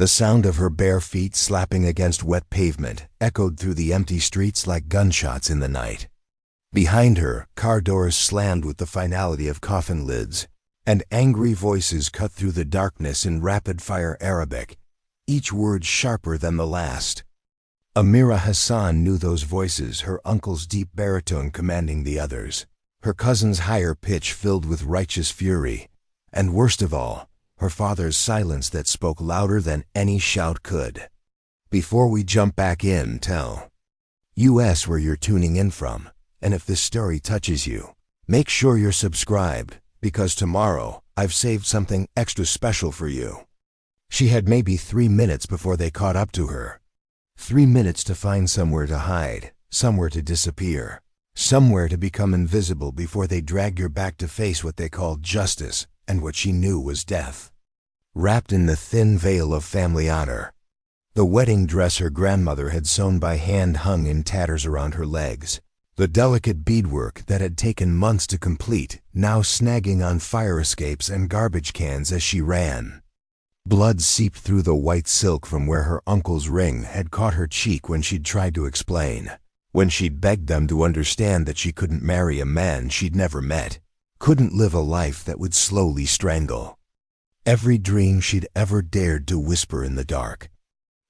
The sound of her bare feet slapping against wet pavement echoed through the empty streets like gunshots in the night. Behind her, car doors slammed with the finality of coffin lids, and angry voices cut through the darkness in rapid-fire Arabic, each word sharper than the last. Amira Hassan knew those voices, her uncle's deep baritone commanding the others, her cousin's higher pitch filled with righteous fury, and worst of all, her father's silence that spoke louder than any shout could. Before we jump back in, tell us where you're tuning in from, and if this story touches you, make sure you're subscribed, because tomorrow I've saved something extra special for you. She had maybe 3 minutes before they caught up to her. 3 minutes to find somewhere to hide, somewhere to disappear, somewhere to become invisible before they dragged her back to face what they called justice and what she knew was death. Wrapped in the thin veil of family honor, the wedding dress her grandmother had sewn by hand hung in tatters around her legs, the delicate beadwork that had taken months to complete now snagging on fire escapes and garbage cans as she ran. Blood seeped through the white silk from where her uncle's ring had caught her cheek when she'd tried to explain, when she'd begged them to understand that she couldn't marry a man she'd never met, couldn't live a life that would slowly strangle. Every dream she'd ever dared to whisper in the dark.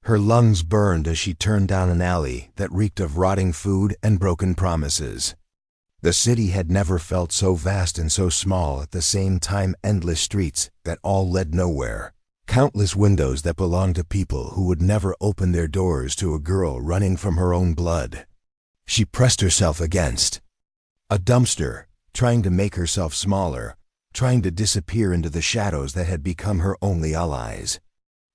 Her lungs burned as she turned down an alley that reeked of rotting food and broken promises. The city had never felt so vast and so small at the same time, endless streets that all led nowhere, countless windows that belonged to people who would never open their doors to a girl running from her own blood. She pressed herself against a dumpster, trying to make herself smaller, trying to disappear into the shadows that had become her only allies.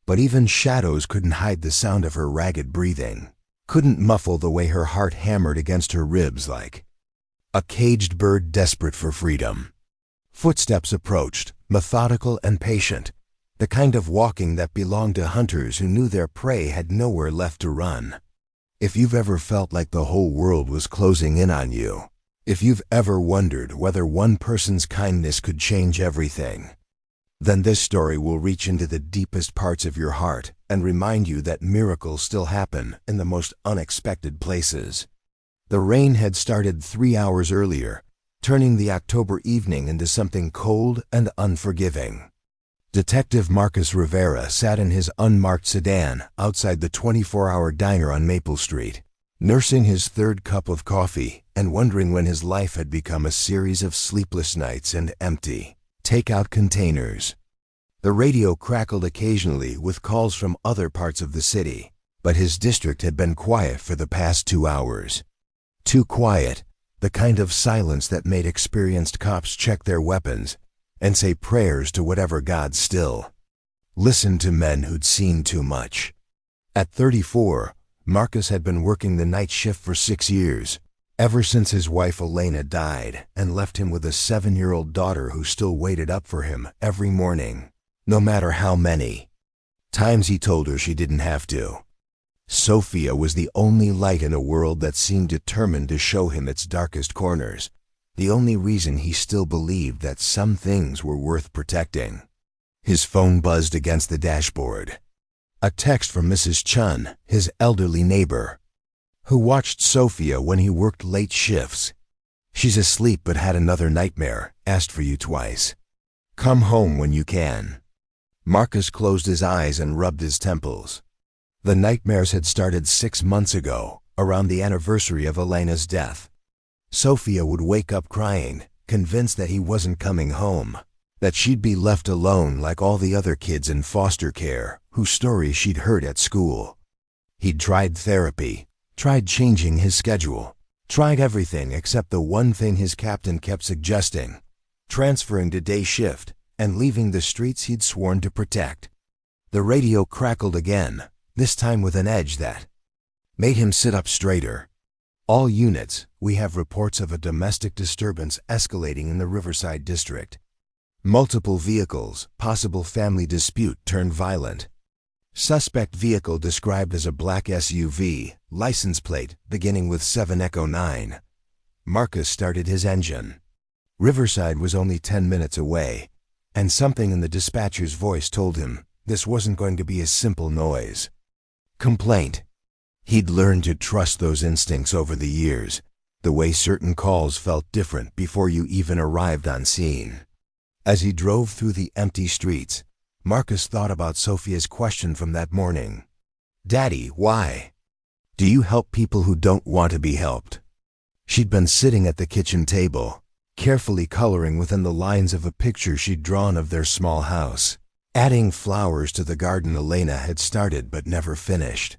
But even shadows couldn't hide the sound of her ragged breathing, couldn't muffle the way her heart hammered against her ribs like a caged bird desperate for freedom. Footsteps approached, methodical and patient, the kind of walking that belonged to hunters who knew their prey had nowhere left to run. If you've ever felt like the whole world was closing in on you, if you've ever wondered whether one person's kindness could change everything, then this story will reach into the deepest parts of your heart and remind you that miracles still happen in the most unexpected places. The rain had started 3 hours earlier, turning the October evening into something cold and unforgiving. Detective Marcus Rivera sat in his unmarked sedan outside the 24-hour diner on Maple Street, nursing his third cup of coffee and wondering when his life had become a series of sleepless nights and empty takeout containers. The radio crackled occasionally with calls from other parts of the city, but his district had been quiet for the past 2 hours. Too quiet, the kind of silence that made experienced cops check their weapons and say prayers to whatever god still listened to men who'd seen too much. At 34, Marcus had been working the night shift for 6 years, ever since his wife Elena died and left him with a 7-year-old daughter who still waited up for him every morning, no matter how many times he told her she didn't have to. Sophia was the only light in a world that seemed determined to show him its darkest corners, the only reason he still believed that some things were worth protecting. His phone buzzed against the dashboard. A text from Mrs. Chun, his elderly neighbor, who watched Sophia when he worked late shifts. She's asleep but had another nightmare, asked for you twice. Come home when you can. Marcus closed his eyes and rubbed his temples. The nightmares had started 6 months ago, around the anniversary of Elena's death. Sophia would wake up crying, convinced that he wasn't coming home, that she'd be left alone like all the other kids in foster care whose stories she'd heard at school. He'd tried therapy, tried changing his schedule, tried everything except the one thing his captain kept suggesting, transferring to day shift and leaving the streets he'd sworn to protect. The radio crackled again, this time with an edge that made him sit up straighter. All units, we have reports of a domestic disturbance escalating in the Riverside district. Multiple vehicles, possible family dispute turned violent. Suspect vehicle described as a black SUV, license plate beginning with 7 Echo 9. Marcus started his engine. Riverside was only 10 minutes away, and something in the dispatcher's voice told him This wasn't going to be a simple noise. Complaint. He'd learned to trust those instincts over the years, the way certain calls felt different before you even arrived on scene. As he drove through the empty streets, Marcus thought about Sophia's question from that morning. "Daddy, why? Do you help people who don't want to be helped?" She'd been sitting at the kitchen table, carefully coloring within the lines of a picture she'd drawn of their small house, adding flowers to the garden Elena had started but never finished.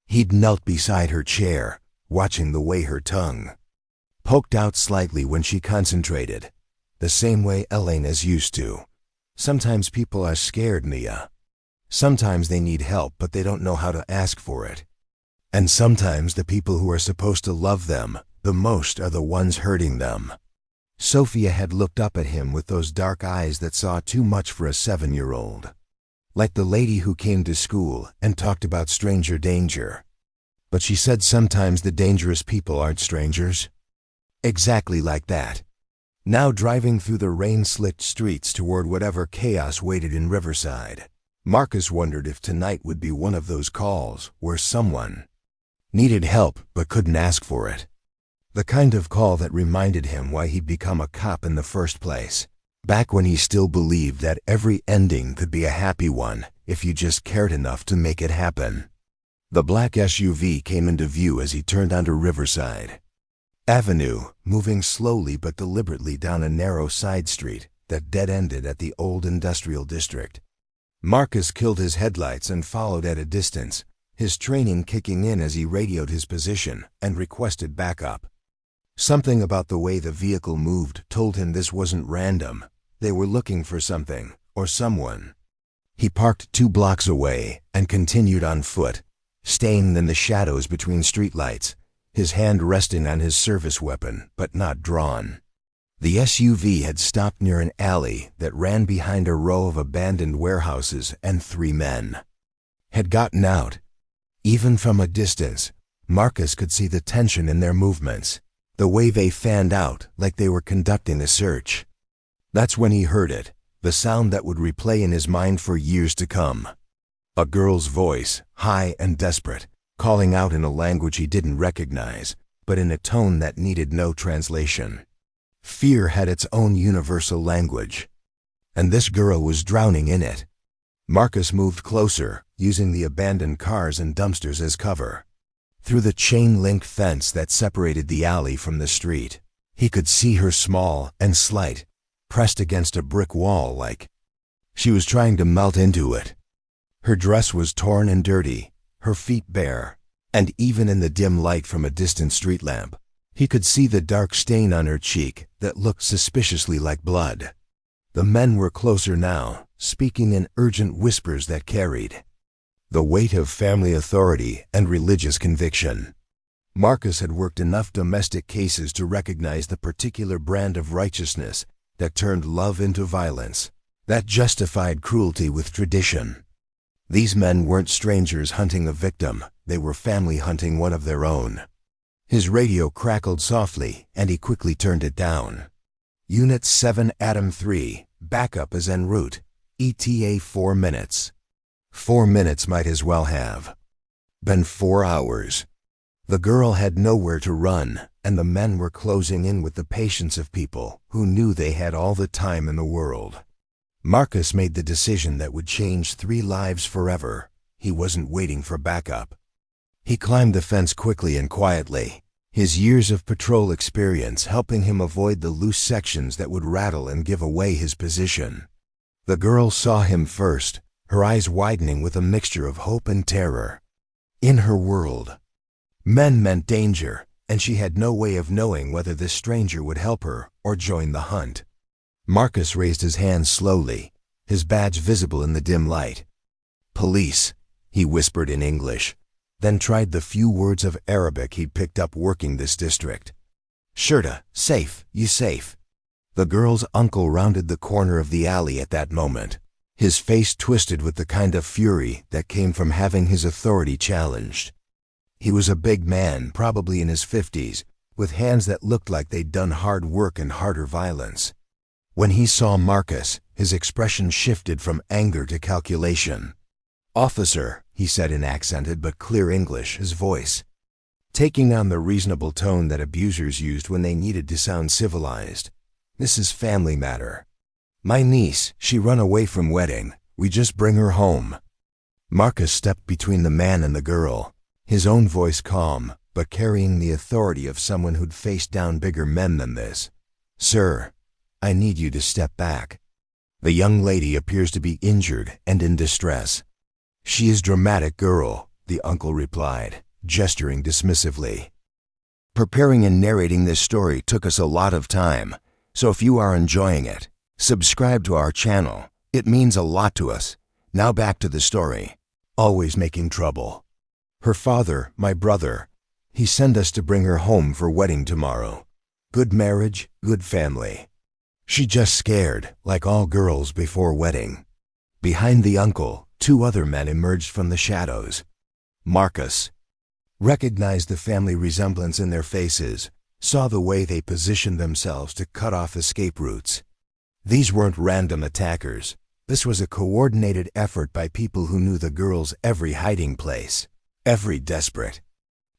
He'd knelt beside her chair, watching the way her tongue poked out slightly when she concentrated, the same way Elena's used to. Sometimes people are scared, Mia. Sometimes they need help, but they don't know how to ask for it. And sometimes the people who are supposed to love them the most are the ones hurting them. Sophia had looked up at him with those dark eyes that saw too much for a 7-year-old. Like the lady who came to school and talked about stranger danger. But she said sometimes the dangerous people aren't strangers. Exactly like that. Now driving through the rain-slicked streets toward whatever chaos waited in Riverside, Marcus wondered if tonight would be one of those calls where someone needed help but couldn't ask for it. The kind of call that reminded him why he'd become a cop in the first place, back when he still believed that every ending could be a happy one if you just cared enough to make it happen. The black SUV came into view as he turned onto Riverside Avenue, moving slowly but deliberately down a narrow side street that dead-ended at the old industrial district. Marcus killed his headlights and followed at a distance, his training kicking in as he radioed his position and requested backup. Something about the way the vehicle moved told him this wasn't random. They were looking for something, or someone. He parked 2 blocks away and continued on foot, staying in the shadows between streetlights, his hand resting on his service weapon, but not drawn. The SUV had stopped near an alley that ran behind a row of abandoned warehouses, and 3 men had gotten out. Even from a distance, Marcus could see the tension in their movements, the way they fanned out like they were conducting a search. That's when he heard it, the sound that would replay in his mind for years to come. A girl's voice, high and desperate, calling out in a language he didn't recognize, but in a tone that needed no translation. Fear had its own universal language, and this girl was drowning in it. Marcus moved closer, using the abandoned cars and dumpsters as cover. Through the chain-link fence that separated the alley from the street, he could see her small and slight, pressed against a brick wall like she was trying to melt into it. Her dress was torn and dirty, her feet bare, and even in the dim light from a distant street lamp, he could see the dark stain on her cheek that looked suspiciously like blood. The men were closer now, speaking in urgent whispers that carried the weight of family authority and religious conviction. Marcus had worked enough domestic cases to recognize the particular brand of righteousness that turned love into violence, that justified cruelty with tradition. These men weren't strangers hunting a victim, they were family hunting one of their own. His radio crackled softly, and he quickly turned it down. Unit 7 Atom 3, backup is en route. ETA 4 minutes. 4 minutes might as well have been 4 hours. The girl had nowhere to run, and the men were closing in with the patience of people who knew they had all the time in the world. Marcus made the decision that would change 3 lives forever. He wasn't waiting for backup. He climbed the fence quickly and quietly, his years of patrol experience helping him avoid the loose sections that would rattle and give away his position. The girl saw him first, her eyes widening with a mixture of hope and terror. In her world, men meant danger, and she had no way of knowing whether this stranger would help her or join the hunt. Marcus raised his hand slowly, his badge visible in the dim light. "Police," he whispered in English, then tried the few words of Arabic he'd picked up working this district. "Shurta, safe, you safe." The girl's uncle rounded the corner of the alley at that moment, his face twisted with the kind of fury that came from having his authority challenged. He was a big man, probably in his 50s, with hands that looked like they'd done hard work and harder violence. When he saw Marcus, His expression shifted from anger to calculation. "Officer," he said in accented but clear English, his voice taking on the reasonable tone that abusers used when they needed to sound civilized. "This is family matter. My niece, she run away from wedding. We just bring her home." Marcus stepped between the man and the girl, his own voice calm, but carrying the authority of someone who'd faced down bigger men than this. "Sir, I need you to step back. The young lady appears to be injured and in distress." "She is dramatic girl," the uncle replied, gesturing dismissively. "Preparing and narrating this story took us a lot of time, so if you are enjoying it, subscribe to our channel. It means a lot to us. Now back to the story. Always making trouble. Her father, my brother, he sent us to bring her home for wedding tomorrow. Good marriage, good family. She just scared, like all girls before wedding." Behind the uncle, two other men emerged from the shadows. Marcus recognized the family resemblance in their faces, saw the way they positioned themselves to cut off escape routes. These weren't random attackers. This was a coordinated effort by people who knew the girl's every hiding place, every desperate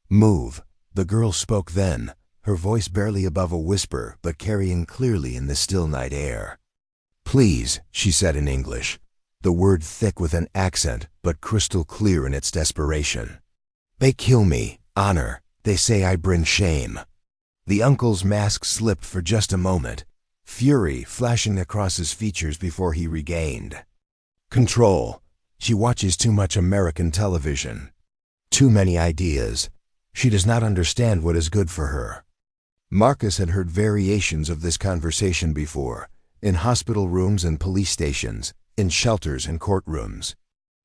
move. The girl spoke then, her voice barely above a whisper but carrying clearly in the still night air. "Please," she said in English, the word thick with an accent but crystal clear in its desperation. "They kill me, honor. They say I bring shame." The uncle's mask slipped for just a moment, fury flashing across his features before he regained control. "She watches too much American television. Too many ideas. She does not understand what is good for her." Marcus had heard variations of this conversation before, in hospital rooms and police stations, in shelters and courtrooms.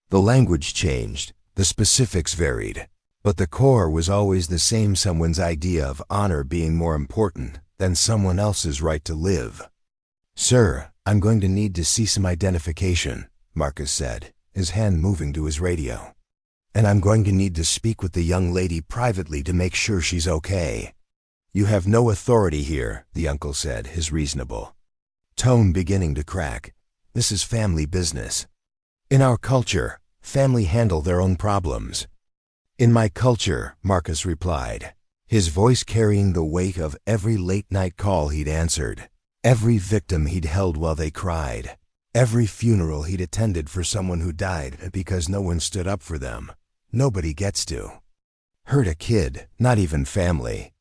The language changed, the specifics varied, but the core was always the same: someone's idea of honor being more important than someone else's right to live. "Sir, I'm going to need to see some identification," Marcus said, his hand moving to his radio. "And I'm going to need to speak with the young lady privately to make sure she's okay." "You have no authority here," the uncle said, his reasonable tone beginning to crack. "This is family business. In our culture, family handle their own problems." "In my culture," Marcus replied, his voice carrying the weight of every late-night call he'd answered, every victim he'd held while they cried, every funeral he'd attended for someone who died because no one stood up for them. Nobody gets to hurt a kid, not even family.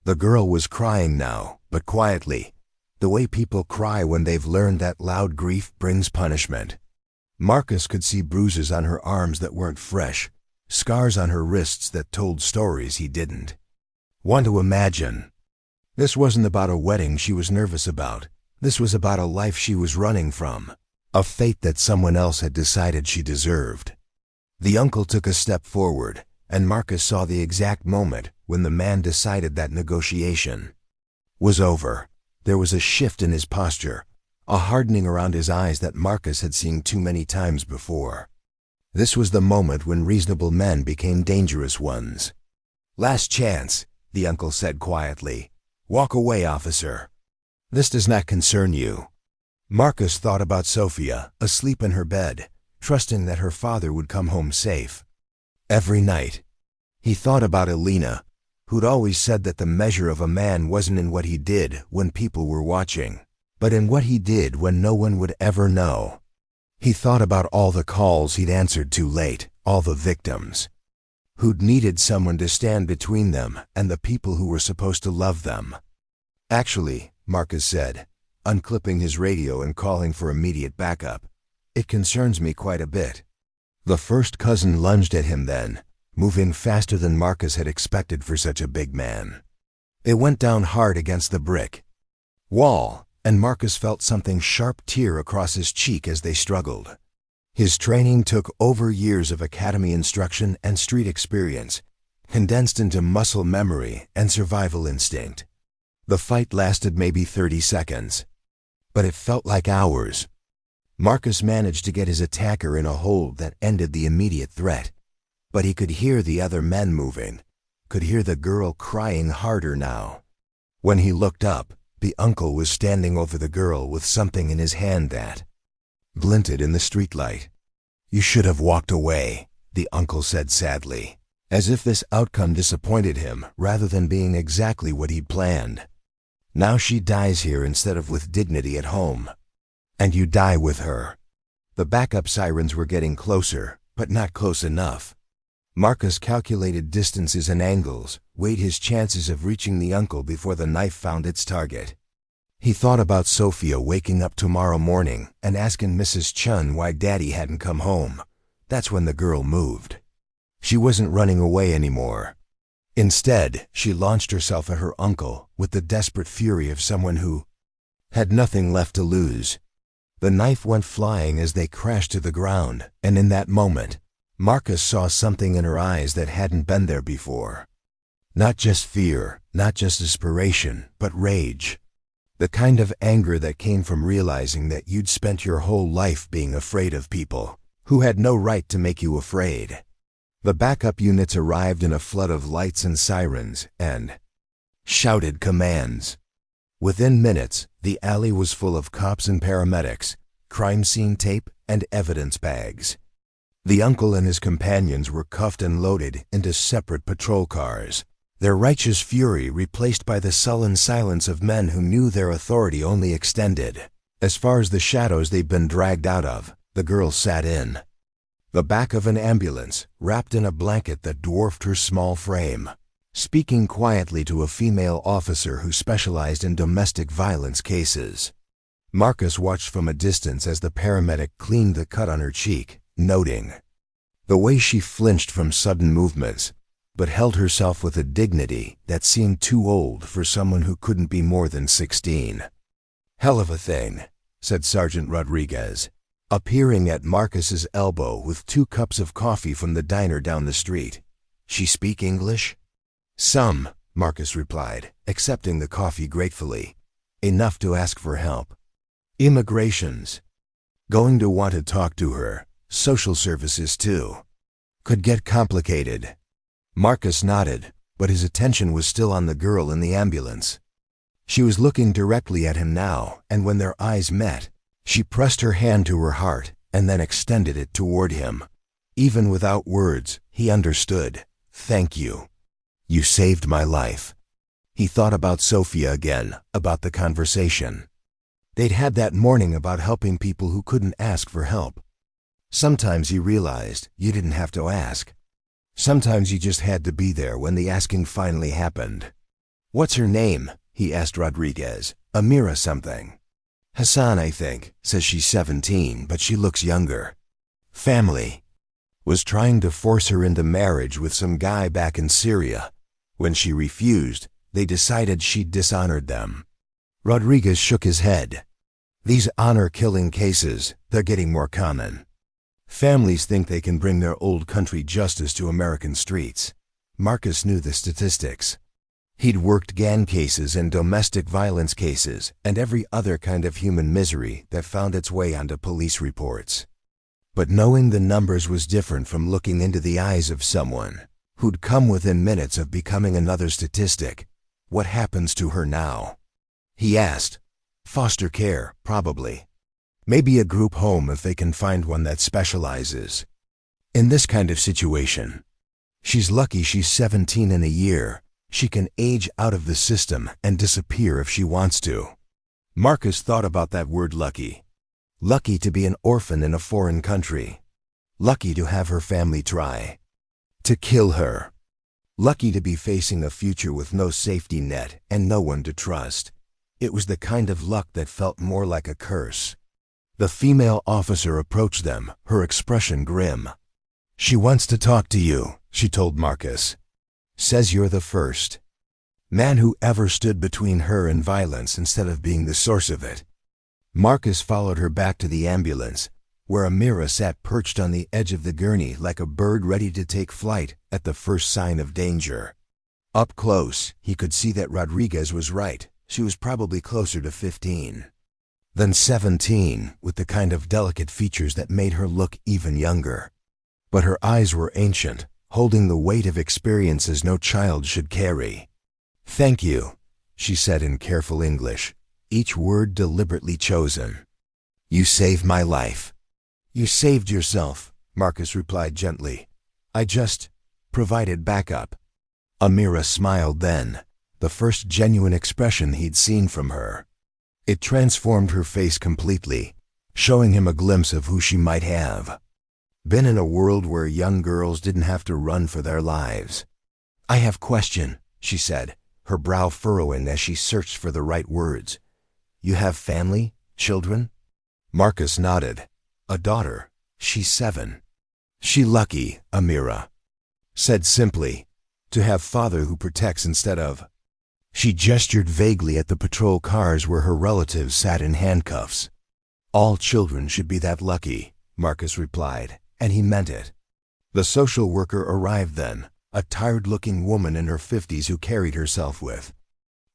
The girl was crying now, but quietly, the way people cry when they've learned that loud grief brings punishment. Marcus could see bruises on her arms that weren't fresh, scars on her wrists that told stories he didn't want to imagine. This wasn't about a wedding she was nervous about. This was about a life she was running from, a fate that someone else had decided she deserved. The uncle took a step forward, and Marcus saw the exact moment when the man decided that negotiation was over. There was a shift in his posture, a hardening around his eyes that Marcus had seen too many times before. This was the moment when reasonable men became dangerous ones. "Last chance," the uncle said quietly. "Walk away, officer. This does not concern you." Marcus thought about Sophia, asleep in her bed, trusting that her father would come home safe. Every night. He thought about Elena, who'd always said that the measure of a man wasn't in what he did when people were watching, but in what he did when no one would ever know. He thought about all the calls he'd answered too late, all the victims who'd needed someone to stand between them and the people who were supposed to love them. "Actually," Marcus said, unclipping his radio and calling for immediate backup, "it concerns me quite a bit." The first cousin lunged at him then, moving faster than Marcus had expected for such a big man. It went down hard against the brick wall, and Marcus felt something sharp tear across his cheek as they struggled. His training took over years of academy instruction and street experience, condensed into muscle memory and survival instinct. The fight lasted maybe 30 seconds, but it felt like hours. Marcus managed to get his attacker in a hold that ended the immediate threat, but he could hear the other men moving, could hear the girl crying harder now. When he looked up, the uncle was standing over the girl with something in his hand that glinted in the streetlight. "You should have walked away," the uncle said sadly, as if this outcome disappointed him rather than being exactly what he'd planned. "Now she dies here instead of with dignity at home. And you die with her." The backup sirens were getting closer, but not close enough. Marcus calculated distances and angles, weighed his chances of reaching the uncle before the knife found its target. He thought about Sophia waking up tomorrow morning and asking Mrs. Chun why Daddy hadn't come home. That's when the girl moved. She wasn't running away anymore. Instead, she launched herself at her uncle with the desperate fury of someone who had nothing left to lose. The knife went flying as they crashed to the ground, and in that moment, Marcus saw something in her eyes that hadn't been there before. Not just fear, not just desperation, but rage. The kind of anger that came from realizing that you'd spent your whole life being afraid of people who had no right to make you afraid. The backup units arrived in a flood of lights and sirens and shouted commands. Within minutes, the alley was full of cops and paramedics, crime scene tape, and evidence bags. The uncle and his companions were cuffed and loaded into separate patrol cars, their righteous fury replaced by the sullen silence of men who knew their authority only extended as far as the shadows they'd been dragged out of. The girl sat in the back of an ambulance, wrapped in a blanket that dwarfed her small frame, speaking quietly to a female officer who specialized in domestic violence cases. Marcus watched from a distance as the paramedic cleaned the cut on her cheek, noting the way she flinched from sudden movements, but held herself with a dignity that seemed too old for someone who couldn't be more than 16. "Hell of a thing," said Sergeant Rodriguez, appearing at Marcus's elbow with 2 cups of coffee from the diner down the street. "She speak English?" "Some," Marcus replied, accepting the coffee gratefully. "Enough to ask for help. Immigrations. Going to want to talk to her. Social services too. Could get complicated." Marcus nodded, but his attention was still on the girl in the ambulance. She was looking directly at him now, and when their eyes met, she pressed her hand to her heart and then extended it toward him. Even without words, he understood. "Thank you. You saved my life." He thought about Sophia again, about the conversation they'd had that morning about helping people who couldn't ask for help. Sometimes he realized you didn't have to ask. Sometimes you just had to be there when the asking finally happened. "What's her name?" he asked Rodriguez. "Amira something." "Hassan, I think. Says she's 17, but she looks younger. Family. Was trying to force her into marriage with some guy back in Syria. When she refused, they decided she'd dishonored them." Rodriguez shook his head. "These honor-killing cases, they're getting more common. Families think they can bring their old country justice to American streets." Marcus knew the statistics. He'd worked gang cases and domestic violence cases and every other kind of human misery that found its way onto police reports. But knowing the numbers was different from looking into the eyes of someone who'd come within minutes of becoming another statistic. "What happens to her now?" he asked. "Foster care, probably. Maybe a group home if they can find one that specializes in this kind of situation. She's lucky she's 17 in a year. She can age out of the system and disappear if she wants to." Marcus thought about that word lucky. Lucky to be an orphan in a foreign country. Lucky to have her family try to kill her. Lucky to be facing a future with no safety net and no one to trust. It was the kind of luck that felt more like a curse. The female officer approached them, her expression grim. "She wants to talk to you," she told Marcus. "Says you're the first man who ever stood between her and violence instead of being the source of it." Marcus followed her back to the ambulance, where Amira sat perched on the edge of the gurney like a bird ready to take flight at the first sign of danger. Up close, he could see that Rodriguez was right. She was probably closer to 15 than 17, with the kind of delicate features that made her look even younger. But her eyes were ancient, holding the weight of experiences no child should carry. "Thank you," she said in careful English, each word deliberately chosen. You saved my life." "You saved yourself," Marcus replied gently. "I just provided backup." Amira smiled then, the first genuine expression he'd seen from her. It transformed her face completely, showing him a glimpse of who she might have been in a world where young girls didn't have to run for their lives. "I have question," she said, her brow furrowing as she searched for the right words. "You have family? Children?" Marcus nodded. "A daughter. She's 7. She lucky," Amira said simply, "to have father who protects instead of—" She gestured vaguely at the patrol cars where her relatives sat in handcuffs. "All children should be that lucky," Marcus replied, and he meant it. The social worker arrived then, a tired-looking woman in her 50s who carried herself with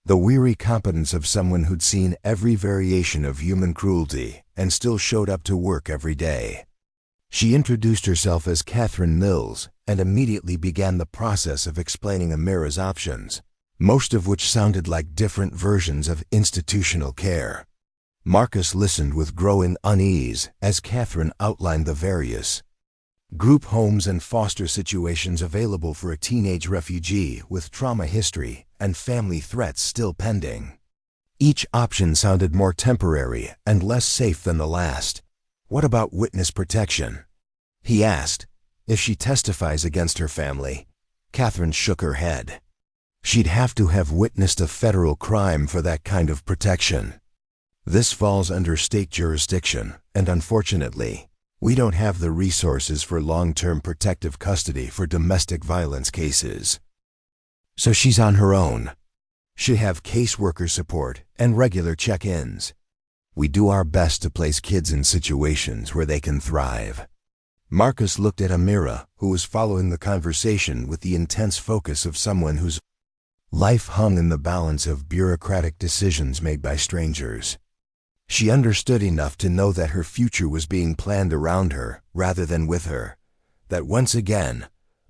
the weary competence of someone who'd seen every variation of human cruelty and still showed up to work every day. She introduced herself as Catherine Mills and immediately began the process of explaining Amira's options, most of which sounded like different versions of institutional care. Marcus listened with growing unease as Catherine outlined the various group homes and foster situations available for a teenage refugee with trauma history and family threats still pending. Each option sounded more temporary and less safe than the last. "What about witness protection?" he asked. "If she testifies against her family?" Catherine shook her head. "She'd have to have witnessed a federal crime for that kind of protection. This falls under state jurisdiction, and unfortunately, we don't have the resources for long-term protective custody for domestic violence cases. So she's on her own. She'll have caseworker support and regular check-ins. We do our best to place kids in situations where they can thrive." Marcus looked at Amira, who was following the conversation with the intense focus of someone whose life hung in the balance of bureaucratic decisions made by strangers. She understood enough to know that her future was being planned around her rather than with her, that once again,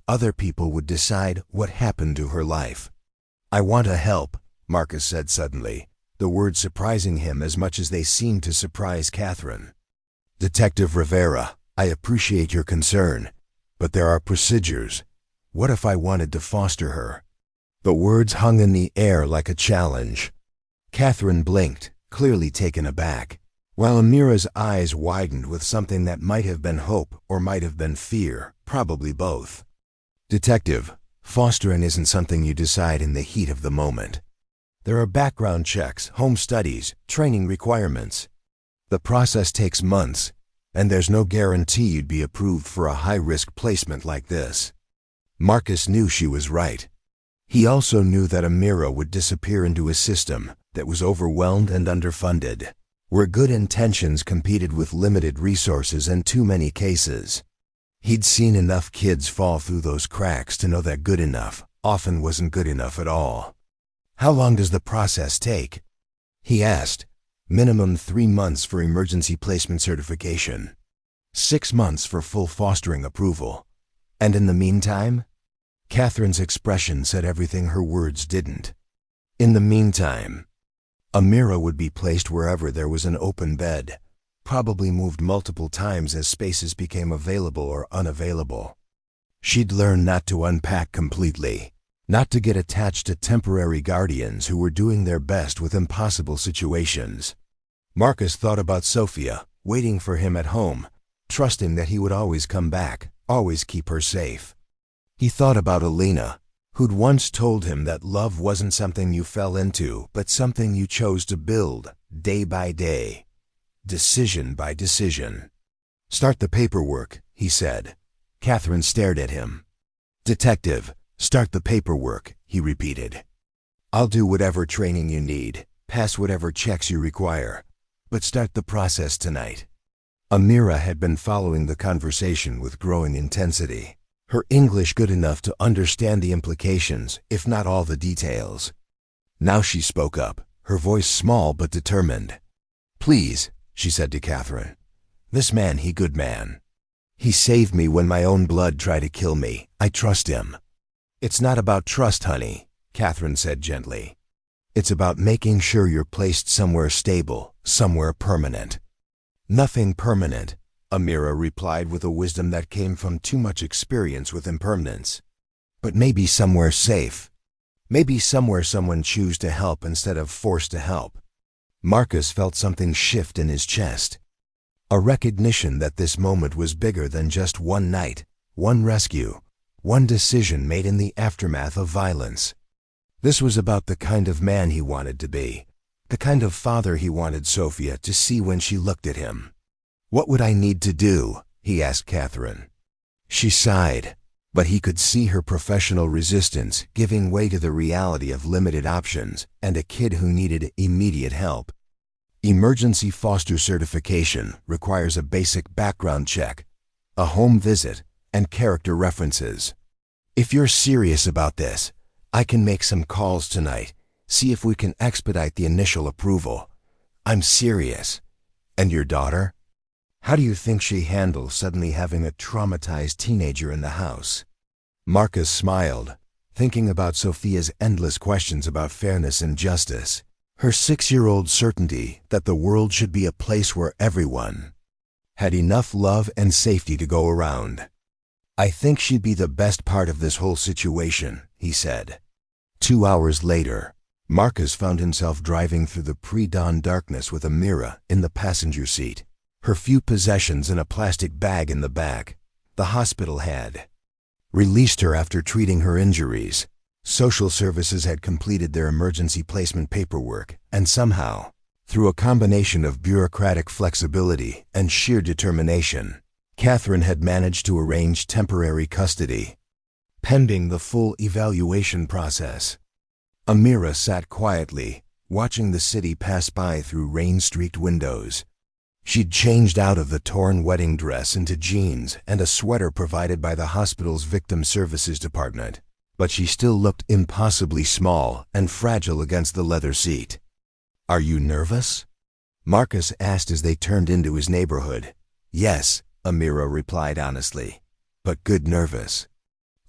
other people would decide what happened to her life. "I want to help," Marcus said suddenly, the words surprising him as much as they seemed to surprise Catherine. "Detective Rivera, I appreciate your concern, but there are procedures. What if I wanted to foster her?" The words hung in the air like a challenge. Catherine blinked, clearly taken aback, while Amira's eyes widened with something that might have been hope or might have been fear, probably both. "Detective, fostering isn't something you decide in the heat of the moment. There are background checks, home studies, training requirements. The process takes months, and there's no guarantee you'd be approved for a high-risk placement like this." Marcus knew she was right. He also knew that Amira would disappear into a system that was overwhelmed and underfunded, where good intentions competed with limited resources and too many cases. He'd seen enough kids fall through those cracks to know that good enough often wasn't good enough at all. "How long does the process take?" he asked. "Minimum 3 months for emergency placement certification. 6 months for full fostering approval. And in the meantime?" Catherine's expression said everything her words didn't. In the meantime, Amira would be placed wherever there was an open bed, probably moved multiple times as spaces became available or unavailable. She'd learn not to unpack completely, not to get attached to temporary guardians who were doing their best with impossible situations. Marcus thought about Sophia, waiting for him at home, trusting that he would always come back, always keep her safe. He thought about Alina, who'd once told him that love wasn't something you fell into, but something you chose to build, day by day, decision by decision. "Start the paperwork," he said. Catherine stared at him. "Detective, start the paperwork," he repeated. "I'll do whatever training you need, pass whatever checks you require, but start the process tonight." Amira had been following the conversation with growing intensity, her English good enough to understand the implications, if not all the details. Now she spoke up, her voice small but determined. "Please," she said to Catherine. "This man, he good man. He saved me when my own blood tried to kill me. I trust him." "It's not about trust, honey," Catherine said gently. "It's about making sure you're placed somewhere stable, somewhere permanent." Nothing permanent, Amira replied with a wisdom that came from too much experience with impermanence. But maybe somewhere safe. Maybe somewhere someone choose to help instead of forced to help. Marcus felt something shift in his chest. A recognition that this moment was bigger than just one night, one rescue, one decision made in the aftermath of violence. This was about the kind of man he wanted to be, the kind of father he wanted Sophia to see when she looked at him. "What would I need to do?" he asked Catherine. She sighed, but he could see her professional resistance giving way to the reality of limited options and a kid who needed immediate help. Emergency foster certification requires a basic background check, a home visit, and character references. "If you're serious about this, I can make some calls tonight, see if we can expedite the initial approval. I'm serious. And your daughter? How do you think she handles suddenly having a traumatized teenager in the house?" Marcus smiled, thinking about Sophia's endless questions about fairness and justice, her 6-year-old certainty that the world should be a place where everyone had enough love and safety to go around. "I think she'd be the best part of this whole situation," he said. 2 hours later, Marcus found himself driving through the pre-dawn darkness with Amira in the passenger seat, her few possessions in a plastic bag in the back. The hospital had released her after treating her injuries. Social services had completed their emergency placement paperwork, and somehow, through a combination of bureaucratic flexibility and sheer determination, Catherine had managed to arrange temporary custody, pending the full evaluation process. Amira sat quietly, watching the city pass by through rain-streaked windows. She'd changed out of the torn wedding dress into jeans and a sweater provided by the hospital's victim services department, but she still looked impossibly small and fragile against the leather seat. "Are you nervous?" Marcus asked as they turned into his neighborhood. "Yes," Amira replied honestly, "but good nervous.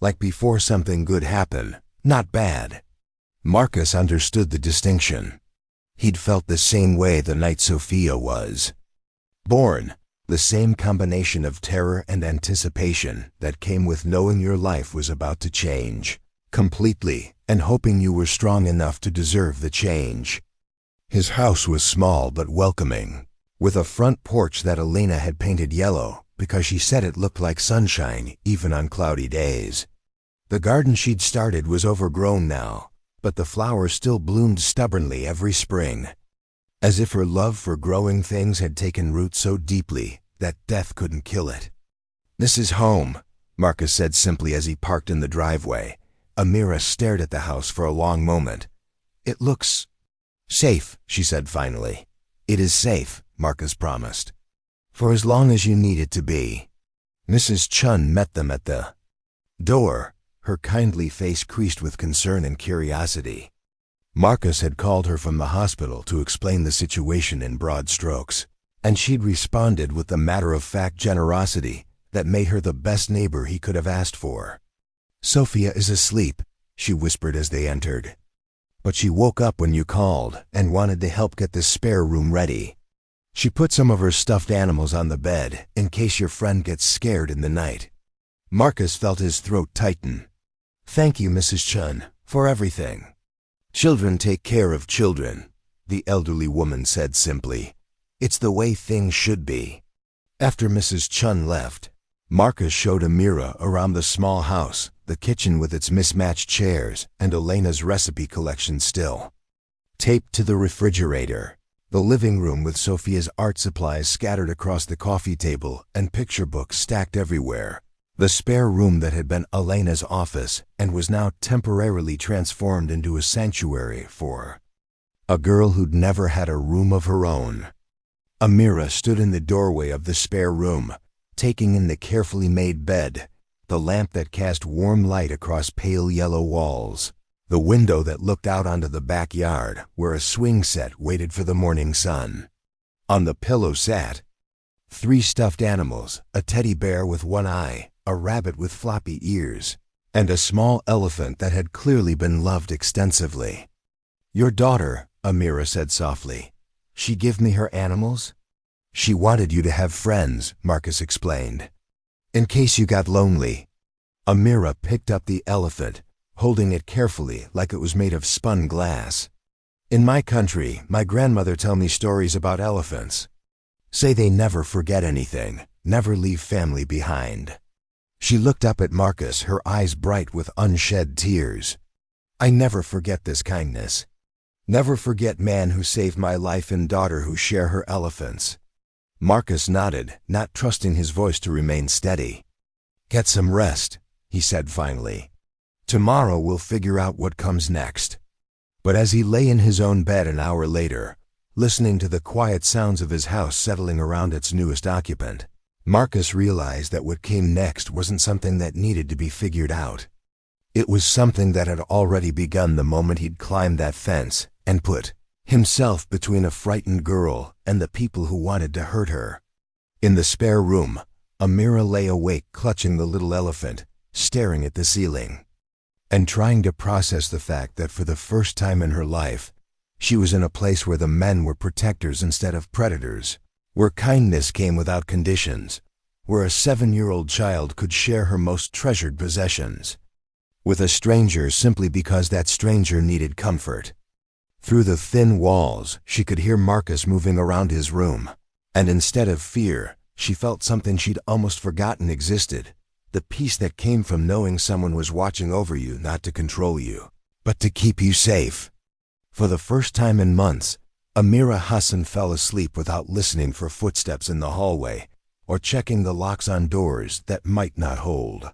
Like before something good happened, not bad." Marcus understood the distinction. He'd felt the same way the night Sophia was born, the same combination of terror and anticipation that came with knowing your life was about to change completely and hoping you were strong enough to deserve the change. His house was small but welcoming, with a front porch that Elena had painted yellow because she said it looked like sunshine even on cloudy days. The garden she'd started was overgrown now, but the flowers still bloomed stubbornly every spring, as if her love for growing things had taken root so deeply that death couldn't kill it. "This is home," Marcus said simply as he parked in the driveway. Amira stared at the house for a long moment. "It looks safe," she said finally. "It is safe," Marcus promised. "For as long as you need it to be." Mrs. Chun met them at the door, her kindly face creased with concern and curiosity. Marcus had called her from the hospital to explain the situation in broad strokes, and she'd responded with the matter-of-fact generosity that made her the best neighbor he could have asked for. "Sophia is asleep," she whispered as they entered. "But she woke up when you called and wanted to help get the spare room ready. She put some of her stuffed animals on the bed in case your friend gets scared in the night." Marcus felt his throat tighten. "Thank you, Mrs. Chun, for everything." "Children take care of children," the elderly woman said simply. "It's the way things should be." After Mrs. Chun left, Marcus showed Amira around the small house, the kitchen with its mismatched chairs and Elena's recipe collection still taped to the refrigerator, the living room with Sophia's art supplies scattered across the coffee table and picture books stacked everywhere, the spare room that had been Elena's office and was now temporarily transformed into a sanctuary for a girl who'd never had a room of her own. Amira stood in the doorway of the spare room, taking in the carefully made bed, the lamp that cast warm light across pale yellow walls, the window that looked out onto the backyard where a swing set waited for the morning sun. On the pillow sat 3 stuffed animals, a teddy bear with one eye, a rabbit with floppy ears, and a small elephant that had clearly been loved extensively. "Your daughter," Amira said softly. "She give me her animals?" She wanted you to have friends, Marcus explained. In case you got lonely. Amira picked up the elephant, holding it carefully like it was made of spun glass. In my country, my grandmother tell me stories about elephants. Say they never forget anything, never leave family behind. She looked up at Marcus, her eyes bright with unshed tears. I never forget this kindness. Never forget man who saved my life and daughter who share her elephants. Marcus nodded, not trusting his voice to remain steady. Get some rest, he said finally. Tomorrow we'll figure out what comes next. But as he lay in his own bed an hour later, listening to the quiet sounds of his house settling around its newest occupant, Marcus realized that what came next wasn't something that needed to be figured out. It was something that had already begun the moment he'd climbed that fence and put himself between a frightened girl and the people who wanted to hurt her. In the spare room, Amira lay awake clutching the little elephant, staring at the ceiling, and trying to process the fact that for the first time in her life, she was in a place where the men were protectors instead of predators, where kindness came without conditions, where a 7-year-old child could share her most treasured possessions with a stranger simply because that stranger needed comfort. Through the thin walls, she could hear Marcus moving around his room, and instead of fear, she felt something she'd almost forgotten existed, the peace that came from knowing someone was watching over you not to control you, but to keep you safe. For the first time in months, Amira Hassan fell asleep without listening for footsteps in the hallway or checking the locks on doors that might not hold.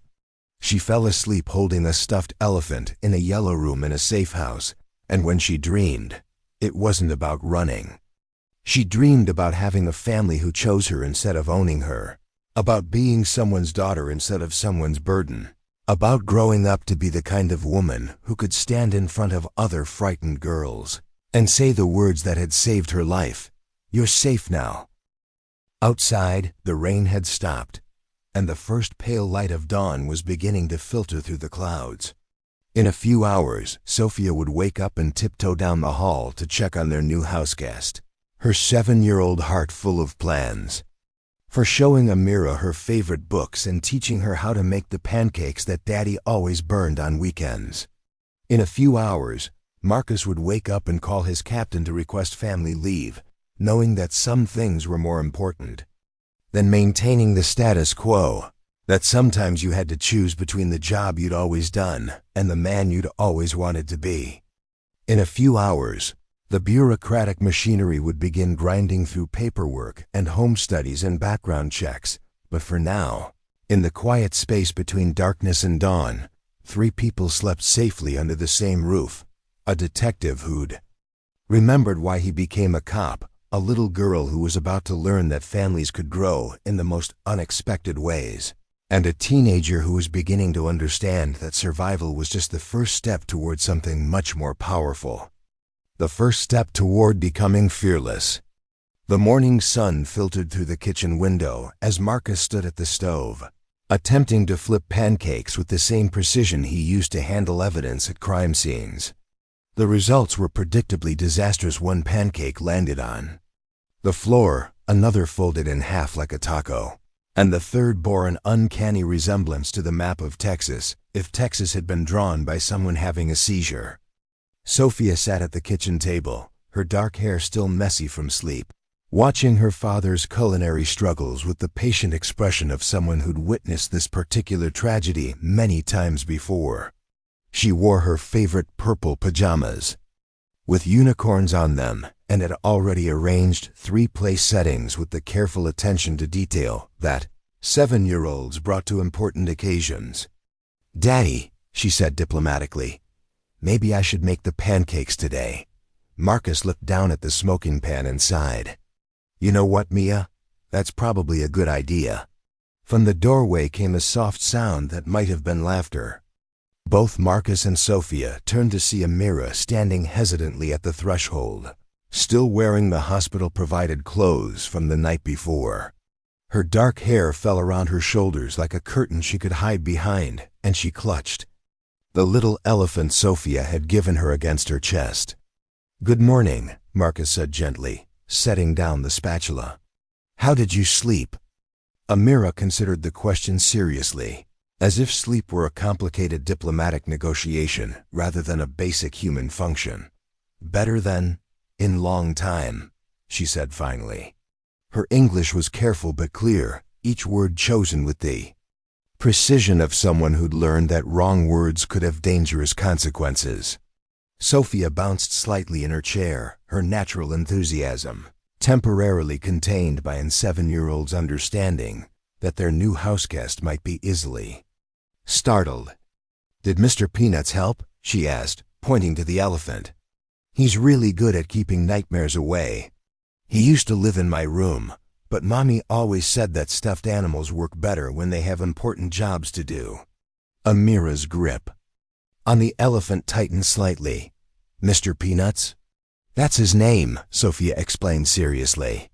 She fell asleep holding a stuffed elephant in a yellow room in a safe house, and when she dreamed, it wasn't about running. She dreamed about having a family who chose her instead of owning her, about being someone's daughter instead of someone's burden, about growing up to be the kind of woman who could stand in front of other frightened girls and say the words that had saved her life. You're safe now. Outside, the rain had stopped, and the first pale light of dawn was beginning to filter through the clouds. In a few hours, Sophia would wake up and tiptoe down the hall to check on their new houseguest, her 7-year-old heart full of plans. For showing Amira her favorite books and teaching her how to make the pancakes that Daddy always burned on weekends. In a few hours, Marcus would wake up and call his captain to request family leave, knowing that some things were more important than maintaining the status quo, that sometimes you had to choose between the job you'd always done and the man you'd always wanted to be. In a few hours, the bureaucratic machinery would begin grinding through paperwork and home studies and background checks, but for now, in the quiet space between darkness and dawn, 3 people slept safely under the same roof. A detective who'd remembered why he became a cop, a little girl who was about to learn that families could grow in the most unexpected ways, and a teenager who was beginning to understand that survival was just the first step toward something much more powerful. The first step toward becoming fearless. The morning sun filtered through the kitchen window as Marcus stood at the stove, attempting to flip pancakes with the same precision he used to handle evidence at crime scenes. The results were predictably disastrous. One pancake landed on the floor, another folded in half like a taco, and the third bore an uncanny resemblance to the map of Texas, if Texas had been drawn by someone having a seizure. Sophia sat at the kitchen table, her dark hair still messy from sleep, watching her father's culinary struggles with the patient expression of someone who'd witnessed this particular tragedy many times before. She wore her favorite purple pajamas, with unicorns on them, and had already arranged 3 place settings with the careful attention to detail that 7-year-olds brought to important occasions. "Daddy," she said diplomatically, "maybe I should make the pancakes today." Marcus looked down at the smoking pan and sighed. "You know what, Mia? That's probably a good idea." From the doorway came a soft sound that might have been laughter. Both Marcus and Sophia turned to see Amira standing hesitantly at the threshold, still wearing the hospital-provided clothes from the night before. Her dark hair fell around her shoulders like a curtain she could hide behind, and she clutched the little elephant Sophia had given her against her chest. "Good morning," Marcus said gently, setting down the spatula. How did you sleep? Amira considered the question seriously, as if sleep were a complicated diplomatic negotiation rather than a basic human function. Better than in long time, she said finally. Her English was careful but clear, each word chosen with the precision of someone who'd learned that wrong words could have dangerous consequences. Sophia bounced slightly in her chair, her natural enthusiasm temporarily contained by an 7-year-old's understanding that their new houseguest might be easily startled. Did Mr. Peanuts help? She asked, pointing to the elephant. He's really good at keeping nightmares away. He used to live in my room, but Mommy always said that stuffed animals work better when they have important jobs to do. Amira's grip on the elephant tightened slightly. Mr. Peanuts? That's his name, Sophia explained seriously.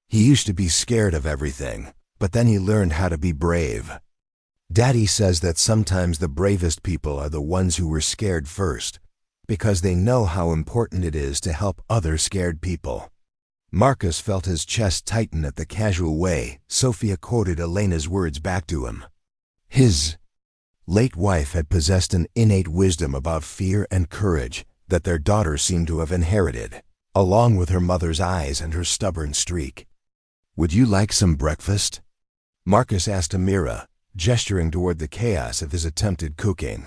He used to be scared of everything, but then he learned how to be brave. Daddy says that sometimes the bravest people are the ones who were scared first, because they know how important it is to help other scared people. Marcus felt his chest tighten at the casual way Sophia quoted Elena's words back to him. His late wife had possessed an innate wisdom about fear and courage that their daughter seemed to have inherited, along with her mother's eyes and her stubborn streak. Would you like some breakfast? Marcus asked Amira, gesturing toward the chaos of his attempted cooking.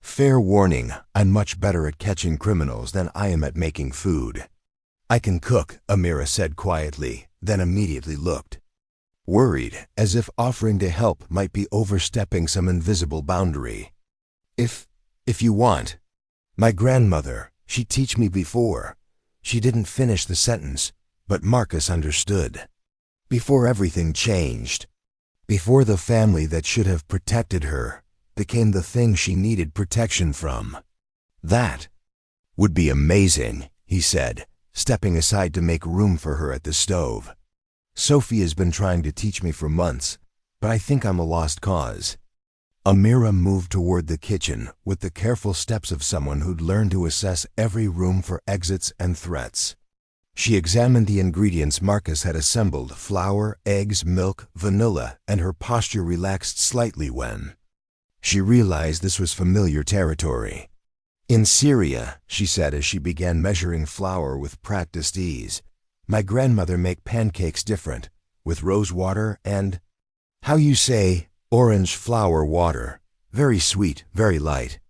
Fair warning, I'm much better at catching criminals than I am at making food. I can cook, Amira said quietly, then immediately looked worried, as if offering to help might be overstepping some invisible boundary. If you want. My grandmother, she'd teach me before. She didn't finish the sentence, but Marcus understood. Before everything changed. Before the family that should have protected her became the thing she needed protection from. That would be amazing, he said, stepping aside to make room for her at the stove. Sophia's been trying to teach me for months, but I think I'm a lost cause. Amira moved toward the kitchen with the careful steps of someone who'd learned to assess every room for exits and threats. She examined the ingredients Marcus had assembled: flour, eggs, milk, vanilla, and her posture relaxed slightly when she realized this was familiar territory. In Syria, she said as she began measuring flour with practiced ease, my grandmother make pancakes different, with rose water and, how you say, orange flower water. Very sweet, very light.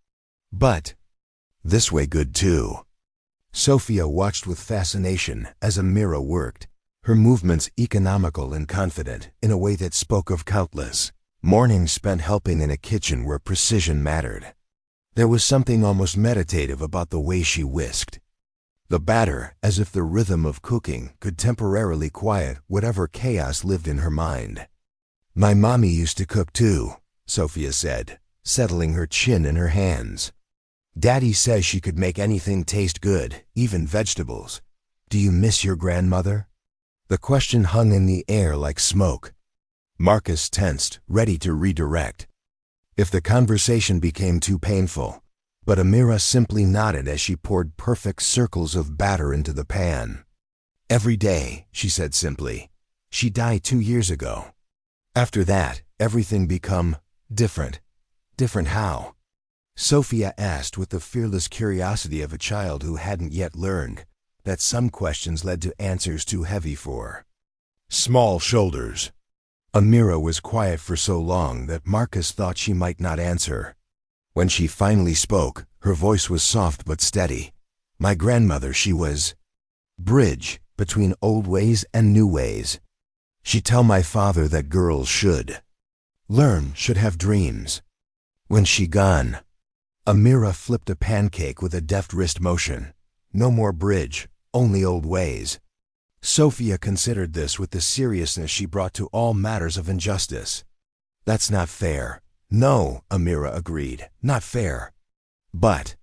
But this way good too. Sophia watched with fascination as Amira worked, her movements economical and confident in a way that spoke of countless mornings spent helping in a kitchen where precision mattered. There was something almost meditative about the way she whisked the batter, as if the rhythm of cooking could temporarily quiet whatever chaos lived in her mind. My mommy used to cook too, Sophia said, settling her chin in her hands. Daddy says she could make anything taste good, even vegetables. Do you miss your grandmother? The question hung in the air like smoke. Marcus tensed, ready to redirect if the conversation became too painful, but Amira simply nodded as she poured perfect circles of batter into the pan. Every day, she said simply. She died 2 years ago. After that, everything become different. Different how? Sophia asked with the fearless curiosity of a child who hadn't yet learned that some questions led to answers too heavy for small shoulders. Amira was quiet for so long that Marcus thought she might not answer. When she finally spoke, her voice was soft but steady. My grandmother, she was bridge between old ways and new ways. She'd tell my father that girls should learn, should have dreams. When she gone, Amira flipped a pancake with a deft wrist motion. No more bridge, only old ways. Sophia considered this with the seriousness she brought to all matters of injustice. That's not fair. No, Amira agreed, not fair. But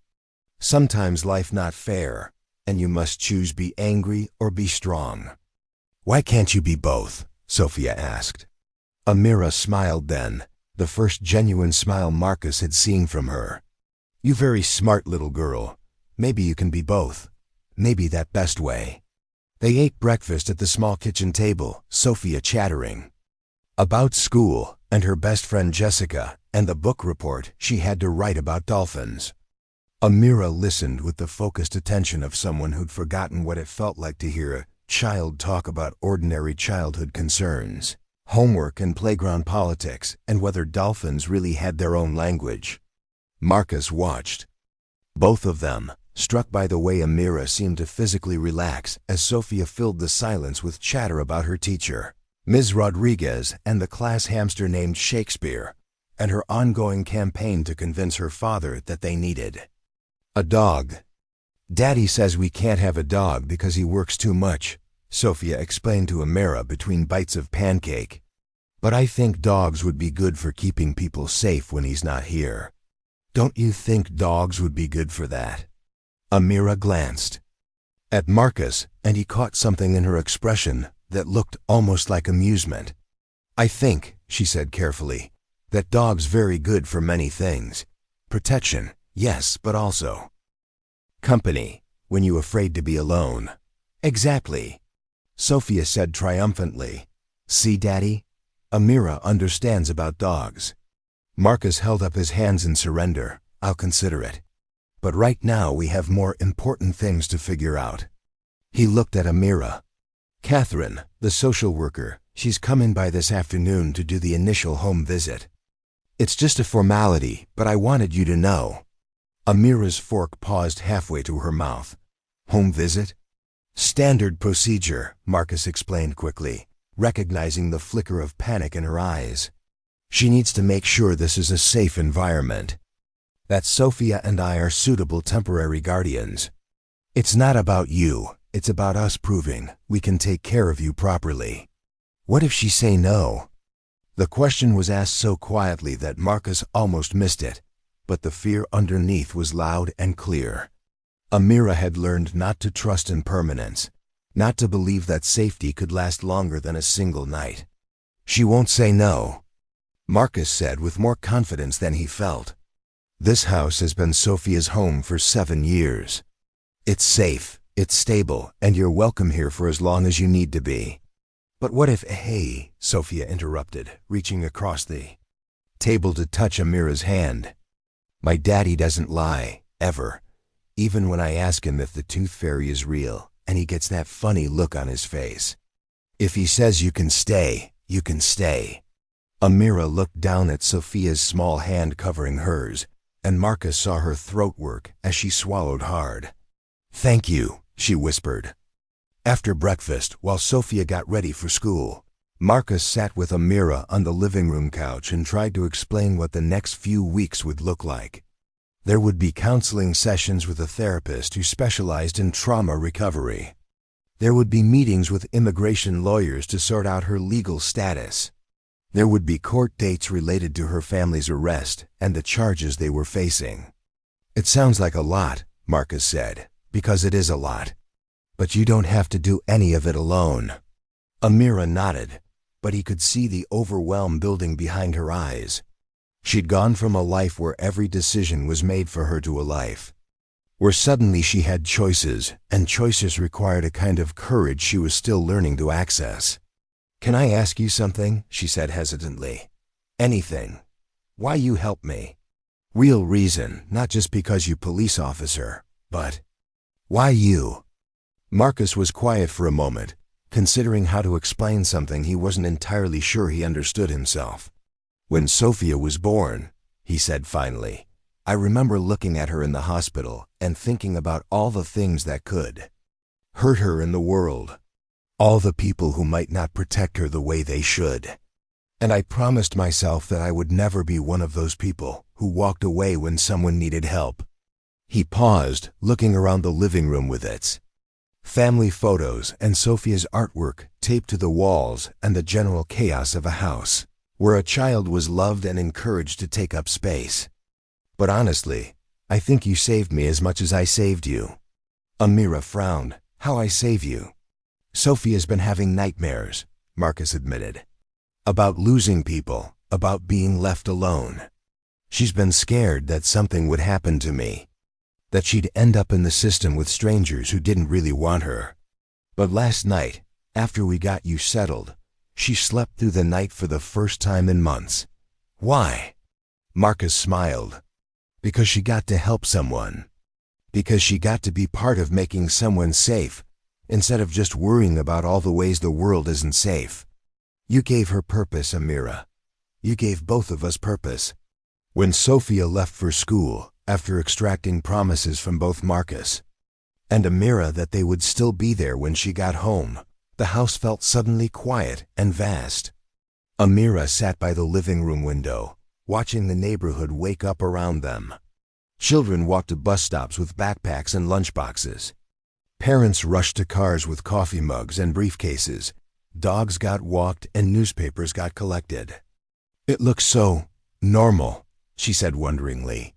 sometimes life not fair, and you must choose be angry or be strong. Why can't you be both? Sophia asked. Amira smiled then, the first genuine smile Marcus had seen from her. You very smart little girl. Maybe you can be both. Maybe that best way. They ate breakfast at the small kitchen table, Sophia chattering about school and her best friend Jessica and the book report she had to write about dolphins. Amira listened with the focused attention of someone who'd forgotten what it felt like to hear a child talk about ordinary childhood concerns, homework and playground politics, and whether dolphins really had their own language. Marcus watched. Both of them, struck by the way Amira seemed to physically relax as Sophia filled the silence with chatter about her teacher, Ms. Rodriguez, and the class hamster named Shakespeare, and her ongoing campaign to convince her father that they needed a dog. "Daddy says we can't have a dog because he works too much," Sophia explained to Amira between bites of pancake. "But I think dogs would be good for keeping people safe when he's not here. Don't you think dogs would be good for that?" Amira glanced at Marcus, and he caught something in her expression that looked almost like amusement. "I think," she said carefully, "that dogs very good for many things. Protection, yes, but also company, when you afraid to be alone." "Exactly," Sophia said triumphantly. "See, Daddy? Amira understands about dogs." Marcus held up his hands in surrender. "I'll consider it. But right now we have more important things to figure out." He looked at Amira. "Catherine, the social worker, she's coming by this afternoon to do the initial home visit. It's just a formality, but I wanted you to know." Amira's fork paused halfway to her mouth. "Home visit?" "Standard procedure," Marcus explained quickly, recognizing the flicker of panic in her eyes. "She needs to make sure this is a safe environment, that Sophia and I are suitable temporary guardians. It's not about you, it's about us proving we can take care of you properly." "What if she say no?" The question was asked so quietly that Marcus almost missed it, but the fear underneath was loud and clear. Amira had learned not to trust in permanence, not to believe that safety could last longer than a single night. "She won't say no," Marcus said with more confidence than he felt. "This house has been Sophia's home for 7 years. It's safe, it's stable, and you're welcome here for as long as you need to be." "But what if—" "Hey," Sophia interrupted, reaching across the table to touch Amira's hand. "My daddy doesn't lie, ever, even when I ask him if the tooth fairy is real, and he gets that funny look on his face. If he says you can stay, you can stay." Amira looked down at Sophia's small hand covering hers, and Marcus saw her throat work as she swallowed hard. "Thank you," she whispered. After breakfast, while Sophia got ready for school, Marcus sat with Amira on the living room couch and tried to explain what the next few weeks would look like. There would be counseling sessions with a therapist who specialized in trauma recovery. There would be meetings with immigration lawyers to sort out her legal status. There would be court dates related to her family's arrest and the charges they were facing. "It sounds like a lot," Marcus said, "because it is a lot. But you don't have to do any of it alone." Amira nodded, but he could see the overwhelm building behind her eyes. She'd gone from a life where every decision was made for her to a life where suddenly she had choices, and choices required a kind of courage she was still learning to access. "Can I ask you something?" she said hesitantly. "Anything. Why you help me? Real reason, not just because you police officer, but why you?" Marcus was quiet for a moment, considering how to explain something he wasn't entirely sure he understood himself. "When Sophia was born," he said finally, "I remember looking at her in the hospital and thinking about all the things that could hurt her in the world, all the people who might not protect her the way they should. And I promised myself that I would never be one of those people who walked away when someone needed help." He paused, looking around the living room with its family photos and Sophia's artwork taped to the walls and the general chaos of a house where a child was loved and encouraged to take up space. "But honestly, I think you saved me as much as I saved you." Amira frowned. "How I save you?" "Sophia's been having nightmares," Marcus admitted. "About losing people, about being left alone. She's been scared that something would happen to me, that she'd end up in the system with strangers who didn't really want her. But last night, after we got you settled, she slept through the night for the first time in months. Why? Marcus smiled. Because she got to help someone. Because she got to be part of making someone safe, instead of just worrying about all the ways the world isn't safe. You gave her purpose, Amira. You gave both of us purpose. When Sophia left for school, after extracting promises from both Marcus and Amira that they would still be there when she got home, the house felt suddenly quiet and vast. Amira sat by the living room window, watching the neighborhood wake up around them. Children walked to bus stops with backpacks and lunchboxes. Parents rushed to cars with coffee mugs and briefcases. Dogs got walked and newspapers got collected. It looked so normal, she said wonderingly.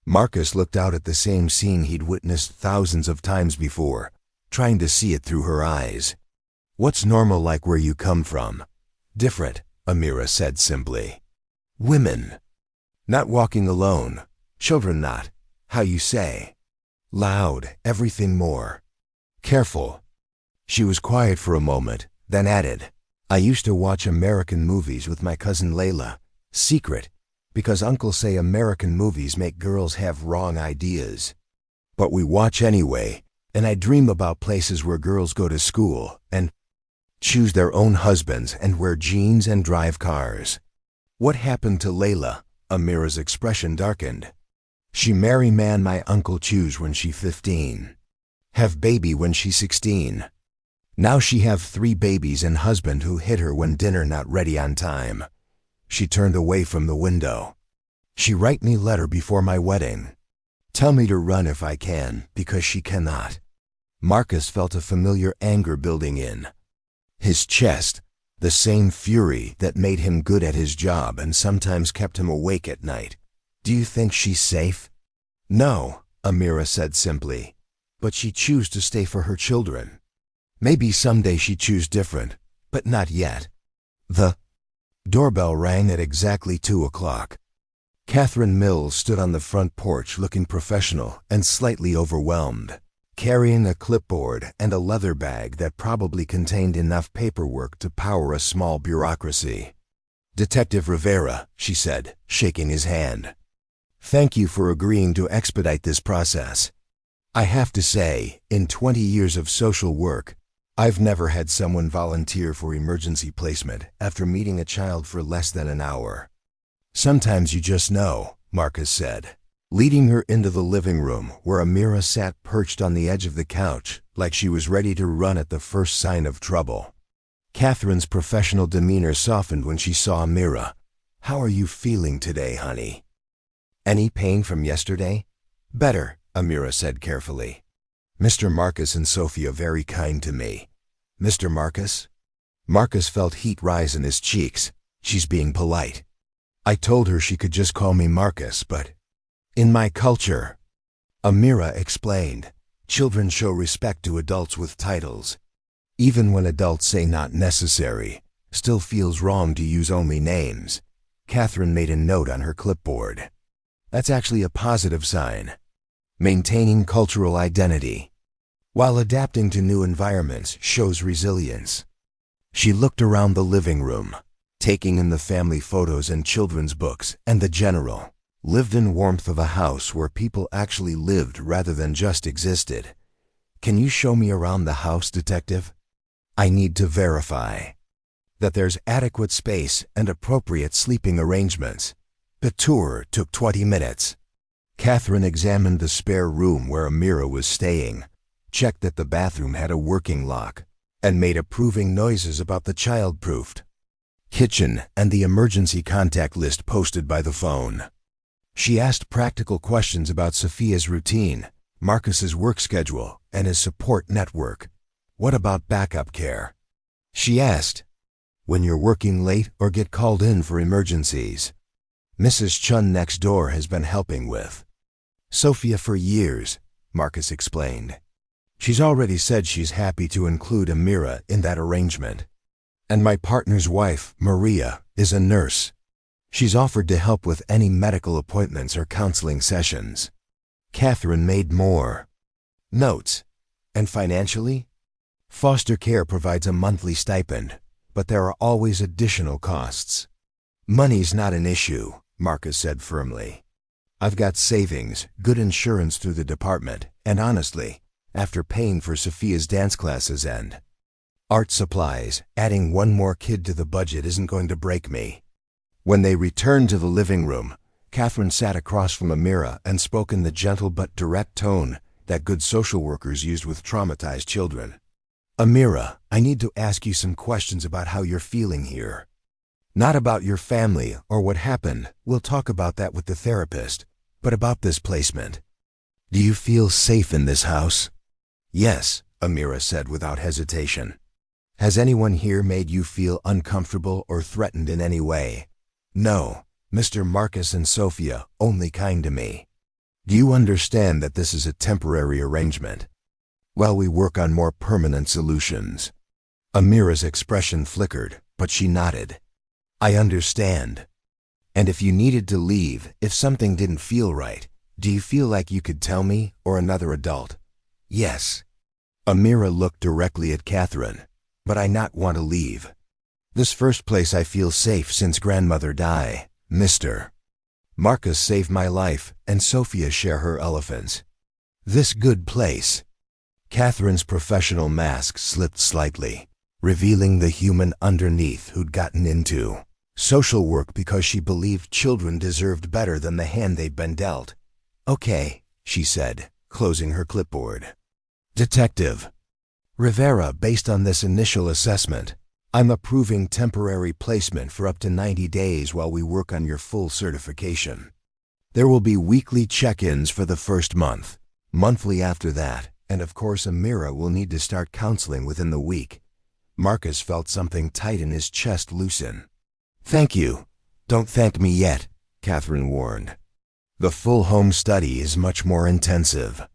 Marcus looked out at the same scene he'd witnessed thousands of times before, trying to see it through her eyes. What's normal like where you come from? Different, Amira said simply. Women. Not walking alone. Children not. How you say. Loud, everything more. Careful. She was quiet for a moment, then added, I used to watch American movies with my cousin Layla. Secret. Because uncles say American movies make girls have wrong ideas. But we watch anyway, and I dream about places where girls go to school and choose their own husbands and wear jeans and drive cars. What happened to Layla? Amira's expression darkened. She marry man my uncle choose when she 15. Have baby when she 16. Now she have 3 babies and husband who hit her when dinner not ready on time. She turned away from the window. She write me letter before my wedding. Tell me to run if I can, because she cannot. Marcus felt a familiar anger building in his chest, the same fury that made him good at his job and sometimes kept him awake at night. Do you think she's safe? No, Amira said simply. But she choose to stay for her children. Maybe someday she choose different, but not yet. The doorbell rang at exactly 2 o'clock. Catherine Mills stood on the front porch looking professional and slightly overwhelmed, carrying a clipboard and a leather bag that probably contained enough paperwork to power a small bureaucracy. Detective Rivera, she said, shaking his hand. Thank you for agreeing to expedite this process. I have to say, in 20 years of social work, I've never had someone volunteer for emergency placement after meeting a child for less than an hour. Sometimes you just know, Marcus said, leading her into the living room where Amira sat perched on the edge of the couch like she was ready to run at the first sign of trouble. Catherine's professional demeanor softened when she saw Amira. How are you feeling today, honey? Any pain from yesterday? Better, Amira said carefully. Mr. Marcus and Sophia very kind to me. Mr. Marcus? Marcus felt heat rise in his cheeks. She's being polite. I told her she could just call me Marcus, but in my culture, Amira explained, children show respect to adults with titles. Even when adults say not necessary, still feels wrong to use only names. Catherine made a note on her clipboard. That's actually a positive sign. Maintaining cultural identity while adapting to new environments shows resilience. She looked around the living room, taking in the family photos and children's books and the general, lived-in warmth of a house where people actually lived rather than just existed. Can you show me around the house, detective? I need to verify that there's adequate space and appropriate sleeping arrangements. The tour took 20 minutes. Catherine examined the spare room where Amira was staying, checked that the bathroom had a working lock, and made approving noises about the child-proofed kitchen and the emergency contact list posted by the phone. She asked practical questions about Sophia's routine, Marcus's work schedule, and his support network. What about backup care? She asked, when you're working late or get called in for emergencies. Mrs. Chun next door has been helping with Sophia for years, Marcus explained. She's already said she's happy to include Amira in that arrangement. And my partner's wife, Maria, is a nurse. She's offered to help with any medical appointments or counseling sessions. Catherine made more notes. And financially? Foster care provides a monthly stipend, but there are always additional costs. Money's not an issue, Marcus said firmly. I've got savings, good insurance through the department, and honestly, after paying for Sophia's dance classes and art supplies, adding one more kid to the budget isn't going to break me. When they returned to the living room, Catherine sat across from Amira and spoke in the gentle but direct tone that good social workers used with traumatized children. Amira, I need to ask you some questions about how you're feeling here. Not about your family or what happened, we'll talk about that with the therapist, but about this placement. Do you feel safe in this house? Yes, Amira said without hesitation. Has anyone here made you feel uncomfortable or threatened in any way? No, Mr. Marcus and Sophia, only kind to me. Do you understand that this is a temporary arrangement while we work on more permanent solutions? Amira's expression flickered, but she nodded. I understand. And if you needed to leave, if something didn't feel right, do you feel like you could tell me or another adult? Yes. Amira looked directly at Catherine. But I not want to leave. This first place I feel safe since grandmother died, Mr. Marcus saved my life, and Sophia share her elephants. This good place. Catherine's professional mask slipped slightly, revealing the human underneath who'd gotten into social work because she believed children deserved better than the hand they'd been dealt. Okay, she said, closing her clipboard. Detective Rivera, based on this initial assessment, I'm approving temporary placement for up to 90 days while we work on your full certification. There will be weekly check-ins for the first month, monthly after that, and of course Amira will need to start counseling within the week. Marcus felt something tight in his chest loosen. Thank you. Don't thank me yet, Catherine warned. The full home study is much more intensive.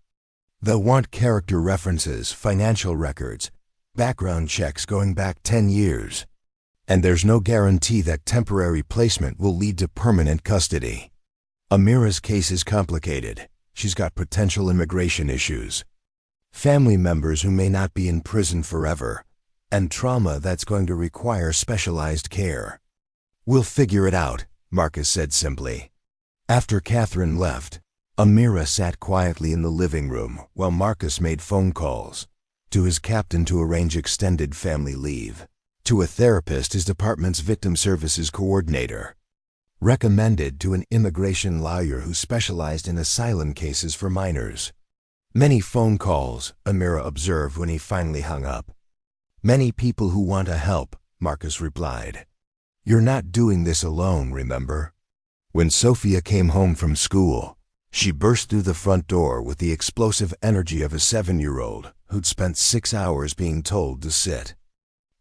They'll want character references, financial records, background checks going back 10 years. And there's no guarantee that temporary placement will lead to permanent custody. Amira's case is complicated. She's got potential immigration issues, family members who may not be in prison forever, and trauma that's going to require specialized care. We'll figure it out, Marcus said simply. After Catherine left, Amira sat quietly in the living room while Marcus made phone calls to his captain to arrange extended family leave, to a therapist, his department's victim services coordinator, recommended to an immigration lawyer who specialized in asylum cases for minors. Many phone calls, Amira observed when he finally hung up. Many people who want to help, Marcus replied. You're not doing this alone, remember? When Sophia came home from school, she burst through the front door with the explosive energy of a 7-year-old who'd spent 6 hours being told to sit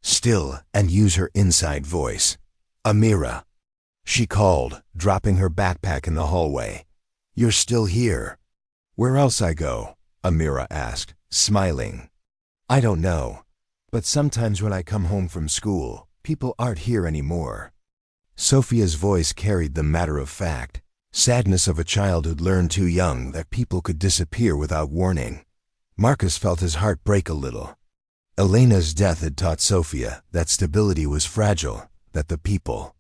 still and use her inside voice. Amira. She called, dropping her backpack in the hallway. You're still here. Where else I go? Amira asked, smiling. I don't know. But sometimes when I come home from school, people aren't here anymore. Sophia's voice carried the matter-of-fact sadness of a child who'd learned too young that people could disappear without warning. Marcus felt his heart break a little. Elena's death had taught Sophia that stability was fragile, that the people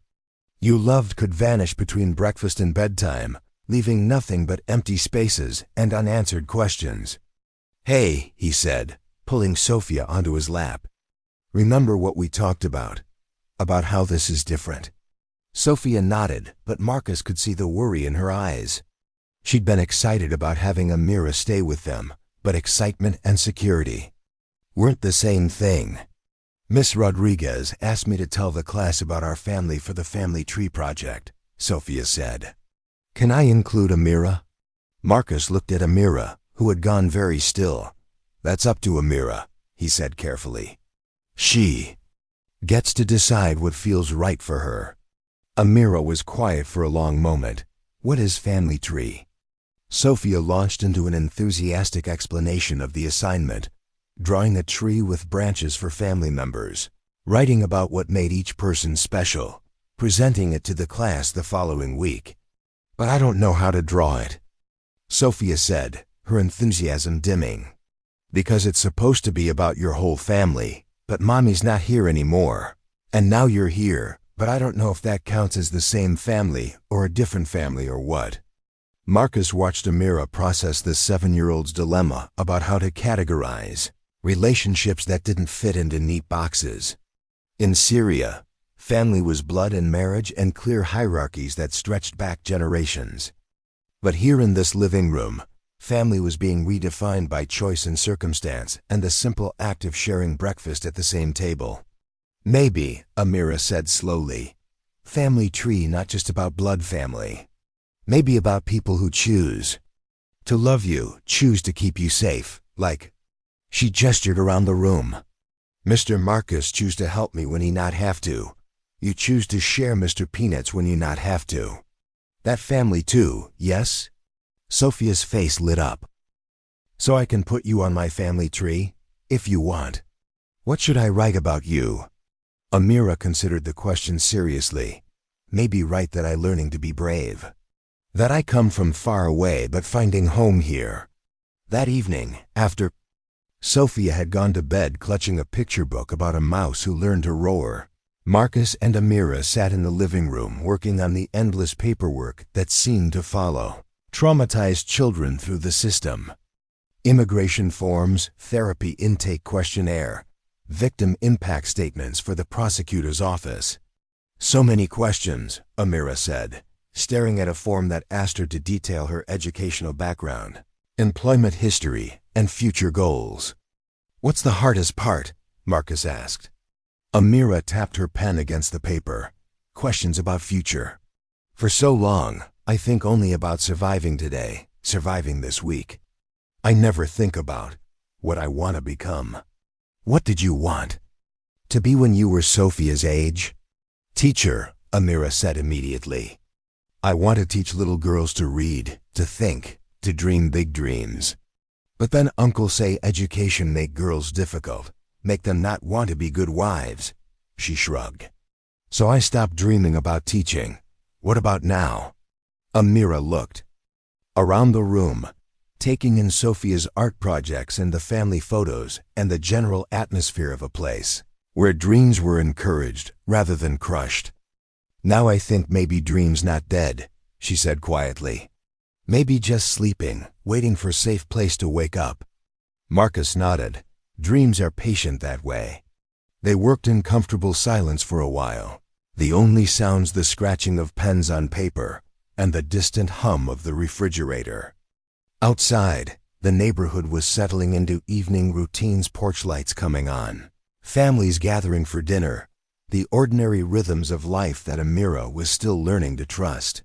you loved could vanish between breakfast and bedtime, leaving nothing but empty spaces and unanswered questions. Hey, he said, pulling Sophia onto his lap. Remember what we talked about how this is different. Sophia nodded, but Marcus could see the worry in her eyes. She'd been excited about having Amira stay with them, but excitement and security weren't the same thing. Miss Rodriguez asked me to tell the class about our family for the family tree project, Sophia said. Can I include Amira? Marcus looked at Amira, who had gone very still. That's up to Amira, he said carefully. She gets to decide what feels right for her. Amira was quiet for a long moment. What is family tree? Sophia launched into an enthusiastic explanation of the assignment, drawing a tree with branches for family members, writing about what made each person special, presenting it to the class the following week. But I don't know how to draw it, Sophia said, her enthusiasm dimming. Because it's supposed to be about your whole family, but Mommy's not here anymore. And now you're here, but I don't know if that counts as the same family or a different family or what. Marcus watched Amira process this 7-year-old's dilemma about how to categorize relationships that didn't fit into neat boxes. In Syria, family was blood and marriage and clear hierarchies that stretched back generations. But here in this living room, family was being redefined by choice and circumstance and the simple act of sharing breakfast at the same table. Maybe, Amira said slowly, family tree not just about blood family. Maybe about people who choose to love you, choose to keep you safe, like, she gestured around the room. Mr. Marcus choose to help me when he not have to. You choose to share Mr. Peanuts when you not have to. That family too, yes? Sophia's face lit up. So I can put you on my family tree, if you want. What should I write about you? Amira considered the question seriously. Maybe write that I learning to be brave. That I come from far away but finding home here. That evening, after Sophia had gone to bed clutching a picture book about a mouse who learned to roar, Marcus and Amira sat in the living room working on the endless paperwork that seemed to follow traumatized children through the system. Immigration forms, therapy intake questionnaire, victim impact statements for the prosecutor's office. So many questions, Amira said, staring at a form that asked her to detail her educational background, employment history, and future goals. What's the hardest part? Marcus asked. Amira tapped her pen against the paper. Questions about future. For so long, I think only about surviving today, surviving this week. I never think about what I want to become. What did you want to be when you were Sophia's age? Teacher, Amira said immediately. I want to teach little girls to read, to think, to dream big dreams. But then Uncle say education make girls difficult, make them not want to be good wives. She shrugged. So I stopped dreaming about teaching. What about now? Amira looked around the room, taking in Sophia's art projects and the family photos and the general atmosphere of a place where dreams were encouraged rather than crushed. Now I think maybe dreams not dead, she said quietly. Maybe just sleeping, waiting for a safe place to wake up. Marcus nodded. Dreams are patient that way. They worked in comfortable silence for a while. The only sounds the scratching of pens on paper and the distant hum of the refrigerator. Outside, the neighborhood was settling into evening routines, porch lights coming on, families gathering for dinner, the ordinary rhythms of life that Amira was still learning to trust.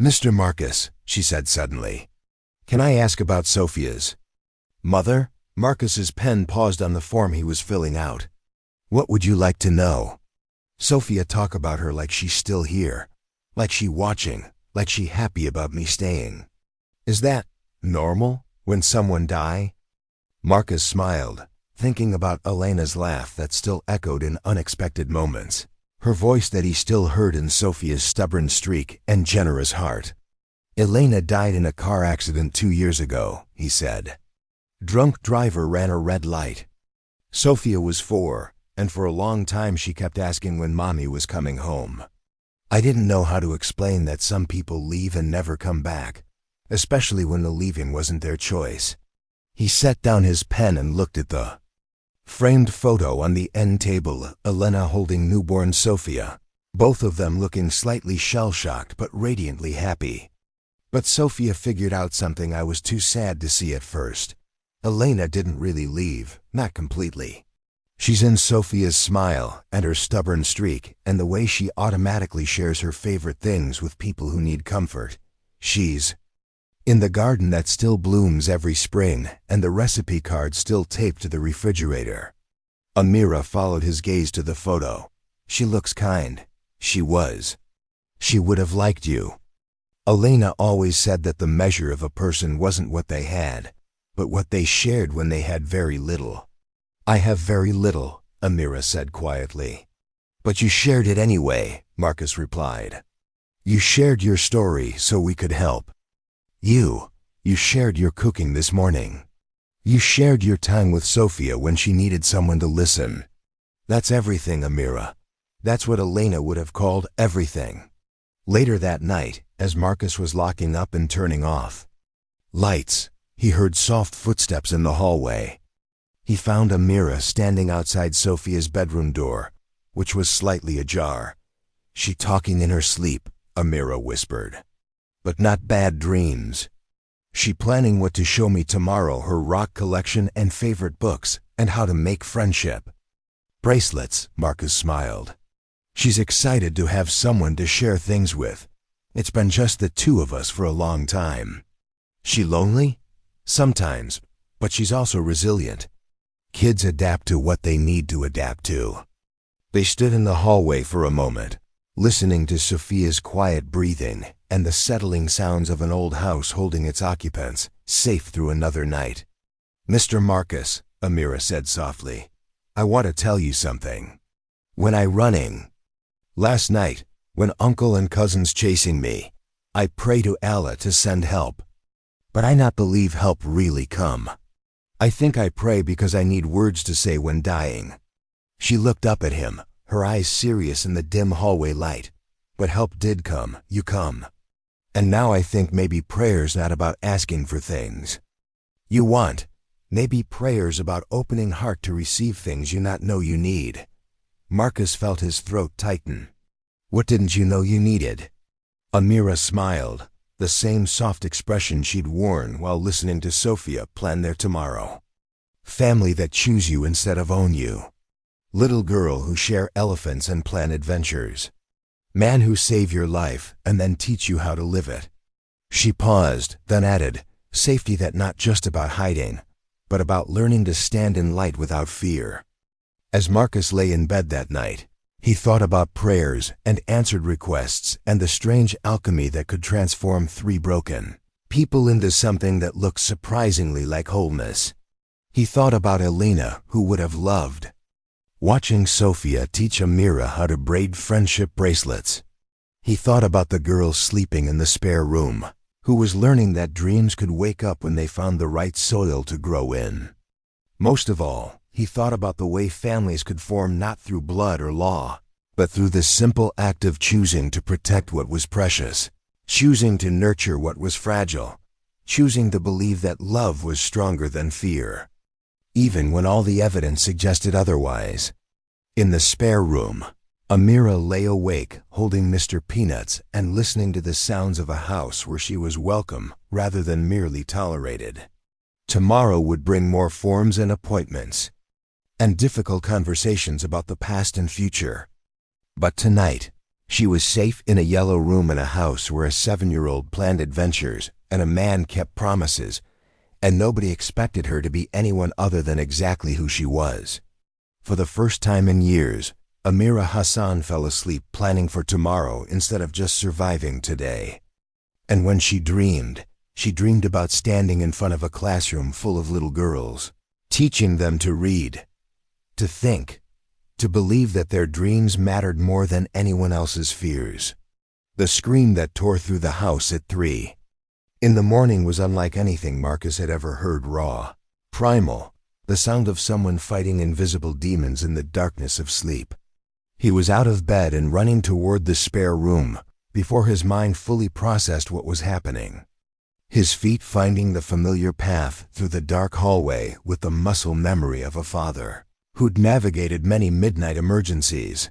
Mr. Marcus, she said suddenly, can I ask about Sophia's mother? Marcus's pen paused on the form he was filling out. What would you like to know? Sophia talk about her like she's still here, like she watching, like she happy about me staying. Is that normal when someone die? Marcus smiled, thinking about Elena's laugh that still echoed in unexpected moments, her voice that he still heard in Sophia's stubborn streak and generous heart. Elena died in a car accident 2 years ago, he said. Drunk driver ran a red light. Sophia was 4, and for a long time she kept asking when Mommy was coming home. I didn't know how to explain that some people leave and never come back, especially when the leaving wasn't their choice. He set down his pen and looked at the framed photo on the end table, Elena holding newborn Sophia, both of them looking slightly shell-shocked but radiantly happy. But Sophia figured out something I was too sad to see at first. Elena didn't really leave, not completely. She's in Sophia's smile and her stubborn streak and the way she automatically shares her favorite things with people who need comfort. She's in the garden that still blooms every spring and the recipe card still taped to the refrigerator. Amira followed his gaze to the photo. She looks kind. She was. She would have liked you. Elena always said that the measure of a person wasn't what they had, but what they shared when they had very little. I have very little, Amira said quietly. But you shared it anyway, Marcus replied. You shared your story so we could help. You shared your cooking this morning. You shared your time with Sophia when she needed someone to listen. That's everything, Amira. That's what Elena would have called everything. Later that night, as Marcus was locking up and turning off lights, he heard soft footsteps in the hallway. He found Amira standing outside Sophia's bedroom door, which was slightly ajar. "She talking in her sleep," Amira whispered. "But not bad dreams. She planning what to show me tomorrow, her rock collection and favorite books, and how to make friendship." "Bracelets," Marcus smiled. "She's excited to have someone to share things with. It's been just the two of us for a long time." "She lonely?" "Sometimes, but she's also resilient. Kids adapt to what they need to adapt to." They stood in the hallway for a moment, listening to Sophia's quiet breathing and the settling sounds of an old house holding its occupants, safe through another night. "Mr. Marcus," Amira said softly, "I want to tell you something. When I running last night, when uncle and cousins chasing me, I pray to Allah to send help. But I not believe help really come. I think I pray because I need words to say when dying." She looked up at him, her eyes serious in the dim hallway light. "But help did come, you come. And now I think maybe prayer's not about asking for things you want. Maybe prayer's about opening heart to receive things you not know you need." Marcus felt his throat tighten. "What didn't you know you needed?" Amira smiled, the same soft expression she'd worn while listening to Sophia plan their tomorrow. "Family that choose you instead of own you. Little girl who share elephants and plan adventures. Man who save your life and then teach you how to live it." She paused, then added, "Safety that not just about hiding, but about learning to stand in light without fear." As Marcus lay in bed that night, he thought about prayers and answered requests and the strange alchemy that could transform three broken people into something that looked surprisingly like wholeness. He thought about Elena, who would have loved watching Sophia teach Amira how to braid friendship bracelets. He thought about the girl sleeping in the spare room, who was learning that dreams could wake up when they found the right soil to grow in. Most of all, he thought about the way families could form not through blood or law, but through the simple act of choosing to protect what was precious, choosing to nurture what was fragile, choosing to believe that love was stronger than fear, even when all the evidence suggested otherwise. In the spare room, Amira lay awake, holding Mr. Peanuts and listening to the sounds of a house where she was welcome rather than merely tolerated. Tomorrow would bring more forms and appointments, and difficult conversations about the past and future. But tonight, she was safe in a yellow room in a house where a 7-year-old planned adventures and a man kept promises, and nobody expected her to be anyone other than exactly who she was. For the first time in years, Amira Hassan fell asleep planning for tomorrow instead of just surviving today. And when she dreamed about standing in front of a classroom full of little girls, teaching them to read, to think, to believe that their dreams mattered more than anyone else's fears. The scream that tore through the house at 3 in the morning was unlike anything Marcus had ever heard, raw, primal, the sound of someone fighting invisible demons in the darkness of sleep. He was out of bed and running toward the spare room before his mind fully processed what was happening. His feet finding the familiar path through the dark hallway with the muscle memory of a father who'd navigated many midnight emergencies.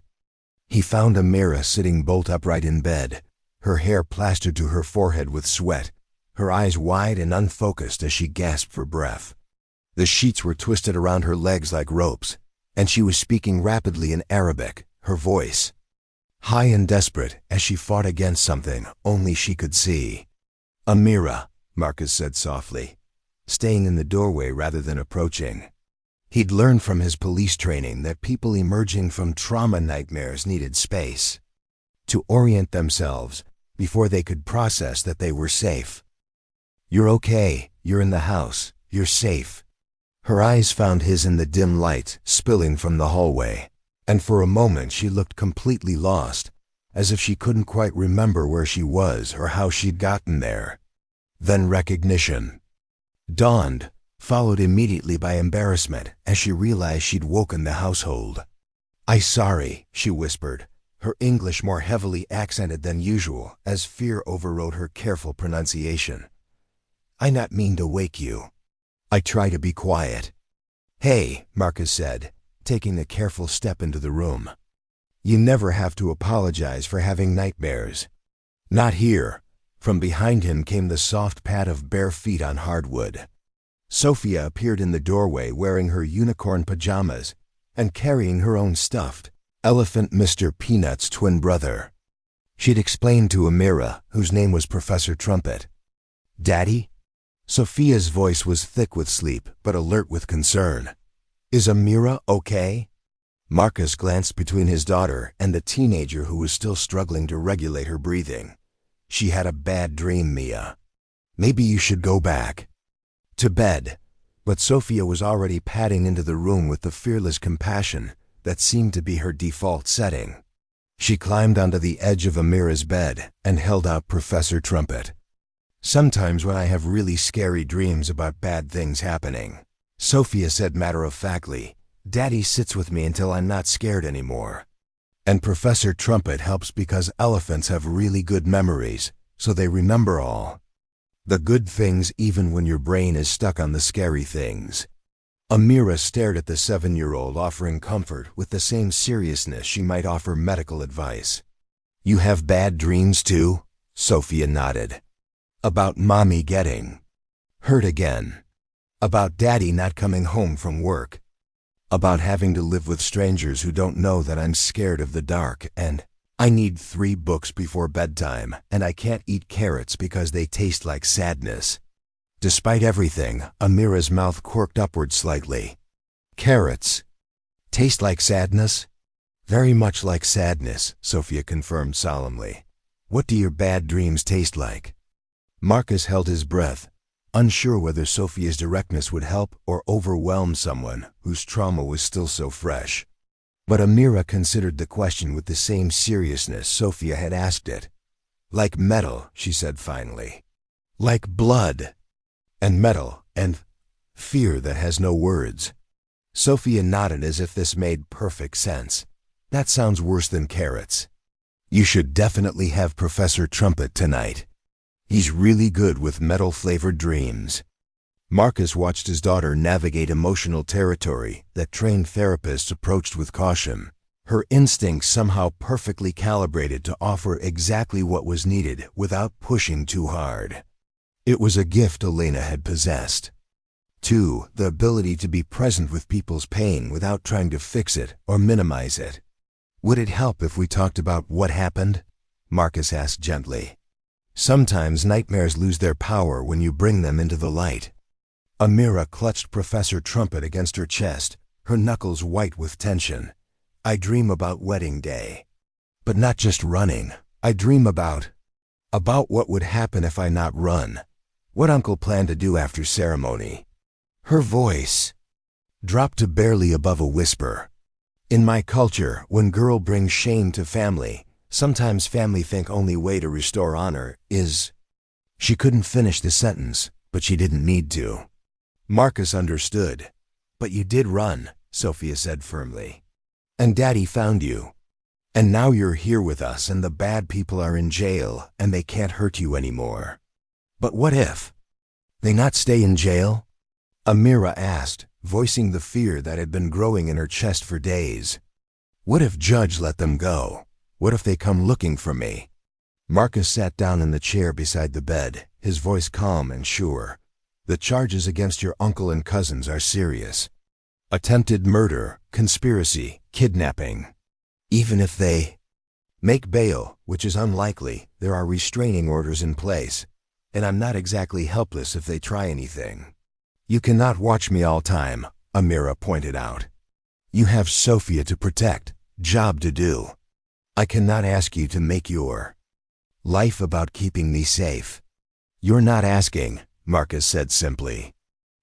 He found Amira sitting bolt upright in bed, her hair plastered to her forehead with sweat, her eyes wide and unfocused as she gasped for breath. The sheets were twisted around her legs like ropes, and she was speaking rapidly in Arabic, her voice high and desperate as she fought against something only she could see. "Amira," Marcus said softly, staying in the doorway rather than approaching. He'd learned from his police training that people emerging from trauma nightmares needed space to orient themselves before they could process that they were safe. "You're okay, you're in the house, you're safe." Her eyes found his in the dim light spilling from the hallway, and for a moment she looked completely lost, as if she couldn't quite remember where she was or how she'd gotten there. Then recognition dawned, followed immediately by embarrassment as she realized she'd woken the household. "I'm sorry," she whispered, her English more heavily accented than usual as fear overrode her careful pronunciation. "I not mean to wake you." I try to be quiet. "Hey," Marcus said, taking a careful step into the room. "You never have to apologize for having nightmares." "Not here." From behind him came the soft pad of bare feet on hardwood. Sophia appeared in the doorway wearing her unicorn pajamas and carrying her own stuffed elephant, Mr. Peanut's twin brother. She'd explained to Amira, whose name was Professor Trumpet. "Daddy?" Sophia's voice was thick with sleep, but alert with concern. "Is Amira okay?" Marcus glanced between his daughter and the teenager who was still struggling to regulate her breathing. "She had a bad dream, Mia. Maybe you should go back to bed." But Sophia was already padding into the room with the fearless compassion that seemed to be her default setting. She climbed onto the edge of Amira's bed and held out Professor Trumpet. "Sometimes when I have really scary dreams about bad things happening," Sophia said matter-of-factly, "Daddy sits with me until I'm not scared anymore. And Professor Trumpet helps because elephants have really good memories, so they remember all the good things even when your brain is stuck on the scary things." Amira stared at the 7-year-old, offering comfort with the same seriousness she might offer medical advice. "You have bad dreams too?" Sophia nodded. "About Mommy getting hurt again? About Daddy not coming home from work? About having to live with strangers who don't know that I'm scared of the dark, and I need 3 books before bedtime, and I can't eat carrots because they taste like sadness." Despite everything, Amira's mouth quirked upward slightly. "Carrots taste like sadness?" "Very much like sadness," Sophia confirmed solemnly. "What do your bad dreams taste like?" Marcus held his breath, unsure whether Sophia's directness would help or overwhelm someone whose trauma was still so fresh. But Amira considered the question with the same seriousness Sophia had asked it. "Like metal," she said finally. "Like blood. And metal, and fear that has no words." Sophia nodded as if this made perfect sense. "That sounds worse than carrots. You should definitely have Professor Trumpet tonight. He's really good with metal-flavored dreams." Marcus watched his daughter navigate emotional territory that trained therapists approached with caution, her instincts somehow perfectly calibrated to offer exactly what was needed without pushing too hard. It was a gift Elena had possessed. 2. The ability to be present with people's pain without trying to fix it or minimize it. "Would it help if we talked about what happened?" Marcus asked gently. "Sometimes nightmares lose their power when you bring them into the light." Amira clutched Professor Trumpet against her chest, her knuckles white with tension. "I dream about wedding day. But not just running. I dream about what would happen if I not run. What Uncle planned to do after ceremony." Her voice dropped to barely above a whisper. "In my culture, when girl brings shame to family, sometimes family think only way to restore honor is—" She couldn't finish the sentence, but she didn't need to. Marcus understood. "But you did run," Sophia said firmly. "And Daddy found you. And now you're here with us and the bad people are in jail and they can't hurt you anymore." "But what if they not stay in jail?" Amira asked, voicing the fear that had been growing in her chest for days. "What if Judge let them go? What if they come looking for me?" Marcus sat down in the chair beside the bed, his voice calm and sure. "The charges against your uncle and cousins are serious. Attempted murder, conspiracy, kidnapping. Even if they make bail, which is unlikely, there are restraining orders in place, and I'm not exactly helpless if they try anything." "You cannot watch me all time," Amira pointed out. "You have Sophia to protect, job to do. I cannot ask you to make your life about keeping me safe." "You're not asking," Marcus said simply.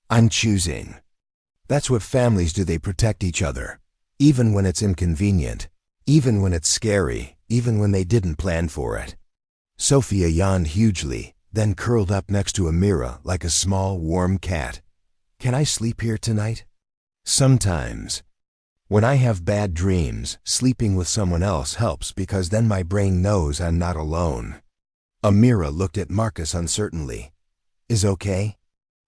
"I'm choosing." That's what families do. They protect each other, even when it's inconvenient, even when it's scary, even when they didn't plan for it. Sophia yawned hugely, then curled up next to Amira like a small, warm cat. Can I sleep here tonight? Sometimes. When I have bad dreams, sleeping with someone else helps because then my brain knows I'm not alone. Amira looked at Marcus uncertainly. Is okay?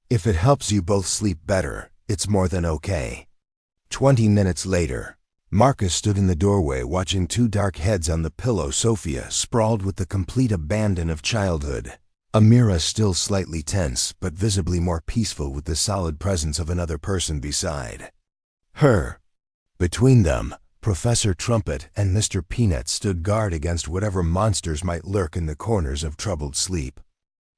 If it helps you both sleep better, it's more than okay. 20 minutes later, Marcus stood in the doorway watching two dark heads on the pillow Sophia sprawled with the complete abandon of childhood. Amira still slightly tense but visibly more peaceful with the solid presence of another person beside her. Between them, Professor Trumpet and Mr. Peanut stood guard against whatever monsters might lurk in the corners of troubled sleep.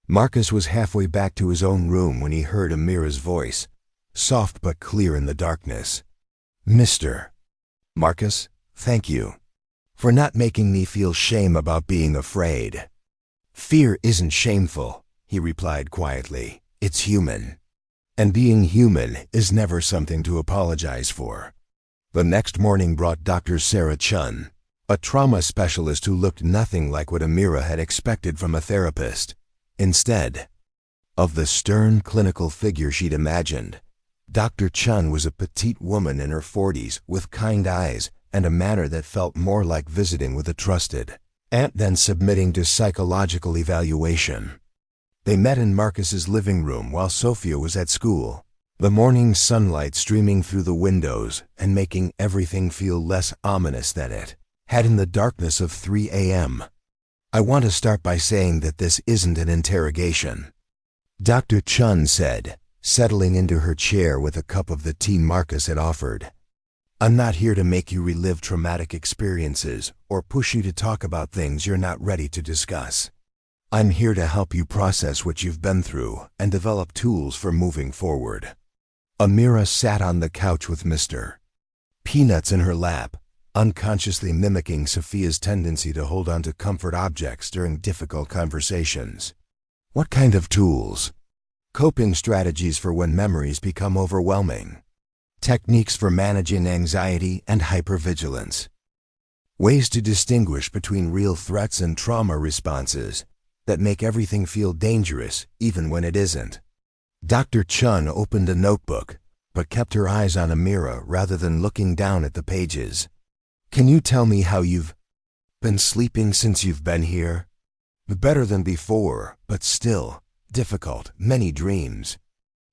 Marcus was halfway back to his own room when he heard Amira's voice, soft but clear in the darkness. Mr. Marcus, thank you for not making me feel shame about being afraid. Fear isn't shameful, he replied quietly. It's human. And being human is never something to apologize for. The next morning brought Dr. Sarah Chun, a trauma specialist who looked nothing like what Amira had expected from a therapist. Instead of the stern clinical figure she'd imagined, Dr. Chun was a petite woman in her 40s with kind eyes and a manner that felt more like visiting with a trusted aunt than submitting to psychological evaluation. They met in Marcus's living room while Sophia was at school, the morning sunlight streaming through the windows and making everything feel less ominous than it had in the darkness of 3 a.m. I want to start by saying that this isn't an interrogation, Dr. Chun said, settling into her chair with a cup of the tea Marcus had offered. I'm not here to make you relive traumatic experiences or push you to talk about things you're not ready to discuss. I'm here to help you process what you've been through and develop tools for moving forward. Amira sat on the couch with Mr. Peanuts in her lap, unconsciously mimicking Sophia's tendency to hold on to comfort objects during difficult conversations. What kind of tools? Coping strategies for when memories become overwhelming. Techniques for managing anxiety and hypervigilance. Ways to distinguish between real threats and trauma responses that make everything feel dangerous even when it isn't. Dr. Chun opened a notebook, but kept her eyes on Amira rather than looking down at the pages. Can you tell me how you've been sleeping since you've been here? Better than before, but still, difficult, many dreams.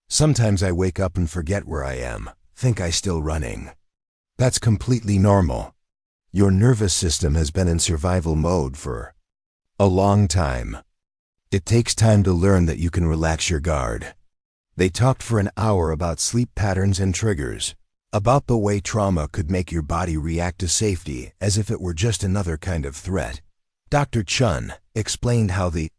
Sometimes I wake up and forget where I am, think I'm still running. That's completely normal. Your nervous system has been in survival mode for a long time. It takes time to learn that you can relax your guard. They talked for an hour about sleep patterns and triggers, about the way trauma could make your body react to safety as if it were just another kind of threat. Dr. Chun explained how the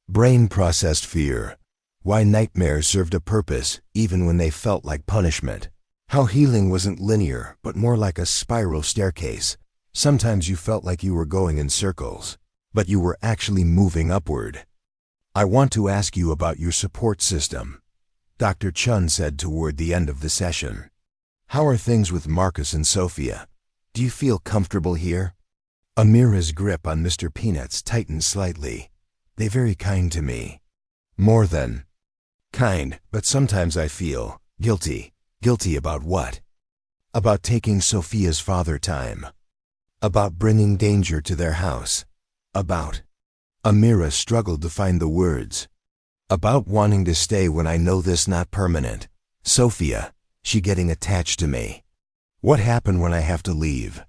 brain processed fear, why nightmares served a purpose even when they felt like punishment, how healing wasn't linear but more like a spiral staircase. Sometimes you felt like you were going in circles, but you were actually moving upward. I want to ask you about your support system, Dr. Chun said toward the end of the session. How are things with Marcus and Sophia? Do you feel comfortable here? Amira's grip on Mr. Peanuts tightened slightly. They're very kind to me. More than kind, but sometimes I feel guilty. Guilty about what? About taking Sophia's father time. About bringing danger to their house. About. Amira struggled to find the words. About wanting to stay when I know this not permanent. Sophia, she getting attached to me. What happened when I have to leave?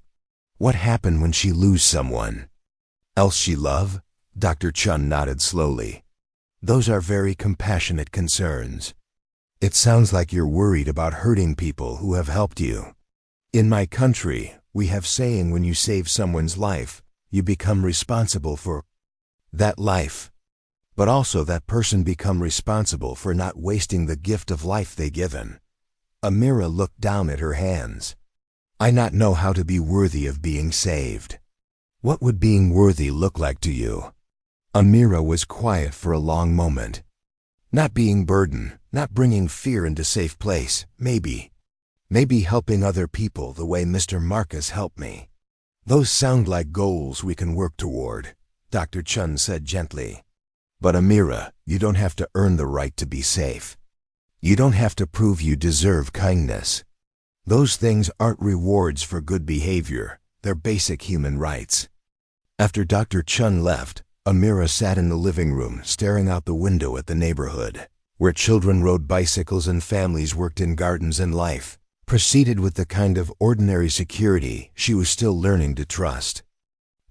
What happened when she lose someone else she love? Dr. Chun nodded slowly. Those are very compassionate concerns. It sounds like you're worried about hurting people who have helped you. In my country, we have saying when you save someone's life, you become responsible for that life. But also that person become responsible for not wasting the gift of life they given. Amira looked down at her hands. I not know how to be worthy of being saved. What would being worthy look like to you? Amira was quiet for a long moment. Not being burden, not bringing fear into safe place, maybe. Maybe helping other people the way Mr. Marcus helped me. Those sound like goals we can work toward, Dr. Chun said gently. But Amira, you don't have to earn the right to be safe. You don't have to prove you deserve kindness. Those things aren't rewards for good behavior. They're basic human rights. After Dr. Chun left, Amira sat in the living room staring out the window at the neighborhood, where children rode bicycles and families worked in gardens, and life proceeded with the kind of ordinary security she was still learning to trust.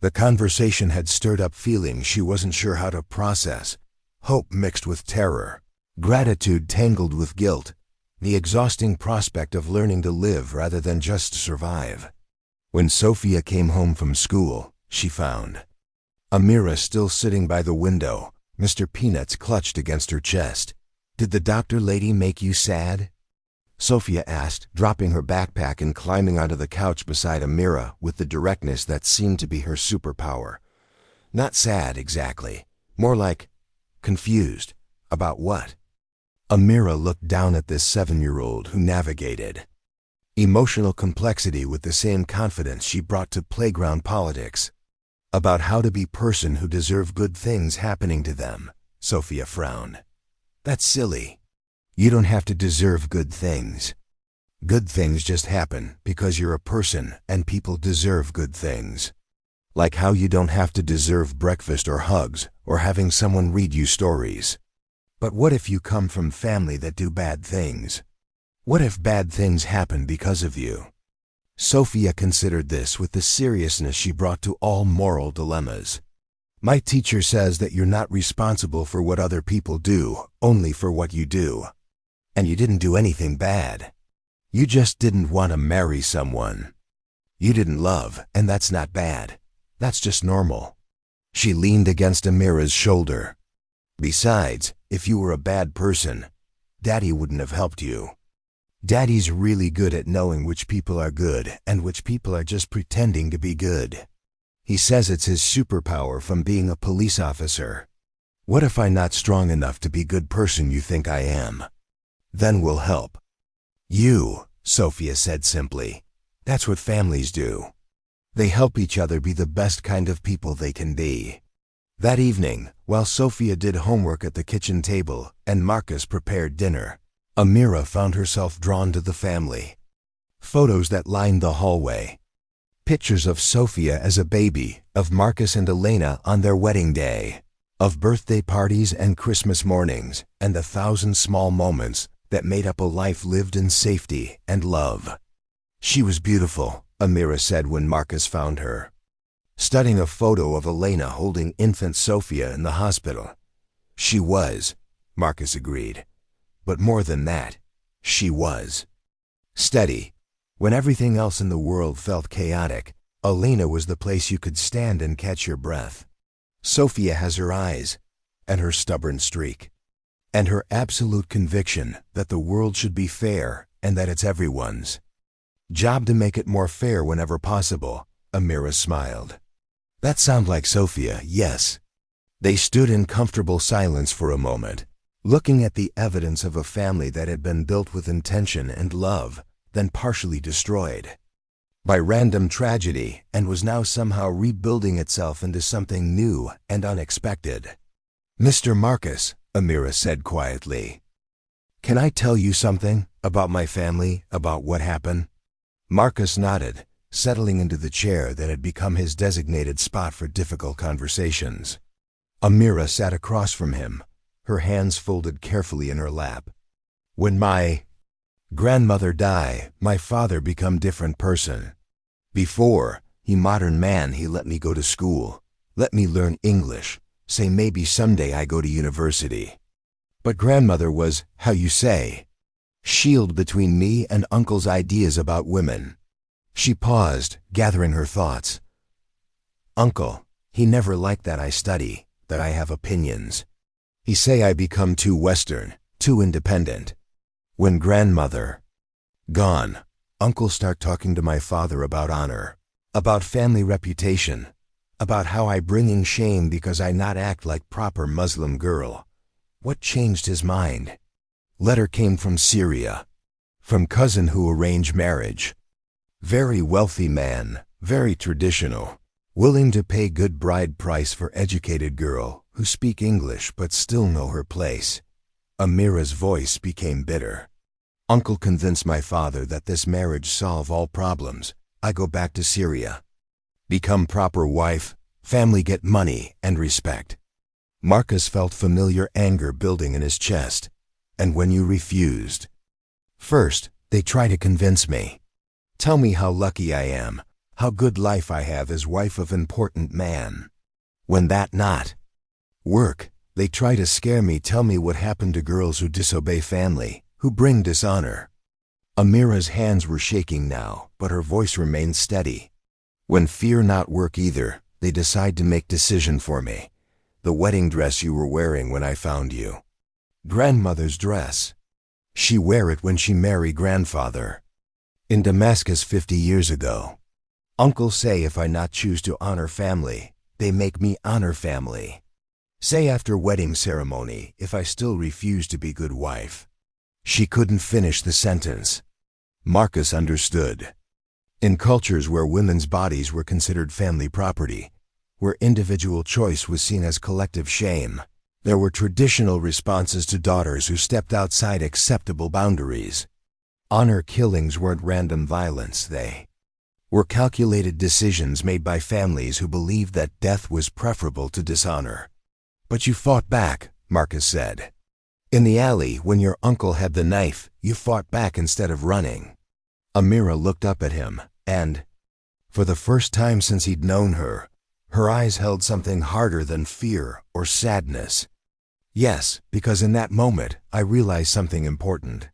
The conversation had stirred up feelings she wasn't sure how to process, hope mixed with terror, gratitude tangled with guilt, the exhausting prospect of learning to live rather than just survive. When Sophia came home from school, she found Amira still sitting by the window, Mr. Peanuts clutched against her chest. "Did the doctor lady make you sad?" Sophia asked, dropping her backpack and climbing onto the couch beside Amira with the directness that seemed to be her superpower. "Not sad, exactly. More like confused. About what?" Amira looked down at this 7-year-old who navigated emotional complexity with the same confidence she brought to playground politics. "About how to be person who deserve good things happening to them," Sophia frowned. "That's silly. You don't have to deserve good things. Good things just happen because you're a person and people deserve good things. Like how you don't have to deserve breakfast or hugs or having someone read you stories. But what if you come from family that do bad things? What if bad things happen because of you?" Sophia considered this with the seriousness she brought to all moral dilemmas. "My teacher says that you're not responsible for what other people do, only for what you do. And you didn't do anything bad. You just didn't want to marry someone. You didn't love, and that's not bad. That's just normal." She leaned against Amira's shoulder. "Besides, if you were a bad person, Daddy wouldn't have helped you. Daddy's really good at knowing which people are good and which people are just pretending to be good. He says it's his superpower from being a police officer. What if I'm not strong enough to be a good person you think I am? Then we'll help you," Sophia said simply. "That's what families do. They help each other be the best kind of people they can be." That evening, while Sophia did homework at the kitchen table and Marcus prepared dinner, Amira found herself drawn to the family. Photos that lined the hallway. Pictures of Sophia as a baby, of Marcus and Elena on their wedding day, of birthday parties and Christmas mornings, and 1,000 small moments that made up a life lived in safety and love. She was beautiful, Amira said when Marcus found her, studying a photo of Elena holding infant Sophia in the hospital. "She was," Marcus agreed. "But more than that, she was steady. When everything else in the world felt chaotic, Elena was the place you could stand and catch your breath. Sophia has her eyes, and her stubborn streak, and her absolute conviction that the world should be fair and that it's everyone's job to make it more fair whenever possible," Amira smiled. "That sounds like Sophia, yes." They stood in comfortable silence for a moment, looking at the evidence of a family that had been built with intention and love, then partially destroyed by random tragedy and was now somehow rebuilding itself into something new and unexpected. "Mr. Marcus," Amira said quietly, "can I tell you something about my family, about what happened?" Marcus nodded, settling into the chair that had become his designated spot for difficult conversations. Amira sat across from him, her hands folded carefully in her lap. "When my grandmother died, my father become different person. Before, he modern man, he let me go to school, let me learn English, say maybe someday I go to university. But grandmother was, how you say, shield between me and uncle's ideas about women." She paused, gathering her thoughts. "Uncle, he never liked that I study, that I have opinions. He say I become too Western, too independent. When grandmother gone, uncle start talking to my father about honor, about family reputation, about how I bringing shame because I not act like proper Muslim girl. What changed his mind? Letter came from Syria, from cousin who arranged marriage. Very wealthy man, very traditional, willing to pay good bride price for educated girl who speak English but still know her place. Amira's voice became bitter. Uncle convinced my father that this marriage solve all problems. I go back to Syria. Become proper wife, family get money and respect. Marcus felt familiar anger building in his chest. And when you refused? First, they try to convince me. Tell me how lucky I am, how good life I have as wife of important man. When that not work, they try to scare me, tell me what happened to girls who disobey family, who bring dishonor. Amira's hands were shaking now, but her voice remained steady. When fear not work either, they decide to make decision for me. The wedding dress you were wearing when I found you. Grandmother's dress. She wear it when she marry grandfather. In Damascus 50 years ago. Uncle say if I not choose to honor family, they make me honor family. Say after wedding ceremony, if I still refuse to be good wife. She couldn't finish the sentence. Marcus understood. In cultures where women's bodies were considered family property, where individual choice was seen as collective shame, there were traditional responses to daughters who stepped outside acceptable boundaries. Honor killings weren't random violence, they were calculated decisions made by families who believed that death was preferable to dishonor. But you fought back, Marcus said. In the alley, when your uncle had the knife, you fought back instead of running. Amira looked up at him, and, for the first time since he'd known her, her eyes held something harder than fear or sadness. Yes, because in that moment, I realized something important.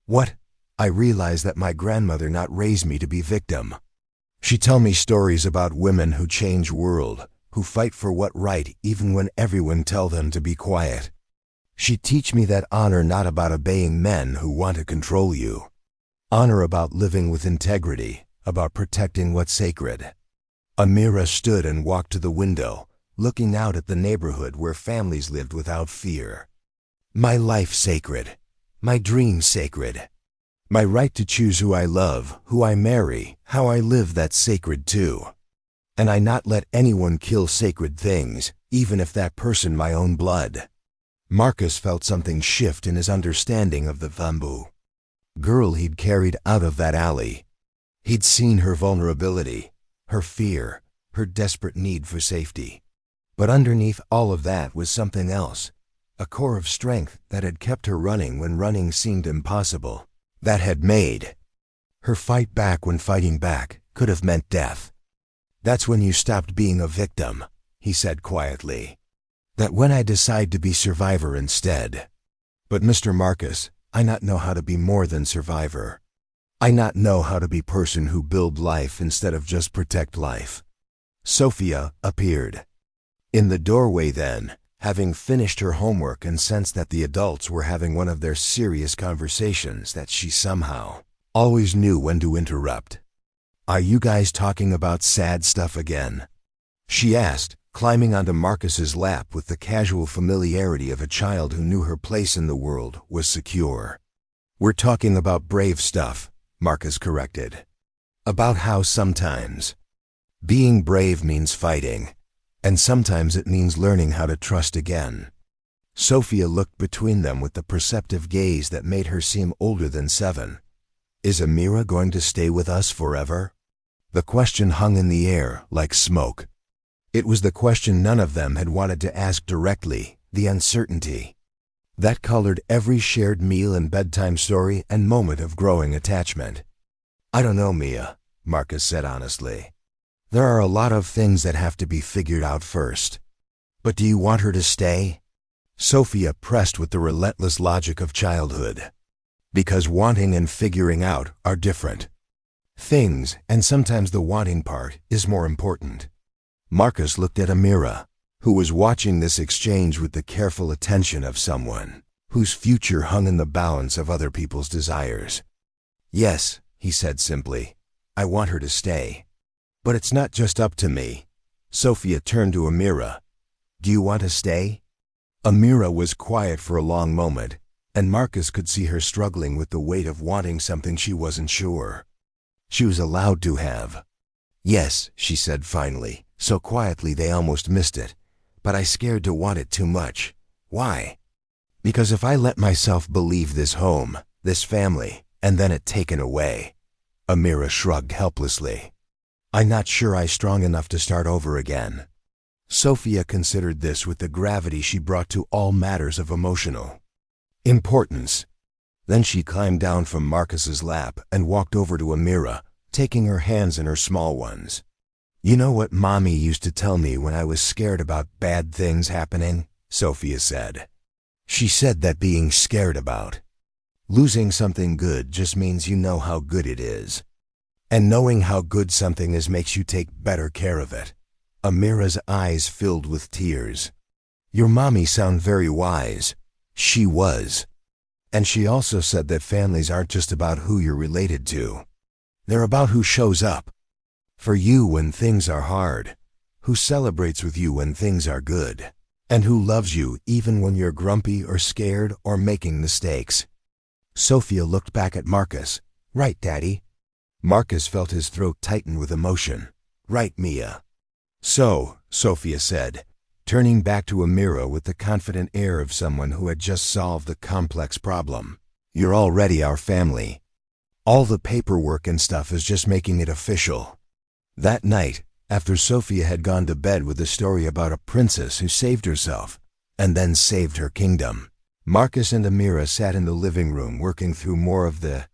What? I realized that my grandmother not raised me to be victim. She tell me stories about women who change world, who fight for what right even when everyone tell them to be quiet. She teach me that honor not about obeying men who want to control you. Honor about living with integrity, about protecting what's sacred. Amira stood and walked to the window, looking out at the neighborhood where families lived without fear. My life sacred. My dream sacred. My right to choose who I love, who I marry, how I live, that's sacred too. And I not let anyone kill sacred things, even if that person my own blood. Marcus felt something shift in his understanding of the bamboo girl he'd carried out of that alley. He'd seen her vulnerability, her fear, her desperate need for safety. But underneath all of that was something else, a core of strength that had kept her running when running seemed impossible, that had made her fight back when fighting back could have meant death. That's when you stopped being a victim, he said quietly. That when I decide to be survivor instead. But Mr. Marcus, I not know how to be more than survivor. I not know how to be person who build life instead of just protect life. Sophia appeared in the doorway then, having finished her homework and sensed that the adults were having one of their serious conversations that she somehow always knew when to interrupt. Are you guys talking about sad stuff again? She asked, climbing onto Marcus's lap with the casual familiarity of a child who knew her place in the world was secure. We're talking about brave stuff, Marcus corrected. About how sometimes being brave means fighting, and sometimes it means learning how to trust again. Sophia looked between them with the perceptive gaze that made her seem older than 7. Is Amira going to stay with us forever? The question hung in the air like smoke. It was the question none of them had wanted to ask directly, the uncertainty that colored every shared meal and bedtime story and moment of growing attachment. I don't know, Mia, Marcus said honestly. There are a lot of things that have to be figured out first. But do you want her to stay? Sophia pressed with the relentless logic of childhood. Because wanting and figuring out are different things, and sometimes the wanting part is more important. Marcus looked at Amira, who was watching this exchange with the careful attention of someone whose future hung in the balance of other people's desires. Yes, he said simply, I want her to stay. But it's not just up to me. Sophia turned to Amira. Do you want to stay? Amira was quiet for a long moment, and Marcus could see her struggling with the weight of wanting something she wasn't sure she was allowed to have. Yes, she said finally, so quietly they almost missed it. But I scared to want it too much. Why? Because if I let myself believe this home, this family, and then it taken away. Amira shrugged helplessly. I'm not sure I'm strong enough to start over again. Sophia considered this with the gravity she brought to all matters of emotional importance. Then she climbed down from Marcus's lap and walked over to Amira, taking her hands in her small ones. You know what Mommy used to tell me when I was scared about bad things happening? Sophia said. She said that being scared about losing something good just means you know how good it is. And knowing how good something is makes you take better care of it. Amira's eyes filled with tears. Your mommy sound very wise. She was. And she also said that families aren't just about who you're related to. They're about who shows up for you when things are hard, who celebrates with you when things are good, and who loves you even when you're grumpy or scared or making mistakes. Sophia looked back at Marcus. Right, Daddy. Marcus felt his throat tighten with emotion. Right, Mia. So, Sophia said, turning back to Amira with the confident air of someone who had just solved a complex problem. You're already our family. All the paperwork and stuff is just making it official. That night, after Sophia had gone to bed with a story about a princess who saved herself, and then saved her kingdom, Marcus and Amira sat in the living room working through more of the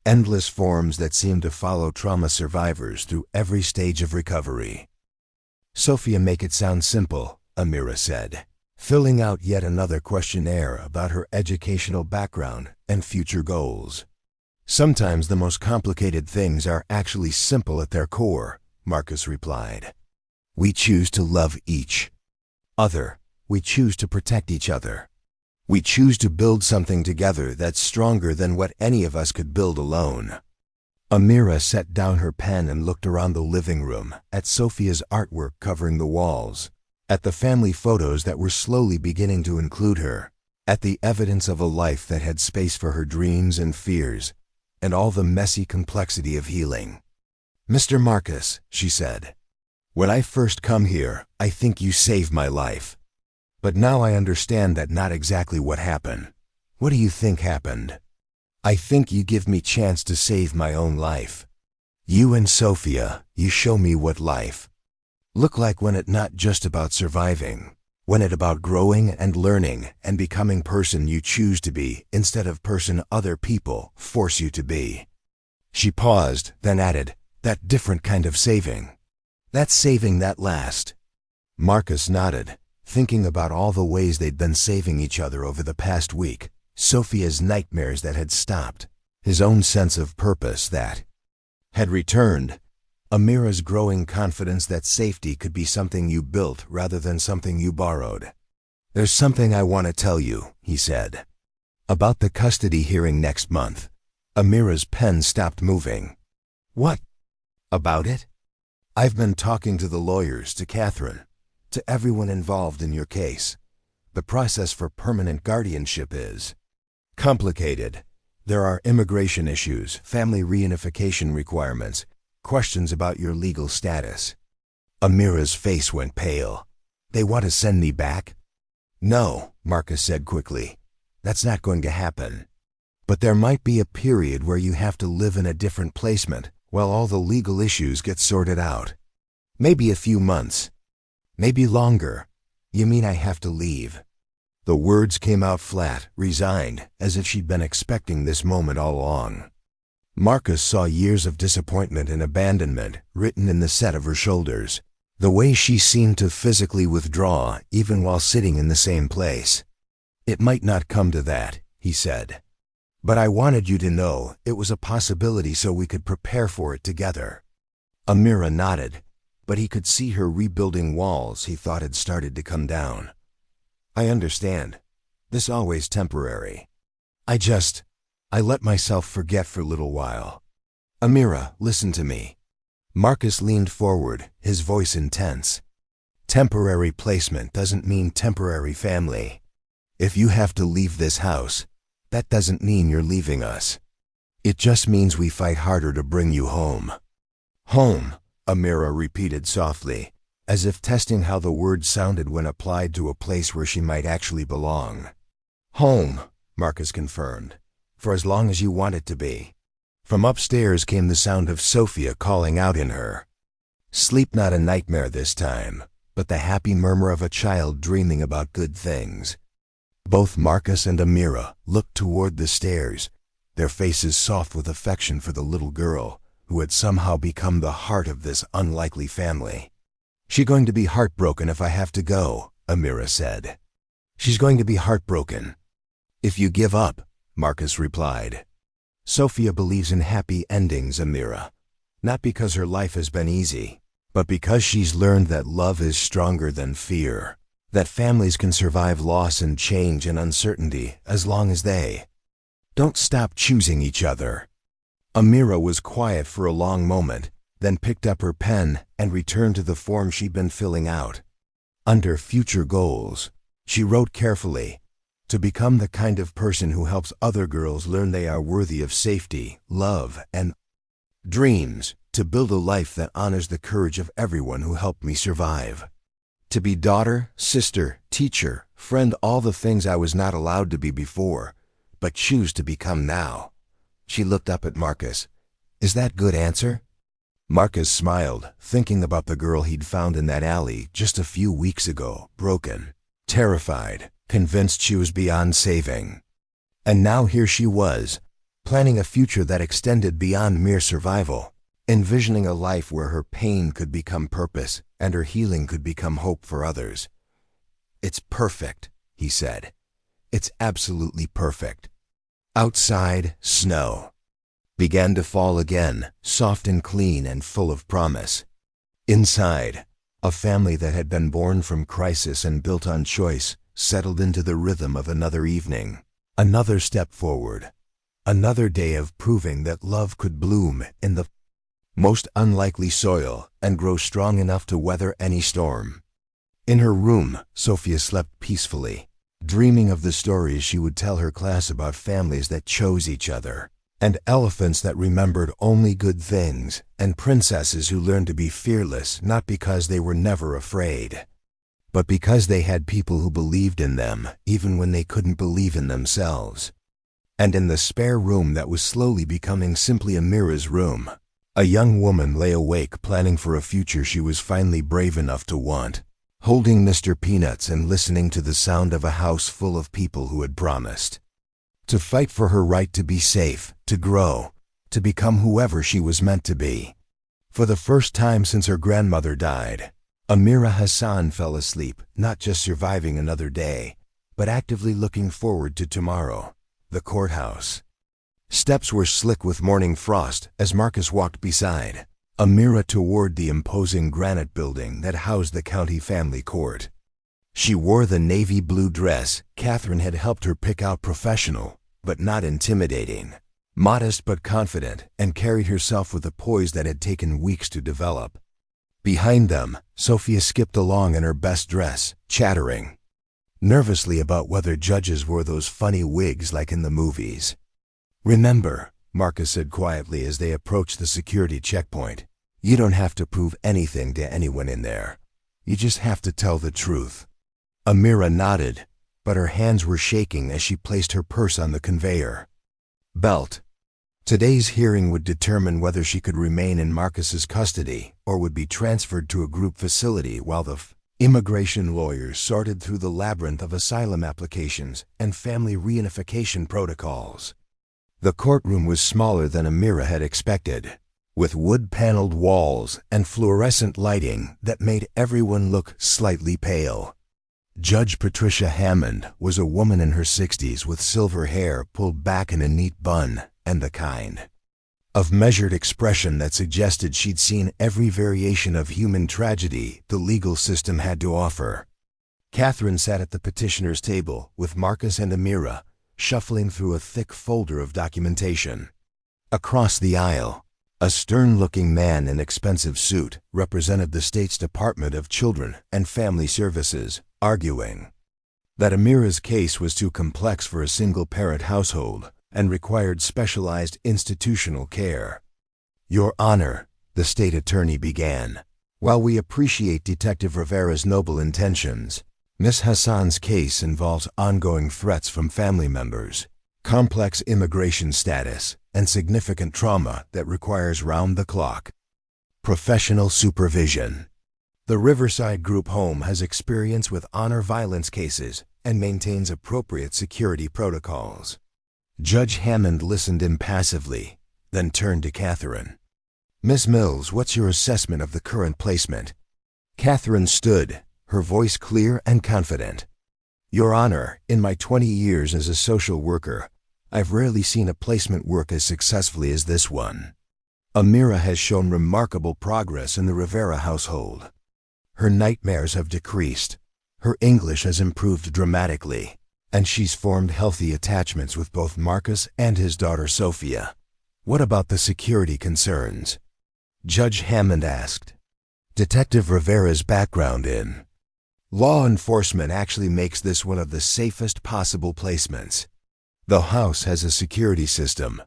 endless forms that seem to follow trauma survivors through every stage of recovery. Sophia, make it sound simple, Amira said, filling out yet another questionnaire about her educational background and future goals. Sometimes the most complicated things are actually simple at their core, Marcus replied. We choose to love each other. We choose to protect each other. We choose to build something together that's stronger than what any of us could build alone. Amira set down her pen and looked around the living room, at Sophia's artwork covering the walls, at the family photos that were slowly beginning to include her, at the evidence of a life that had space for her dreams and fears, and all the messy complexity of healing. Mr. Marcus, she said, when I first come here, I think you saved my life. But now I understand that not exactly what happened. What do you think happened? I think you give me chance to save my own life. You and Sophia, you show me what life look like when it not just about surviving, when it about growing and learning and becoming person you choose to be instead of person other people force you to be. She paused, then added, that different kind of saving. That's saving that last. Marcus nodded, thinking about all the ways they'd been saving each other over the past week, Sophia's nightmares that had stopped, his own sense of purpose that had returned, Amira's growing confidence that safety could be something you built rather than something you borrowed. There's something I want to tell you, he said. About the custody hearing next month. Amira's pen stopped moving. What? About it? I've been talking to the lawyers, to Catherine, to everyone involved in your case. The process for permanent guardianship is complicated. There are immigration issues, family reunification requirements, questions about your legal status. Amira's face went pale. They want to send me back? No, Marcus said quickly. That's not going to happen. But there might be a period where you have to live in a different placement while all the legal issues get sorted out. Maybe a few months. Maybe longer. You mean I have to leave? The words came out flat, resigned, as if she'd been expecting this moment all along. Marcus saw years of disappointment and abandonment written in the set of her shoulders, the way she seemed to physically withdraw even while sitting in the same place. It might not come to that, he said. But I wanted you to know it was a possibility so we could prepare for it together. Amira nodded, but he could see her rebuilding walls he thought had started to come down. I understand. This always temporary. I let myself forget for a little while. Amira, listen to me. Marcus leaned forward, his voice intense. Temporary placement doesn't mean temporary family. If you have to leave this house, that doesn't mean you're leaving us. It just means we fight harder to bring you home. Home, Amira repeated softly, as if testing how the word sounded when applied to a place where she might actually belong. Home, Marcus confirmed, for as long as you want it to be. From upstairs came the sound of Sophia calling out in her. Sleep not a nightmare this time, but the happy murmur of a child dreaming about good things. Both Marcus and Amira looked toward the stairs, their faces soft with affection for the little girl who had somehow become the heart of this unlikely family. "She's going to be heartbroken if I have to go," Amira said. "She's going to be heartbroken if you give up," Marcus replied. "Sophia believes in happy endings, Amira, not because her life has been easy, but because she's learned that love is stronger than fear, that families can survive loss and change and uncertainty as long as they don't stop choosing each other." Amira was quiet for a long moment, then picked up her pen and returned to the form she'd been filling out. Under future goals, she wrote carefully, "To become the kind of person who helps other girls learn they are worthy of safety, love, and dreams. To build a life that honors the courage of everyone who helped me survive. To be daughter, sister, teacher, friend, all the things I was not allowed to be before, but choose to become now." She looked up at Marcus. "Is that good answer?" Marcus smiled, thinking about the girl he'd found in that alley just a few weeks ago, broken, terrified, convinced she was beyond saving. And now here she was, planning a future that extended beyond mere survival, envisioning a life where her pain could become purpose and her healing could become hope for others. "It's perfect," he said. "It's absolutely perfect." Outside, snow began to fall again, soft and clean and full of promise. Inside, a family that had been born from crisis and built on choice settled into the rhythm of another evening, another step forward, another day of proving that love could bloom in the most unlikely soil and grow strong enough to weather any storm. In her room, Sophia slept peacefully, dreaming of the stories she would tell her class about families that chose each other, and elephants that remembered only good things, and princesses who learned to be fearless not because they were never afraid, but because they had people who believed in them even when they couldn't believe in themselves. And in the spare room that was slowly becoming simply Amira's room, a young woman lay awake planning for a future she was finally brave enough to want, holding Mr. Peanuts and listening to the sound of a house full of people who had promised to fight for her right to be safe, to grow, to become whoever she was meant to be. For the first time since her grandmother died, Amira Hassan fell asleep, not just surviving another day, but actively looking forward to tomorrow, the courthouse. Steps were slick with morning frost as Marcus walked beside Amira toward the imposing granite building that housed the county family court. She wore the navy blue dress Catherine had helped her pick out, professional, but not intimidating, modest but confident, and carried herself with a poise that had taken weeks to develop. Behind them, Sophia skipped along in her best dress, chattering nervously about whether judges wore those funny wigs like in the movies. "Remember," Marcus said quietly as they approached the security checkpoint, "you don't have to prove anything to anyone in there. You just have to tell the truth." Amira nodded, but her hands were shaking as she placed her purse on the conveyor belt. Today's hearing would determine whether she could remain in Marcus's custody or would be transferred to a group facility while the immigration lawyers sorted through the labyrinth of asylum applications and family reunification protocols. The courtroom was smaller than Amira had expected, with wood-paneled walls and fluorescent lighting that made everyone look slightly pale. Judge Patricia Hammond was a woman in her 60s with silver hair pulled back in a neat bun and the kind of measured expression that suggested she'd seen every variation of human tragedy the legal system had to offer. Catherine sat at the petitioner's table with Marcus and Amira, shuffling through a thick folder of documentation. Across the aisle, a stern-looking man in expensive suit represented the state's Department of Children and Family Services, arguing that Amira's case was too complex for a single-parent household and required specialized institutional care. "Your Honor," the state attorney began, "while we appreciate Detective Rivera's noble intentions, Miss Hassan's case involves ongoing threats from family members, complex immigration status, and significant trauma that requires round-the-clock professional supervision. The Riverside Group Home has experience with honor violence cases and maintains appropriate security protocols. Judge Hammond listened impassively, then turned to Catherine. Miss Mills, what's your assessment of the current placement? Catherine stood, her voice clear and confident. Your Honor, in my 20 years as a social worker, I've rarely seen a placement work as successfully as this one. Amira has shown remarkable progress in the Rivera household. Her nightmares have decreased, her English has improved dramatically, and she's formed healthy attachments with both Marcus and his daughter Sophia. What about the security concerns? Judge Hammond asked. Detective Rivera's background in law enforcement actually makes this one of the safest possible placements. The house has a security system.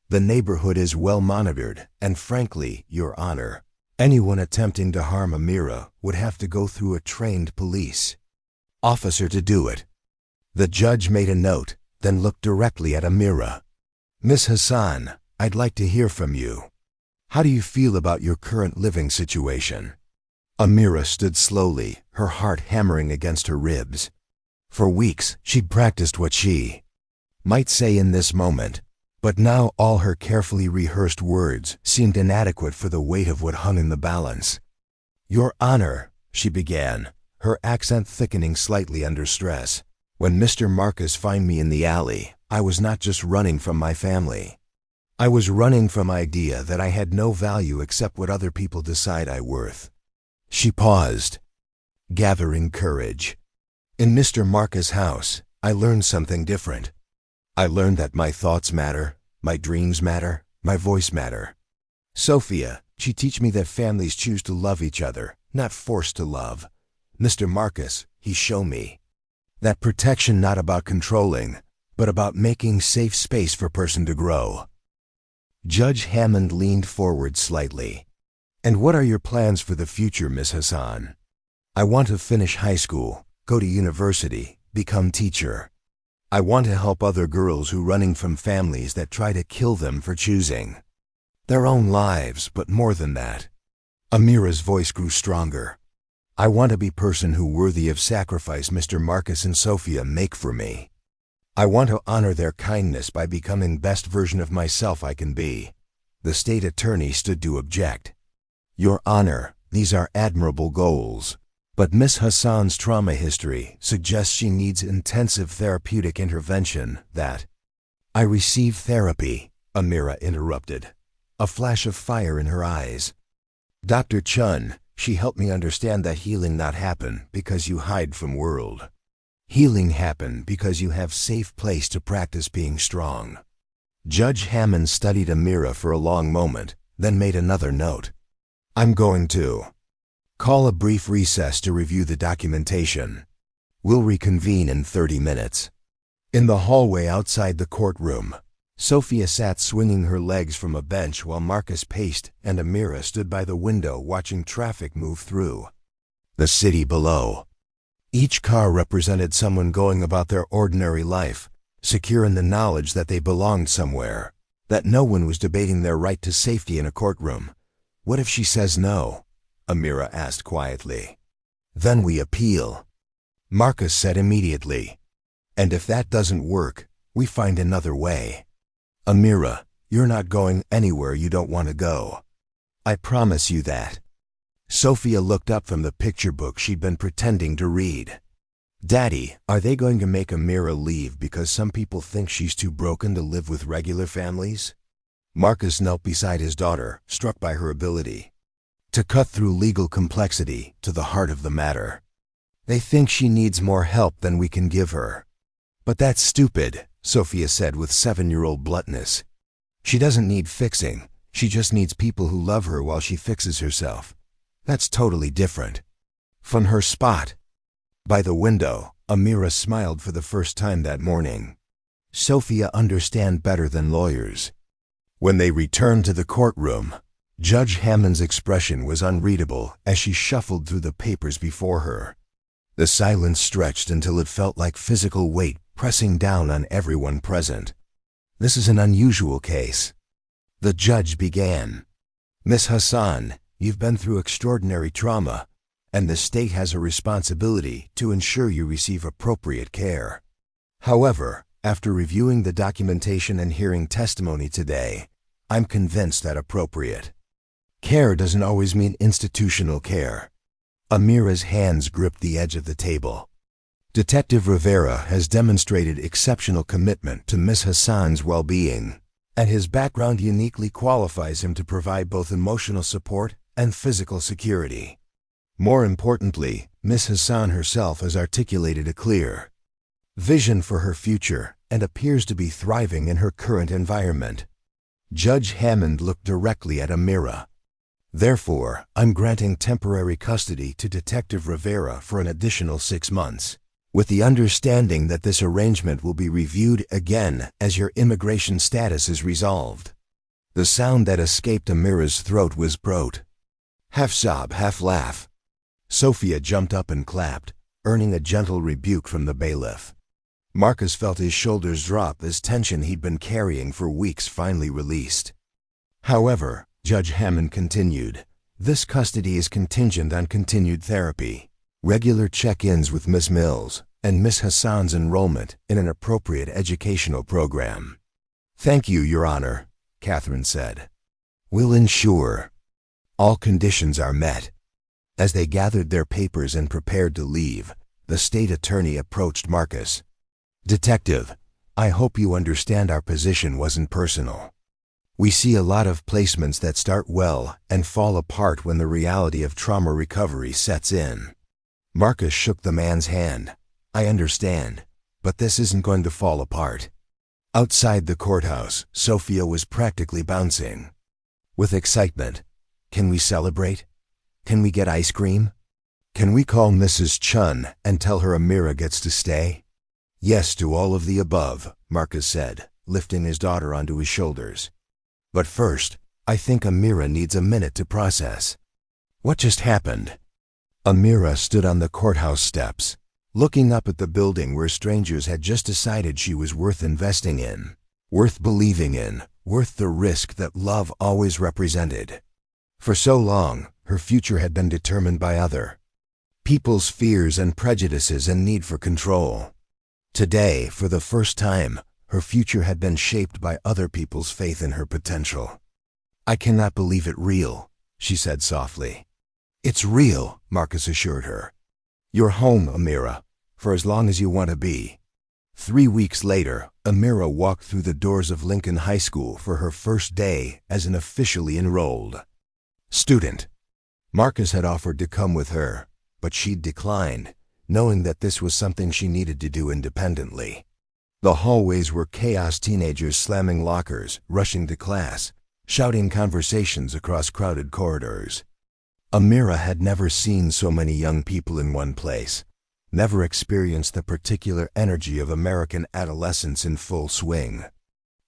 The neighborhood is well monitored, and frankly, Your Honor, anyone attempting to harm Amira would have to go through a trained police officer to do it. The judge made a note, then looked directly at Amira. Miss Hassan, I'd like to hear from you. How do you feel about your current living situation? Amira stood slowly, her heart hammering against her ribs. For weeks, she'd practiced what she might say in this moment, but now all her carefully rehearsed words seemed inadequate for the weight of what hung in the balance. Your Honor, she began, her accent thickening slightly under stress. When Mr. Marcus found me in the alley, I was not just running from my family. I was running from the idea that I had no value except what other people decide I'm worth. She paused, gathering courage. In Mr. Marcus' house, I learned something different. I learned that my thoughts matter, my dreams matter, my voice matter. Sophia, she teach me that families choose to love each other, not forced to love. Mr. Marcus, he show me that protection not about controlling, but about making safe space for person to grow. Judge Hammond leaned forward slightly. And what are your plans for the future, Miss Hassan? I want to finish high school, go to university, become teacher. I want to help other girls who running from families that try to kill them for choosing their own lives, but more than that. Amira's voice grew stronger. I want to be person who worthy of sacrifice Mr. Marcus and Sophia make for me. I want to honor their kindness by becoming best version of myself I can be. The state attorney stood to object. Your Honor, these are admirable goals. But Miss Hassan's trauma history suggests she needs intensive therapeutic intervention that I receive therapy, Amira interrupted, a flash of fire in her eyes. Dr. Chun, she helped me understand that healing not happen because you hide from world. Healing happen because you have safe place to practice being strong. Judge Hammond studied Amira for a long moment, then made another note. I'm going to call a brief recess to review the documentation. We'll reconvene in 30 minutes. In the hallway outside the courtroom, Sophia sat swinging her legs from a bench while Marcus paced and Amira stood by the window watching traffic move through the city below. Each car represented someone going about their ordinary life, secure in the knowledge that they belonged somewhere, that no one was debating their right to safety in a courtroom. What if she says no? Amira asked quietly. Then we appeal. Marcus said immediately. And if that doesn't work, we find another way. Amira, you're not going anywhere you don't want to go. I promise you that. Sophia looked up from the picture book she'd been pretending to read. Daddy, are they going to make Amira leave because some people think she's too broken to live with regular families? Marcus knelt beside his daughter, struck by her ability to cut through legal complexity to the heart of the matter. They think she needs more help than we can give her. But that's stupid, Sophia said with 7-year-old bluntness. She doesn't need fixing, she just needs people who love her while she fixes herself. That's totally different. From her spot by the window, Amira smiled for the first time that morning. Sophia understand better than lawyers. When they returned to the courtroom, Judge Hammond's expression was unreadable as she shuffled through the papers before her. The silence stretched until it felt like physical weight pressing down on everyone present. This is an unusual case. The judge began. Miss Hassan, you've been through extraordinary trauma, and the state has a responsibility to ensure you receive appropriate care. However, after reviewing the documentation and hearing testimony today, I'm convinced that appropriate care doesn't always mean institutional care. Amira's hands gripped the edge of the table. Detective Rivera has demonstrated exceptional commitment to Miss Hassan's well-being, and his background uniquely qualifies him to provide both emotional support and physical security. More importantly, Miss Hassan herself has articulated a clear vision for her future and appears to be thriving in her current environment. Judge Hammond looked directly at Amira. Therefore, I'm granting temporary custody to Detective Rivera for an additional 6 months, with the understanding that this arrangement will be reviewed again as your immigration status is resolved. The sound that escaped Amira's throat was broke. Half sob, half laugh. Sophia jumped up and clapped, earning a gentle rebuke from the bailiff. Marcus felt his shoulders drop as tension he'd been carrying for weeks finally released. However, Judge Hammond continued, this custody is contingent on continued therapy, regular check-ins with Miss Mills, and Miss Hassan's enrollment in an appropriate educational program. Thank you, Your Honor, Catherine said. We'll ensure all conditions are met. As they gathered their papers and prepared to leave, the state attorney approached Marcus. Detective, I hope you understand our position wasn't personal. We see a lot of placements that start well and fall apart when the reality of trauma recovery sets in. Marcus shook the man's hand. I understand, but this isn't going to fall apart. Outside the courthouse, Sophia was practically bouncing with excitement. Can we celebrate? Can we get ice cream? Can we call Mrs. Chun and tell her Amira gets to stay? Yes to all of the above, Marcus said, lifting his daughter onto his shoulders. But first, I think Amira needs a minute to process. What just happened? Amira stood on the courthouse steps, looking up at the building where strangers had just decided she was worth investing in, worth believing in, worth the risk that love always represented. For so long, her future had been determined by other people's fears and prejudices and need for control. Today, for the first time, her future had been shaped by other people's faith in her potential. I cannot believe it real, she said softly. It's real, Marcus assured her. You're home, Amira, for as long as you want to be. 3 weeks later, Amira walked through the doors of Lincoln High School for her first day as an officially enrolled student. Marcus had offered to come with her, but she'd declined, knowing that this was something she needed to do independently. The hallways were chaos, teenagers slamming lockers, rushing to class, shouting conversations across crowded corridors. Amira had never seen so many young people in one place, never experienced the particular energy of American adolescence in full swing.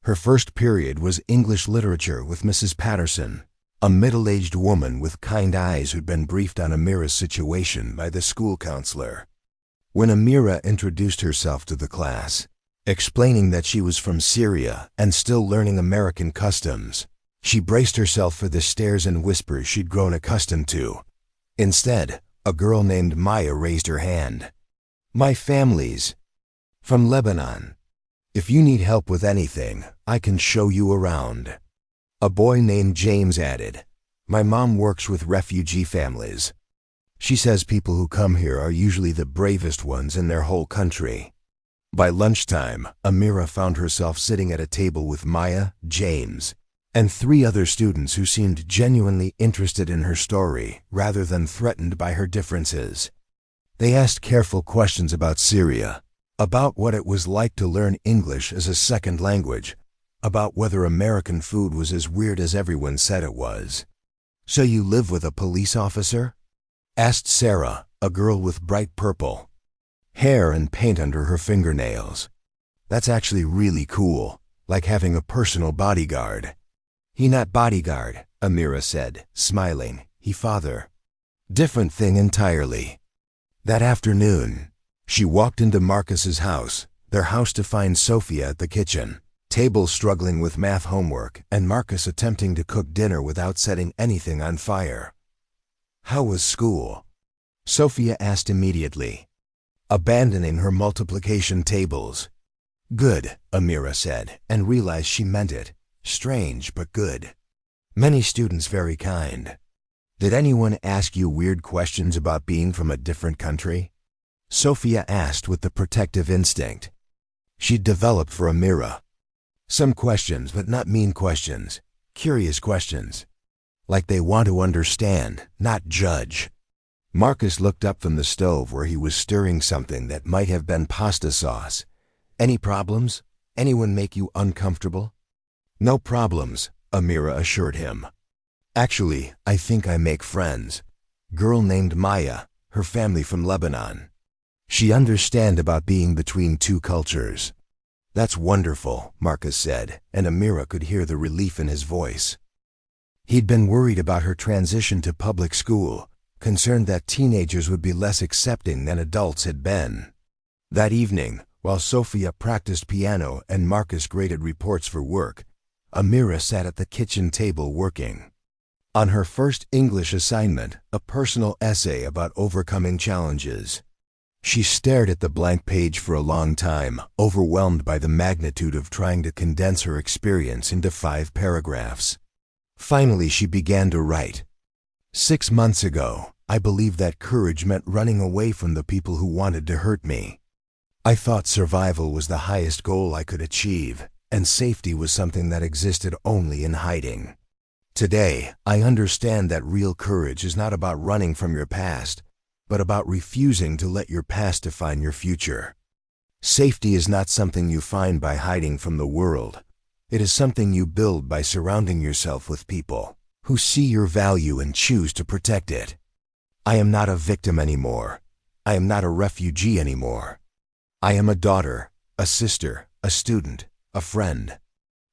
Her first period was English literature with Mrs. Patterson, a middle-aged woman with kind eyes who'd been briefed on Amira's situation by the school counselor. When Amira introduced herself to the class, explaining that she was from Syria and still learning American customs, she braced herself for the stares and whispers she'd grown accustomed to. Instead, a girl named Maya raised her hand. My family's from Lebanon. If you need help with anything, I can show you around. A boy named James added, my mom works with refugee families. She says people who come here are usually the bravest ones in their whole country. By lunchtime, Amira found herself sitting at a table with Maya, James, and 3 other students who seemed genuinely interested in her story rather than threatened by her differences. They asked careful questions about Syria, about what it was like to learn English as a second language, about whether American food was as weird as everyone said it was. So you live with a police officer? Asked Sarah, a girl with bright purple hair and paint under her fingernails. That's actually really cool, like having a personal bodyguard. He not bodyguard, Amira said, smiling. He father. Different thing entirely. That afternoon, she walked into Marcus's house, their house, to find Sophia at the kitchen table struggling with math homework and Marcus attempting to cook dinner without setting anything on fire. "How was school?" Sophia asked immediately, abandoning her multiplication tables. "Good," Amira said, and realized she meant it. Strange, but good. Many students very kind. "Did anyone ask you weird questions about being from a different country?" Sophia asked with the protective instinct she'd developed for Amira. "Some questions, but not mean questions. Curious questions. Like they want to understand, not judge." Marcus looked up from the stove where he was stirring something that might have been pasta sauce. "Any problems? Anyone make you uncomfortable?" "No problems," Amira assured him. "Actually, I think I make friends. Girl named Maya, her family from Lebanon. She understand about being between two cultures." "That's wonderful," Marcus said, and Amira could hear the relief in his voice. He'd been worried about her transition to public school, concerned that teenagers would be less accepting than adults had been. That evening, while Sophia practiced piano and Marcus graded reports for work, Amira sat at the kitchen table working on her first English assignment, a personal essay about overcoming challenges. She stared at the blank page for a long time, overwhelmed by the magnitude of trying to condense her experience into 5 paragraphs. Finally, she began to write. "6 months ago, I believed that courage meant running away from the people who wanted to hurt me. I thought survival was the highest goal I could achieve, and safety was something that existed only in hiding. Today, I understand that real courage is not about running from your past, but about refusing to let your past define your future. Safety is not something you find by hiding from the world. It is something you build by surrounding yourself with people who see your value and choose to protect it. I am not a victim anymore. I am not a refugee anymore. I am a daughter, a sister, a student, a friend.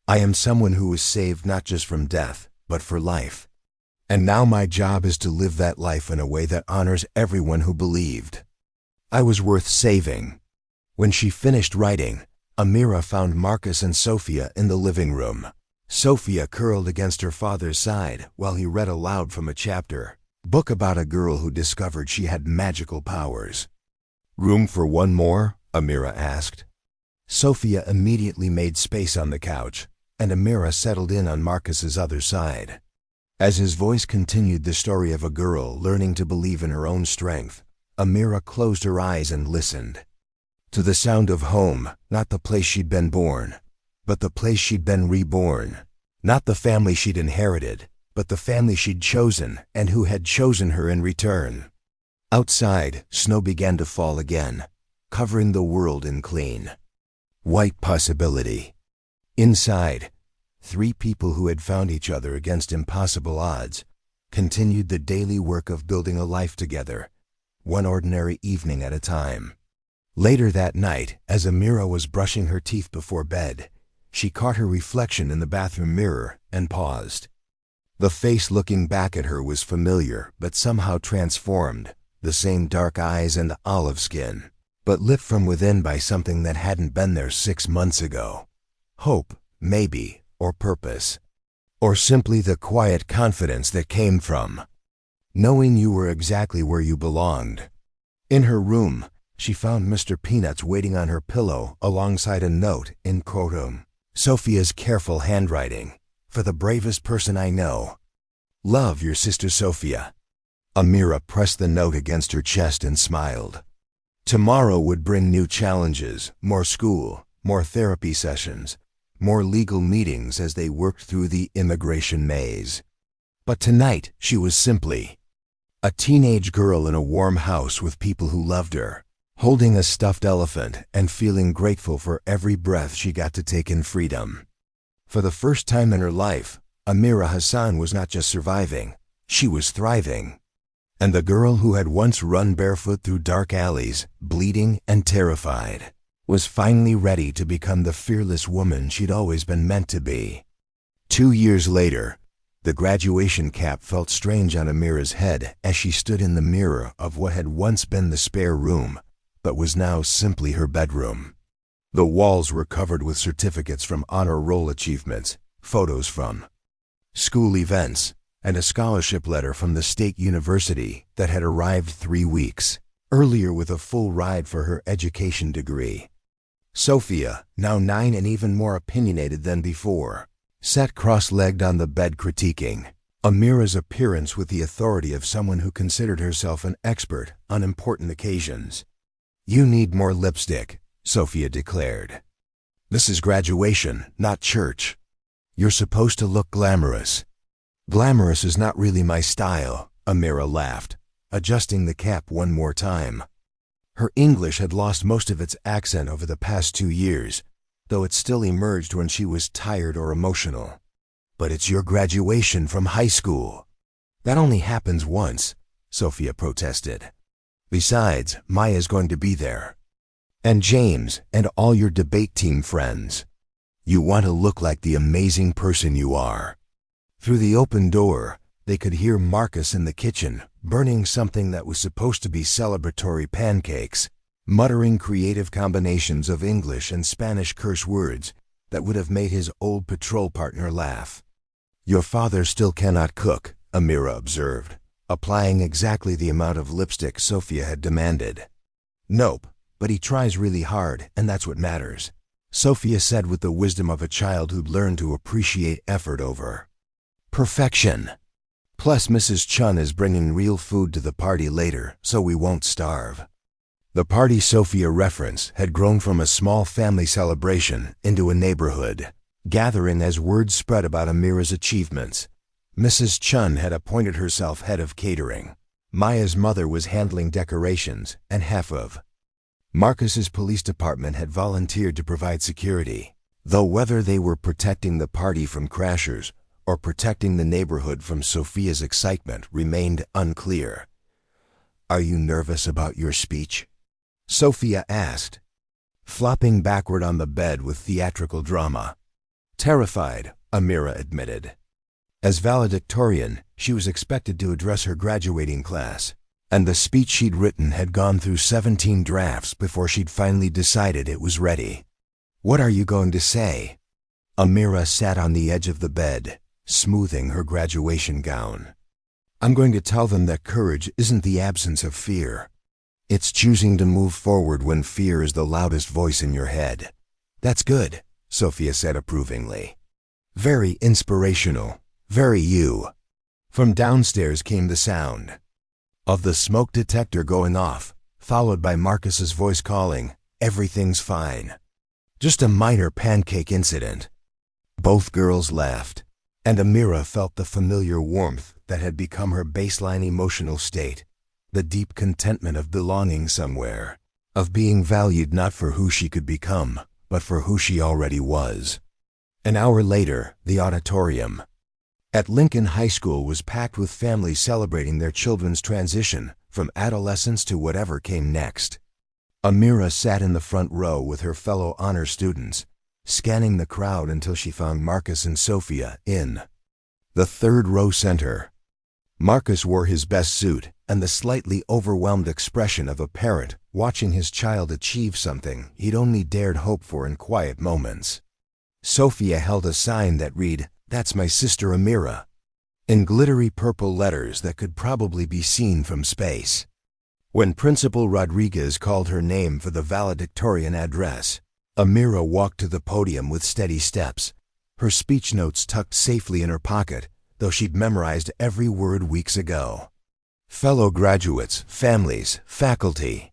I am someone who was saved not just from death, but for life. And now my job is to live that life in a way that honors everyone who believed I was worth saving." When she finished writing, Amira found Marcus and Sophia in the living room. Sophia curled against her father's side while he read aloud from a chapter book about a girl who discovered she had magical powers. "Room for one more?" Amira asked. Sophia immediately made space on the couch, and Amira settled in on Marcus's other side. As his voice continued the story of a girl learning to believe in her own strength, Amira closed her eyes and listened. To the sound of home, not the place she'd been born, but the place she'd been reborn. Not the family she'd inherited, but the family she'd chosen and who had chosen her in return. Outside, snow began to fall again, covering the world in clean, white possibility. Inside, 3 people who had found each other against impossible odds continued the daily work of building a life together, one ordinary evening at a time. Later that night, as Amira was brushing her teeth before bed, she caught her reflection in the bathroom mirror and paused. The face looking back at her was familiar but somehow transformed, the same dark eyes and olive skin, but lit from within by something that hadn't been there 6 months ago. Hope, maybe, or purpose, or simply the quiet confidence that came from knowing you were exactly where you belonged. In her room, she found Mr. Peanuts waiting on her pillow alongside a note in quotum, Sophia's careful handwriting, "For the bravest person I know. Love, your sister Sophia." Amira pressed the note against her chest and smiled. Tomorrow would bring new challenges, more school, more therapy sessions, more legal meetings as they worked through the immigration maze. But tonight she was simply a teenage girl in a warm house with people who loved her, holding a stuffed elephant and feeling grateful for every breath she got to take in freedom. For the first time in her life, Amira Hassan was not just surviving, she was thriving. And the girl who had once run barefoot through dark alleys, bleeding and terrified, was finally ready to become the fearless woman she'd always been meant to be. 2 years later, The graduation cap felt strange on Amira's head as she stood in the mirror of what had once been the spare room, but was now simply her bedroom. The walls were covered with certificates from honor roll achievements, photos from school events, and a scholarship letter from the state university that had arrived 3 weeks earlier with a full ride for her education degree. Sophia, now 9 and even more opinionated than before, sat cross-legged on the bed critiquing Amira's appearance with the authority of someone who considered herself an expert on important occasions. "You need more lipstick," Sophia declared. "This is graduation, not church. You're supposed to look glamorous." "Glamorous is not really my style," Amira laughed, adjusting the cap one more time. Her English had lost most of its accent over the past 2 years, though it still emerged when she was tired or emotional. "But it's your graduation from high school." "That only happens once," Sophia protested. "Besides, Maya's going to be there. And James, and all your debate team friends. You want to look like the amazing person you are." Through the open door, they could hear Marcus in the kitchen, burning something that was supposed to be celebratory pancakes, muttering creative combinations of English and Spanish curse words that would have made his old patrol partner laugh. "Your father still cannot cook," Amira observed, applying exactly the amount of lipstick Sophia had demanded. "Nope, but he tries really hard, and that's what matters," Sophia said with the wisdom of a child who'd learned to appreciate effort over perfection. "Plus Mrs. Chun is bringing real food to the party later, so we won't starve." The party Sophia referenced had grown from a small family celebration into a neighborhood gathering as word spread about Amira's achievements. Mrs. Chun had appointed herself head of catering. Maya's mother was handling decorations, and half of Marcus's police department had volunteered to provide security, though whether they were protecting the party from crashers or protecting the neighborhood from Sophia's excitement remained unclear. "Are you nervous about your speech?" Sophia asked, flopping backward on the bed with theatrical drama. "Terrified," Amira admitted. As valedictorian, she was expected to address her graduating class, and the speech she'd written had gone through 17 drafts before she'd finally decided it was ready. "What are you going to say?" Amira sat on the edge of the bed, smoothing her graduation gown. "I'm going to tell them that courage isn't the absence of fear. It's choosing to move forward when fear is the loudest voice in your head." "That's good," Sophia said approvingly. "Very inspirational, very you." From downstairs came the sound of the smoke detector going off, followed by Marcus's voice calling, "Everything's fine. Just a minor pancake incident." Both girls laughed, and Amira felt the familiar warmth that had become her baseline emotional state, the deep contentment of belonging somewhere, of being valued not for who she could become, but for who she already was. An hour later, the auditorium at Lincoln High School was packed with families celebrating their children's transition from adolescence to whatever came next. Amira sat in the front row with her fellow honor students, scanning the crowd until she found Marcus and Sophia in the third row center. Marcus wore his best suit and the slightly overwhelmed expression of a parent watching his child achieve something he'd only dared hope for in quiet moments. Sophia held a sign that read, "That's my sister Amira," in glittery purple letters that could probably be seen from space. When Principal Rodriguez called her name for the valedictorian address, Amira walked to the podium with steady steps, her speech notes tucked safely in her pocket, though she'd memorized every word weeks ago. "Fellow graduates, families, faculty,"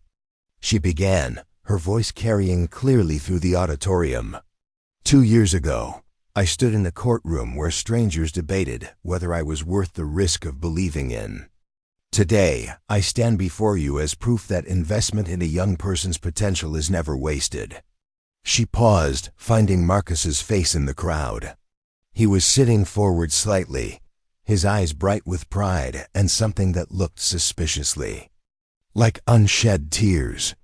she began, her voice carrying clearly through the auditorium. 2 years ago, I stood in a courtroom where strangers debated whether I was worth the risk of believing in. Today, I stand before you as proof that investment in a young person's potential is never wasted. She paused, finding Marcus's face in the crowd. He was sitting forward slightly, his eyes bright with pride and something that looked suspiciously like unshed tears.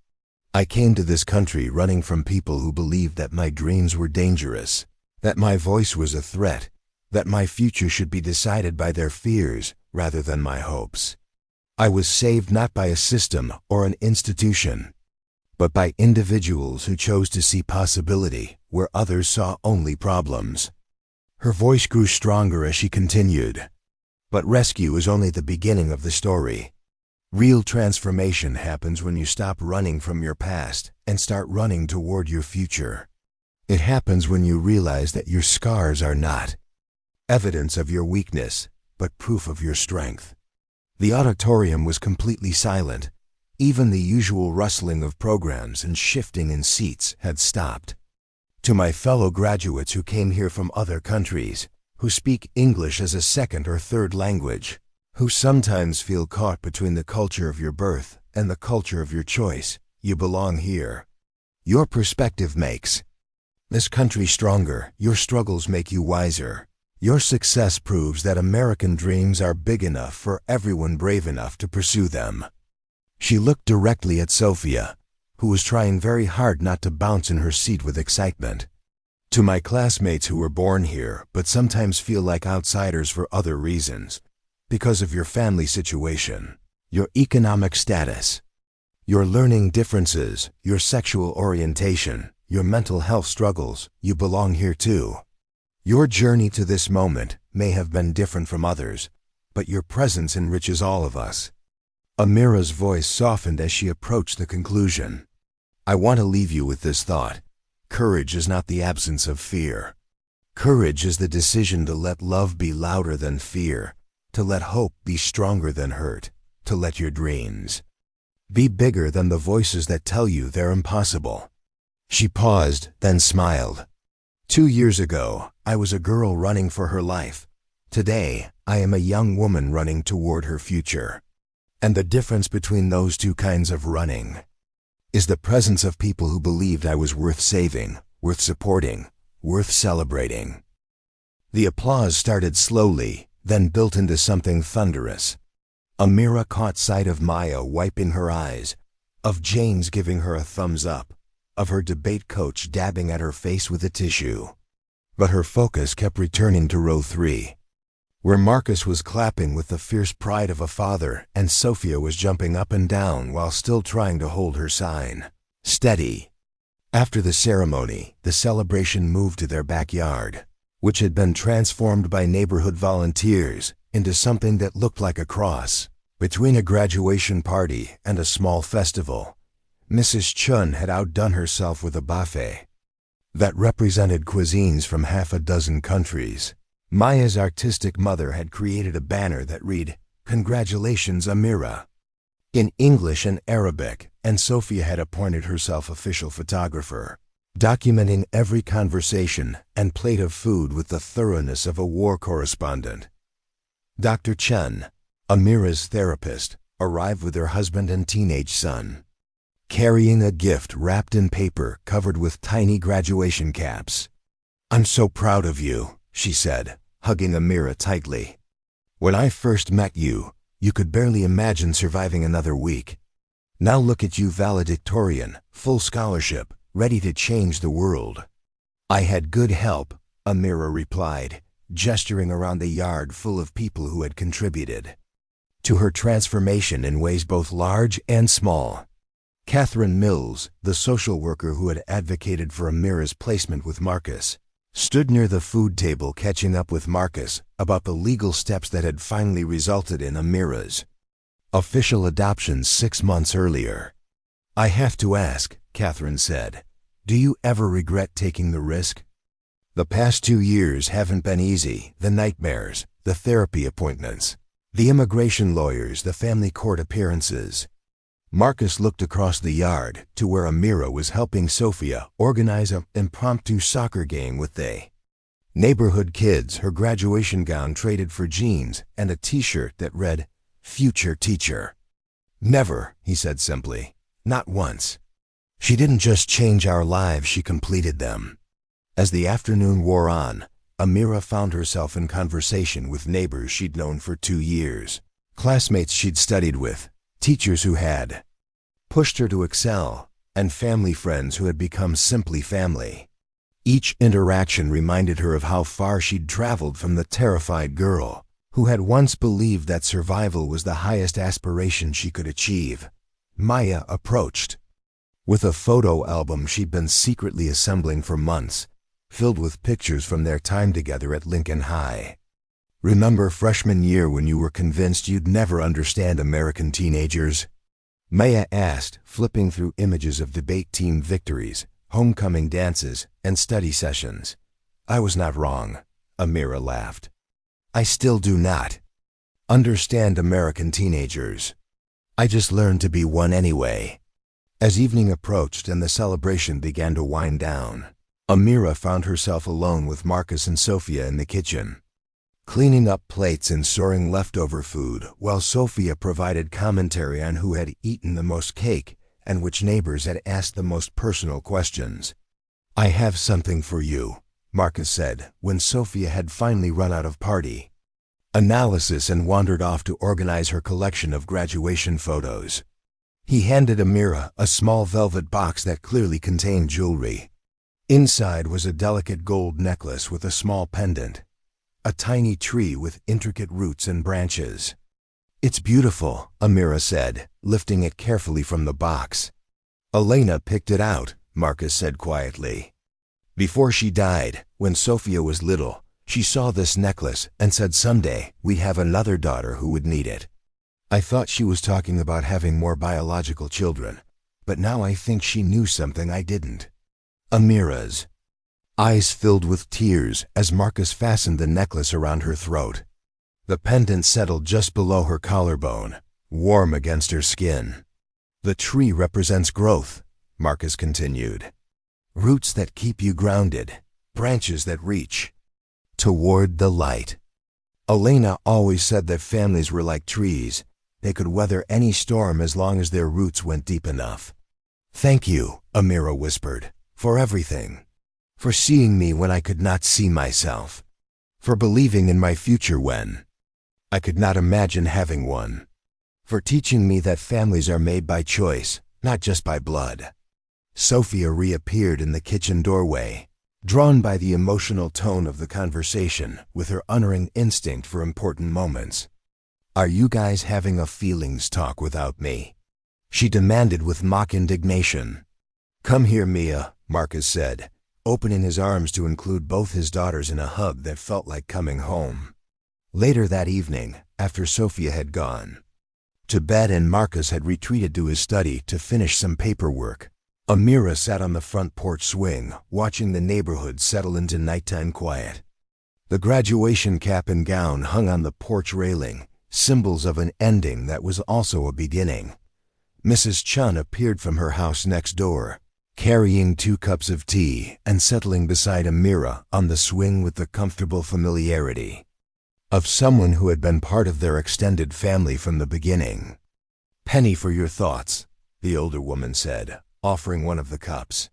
"I came to this country running from people who believed that my dreams were dangerous, that my voice was a threat, that my future should be decided by their fears rather than my hopes. I was saved not by a system or an institution, but by individuals who chose to see possibility where others saw only problems. Her voice grew stronger as she continued. But rescue is only the beginning of the story. Real transformation happens when you stop running from your past and start running toward your future. It happens when you realize that your scars are not evidence of your weakness, but proof of your strength. The auditorium was completely silent. Even the usual rustling of programs and shifting in seats had stopped. To my fellow graduates who came here from other countries, who speak English as a second or third language, who sometimes feel caught between the culture of your birth and the culture of your choice, you belong here. Your perspective makes this country stronger. Your struggles make you wiser. Your success proves that American dreams are big enough for everyone brave enough to pursue them. She looked directly at Sophia, who was trying very hard not to bounce in her seat with excitement. To my classmates who were born here but sometimes feel like outsiders for other reasons, because of your family situation, your economic status, your learning differences, your sexual orientation, your mental health struggles, you belong here too. Your journey to this moment may have been different from others, but your presence enriches all of us. Amira's voice softened as she approached the conclusion. I want to leave you with this thought. Courage is not the absence of fear. Courage is the decision to let love be louder than fear, to let hope be stronger than hurt, to let your dreams be bigger than the voices that tell you they're impossible. She paused, then smiled. 2 years ago, I was a girl running for her life. Today, I am a young woman running toward her future. And the difference between those two kinds of running is the presence of people who believed I was worth saving, worth supporting, worth celebrating. The applause started slowly, then built into something thunderous. Amira caught sight of Maya wiping her eyes, of James giving her a thumbs up, of her debate coach dabbing at her face with a tissue. But her focus kept returning to row 3, where Marcus was clapping with the fierce pride of a father and Sophia was jumping up and down while still trying to hold her sign steady. After the ceremony, the celebration moved to their backyard, which had been transformed by neighborhood volunteers into something that looked like a cross. Between a graduation party and a small festival, Mrs. Chun had outdone herself with a buffet that represented cuisines from half a dozen countries. Maya's artistic mother had created a banner that read, "Congratulations, Amira," in English and Arabic, and Sophia had appointed herself official photographer, documenting every conversation and plate of food with the thoroughness of a war correspondent. Dr. Chen, Amira's therapist, arrived with her husband and teenage son, carrying a gift wrapped in paper covered with tiny graduation caps. "I'm so proud of you," she said, hugging Amira tightly. "When I first met you, you could barely imagine surviving another week. Now look at you, valedictorian, full scholarship, ready to change the world." "I had good help," Amira replied, gesturing around the yard full of people who had contributed to her transformation in ways both large and small. Catherine Mills, the social worker who had advocated for Amira's placement with Marcus, stood near the food table catching up with Marcus about the legal steps that had finally resulted in Amira's official adoption 6 months earlier. "I have to ask," Catherine said, "do you ever regret taking the risk? The past 2 years haven't been easy. The nightmares, the therapy appointments, the immigration lawyers, the family court appearances." Marcus looked across the yard to where Amira was helping Sophia organize an impromptu soccer game with the neighborhood kids, her graduation gown traded for jeans and a t-shirt that read, "Future Teacher." "Never," he said simply. "Not once." She didn't just change our lives, she completed them. As the afternoon wore on, Amira found herself in conversation with neighbors she'd known for 2 years, classmates she'd studied with, teachers who had pushed her to excel, and family friends who had become simply family. Each interaction reminded her of how far she'd traveled from the terrified girl who had once believed that survival was the highest aspiration she could achieve. Maya approached with a photo album she'd been secretly assembling for months, filled with pictures from their time together at Lincoln High. "Remember freshman year when you were convinced you'd never understand American teenagers?" Maya asked, flipping through images of debate team victories, homecoming dances, and study sessions. "I was not wrong," Amira laughed. "I still do not understand American teenagers. I just learned to be one anyway." As evening approached and the celebration began to wind down, Amira found herself alone with Marcus and Sophia in the kitchen, cleaning up plates and storing leftover food, while Sophia provided commentary on who had eaten the most cake and which neighbors had asked the most personal questions. "I have something for you," Marcus said, when Sophia had finally run out of party analysis and wandered off to organize her collection of graduation photos. He handed Amira a small velvet box that clearly contained jewelry. Inside was a delicate gold necklace with a small pendant, a tiny tree with intricate roots and branches. "It's beautiful," Amira said, lifting it carefully from the box. "Elena picked it out," Marcus said quietly. "Before she died, when Sophia was little, she saw this necklace and said someday we'd have another daughter who would need it. I thought she was talking about having more biological children, but now I think she knew something I didn't." Amira's eyes filled with tears as Marcus fastened the necklace around her throat. The pendant settled just below her collarbone, warm against her skin. "The tree represents growth," Marcus continued. "Roots that keep you grounded, branches that reach toward the light. Elena always said that families were like trees. They could weather any storm as long as their roots went deep enough." "Thank you," Amira whispered, "for everything. For seeing me when I could not see myself. For believing in my future when I could not imagine having one. For teaching me that families are made by choice, not just by blood." Sophia reappeared in the kitchen doorway, drawn by the emotional tone of the conversation, with her unerring instinct for important moments. "Are you guys having a feelings talk without me?" she demanded with mock indignation. "Come here, Mia," Marcus said, opening his arms to include both his daughters in a hug that felt like coming home. Later that evening, after Sophia had gone to bed and Marcus had retreated to his study to finish some paperwork, Amira sat on the front porch swing, watching the neighborhood settle into nighttime quiet. The graduation cap and gown hung on the porch railing, symbols of an ending that was also a beginning. Mrs. Chun appeared from her house next door, carrying 2 cups of tea and settling beside Amira on the swing with the comfortable familiarity of someone who had been part of their extended family from the beginning. "Penny for your thoughts," the older woman said, offering one of the cups.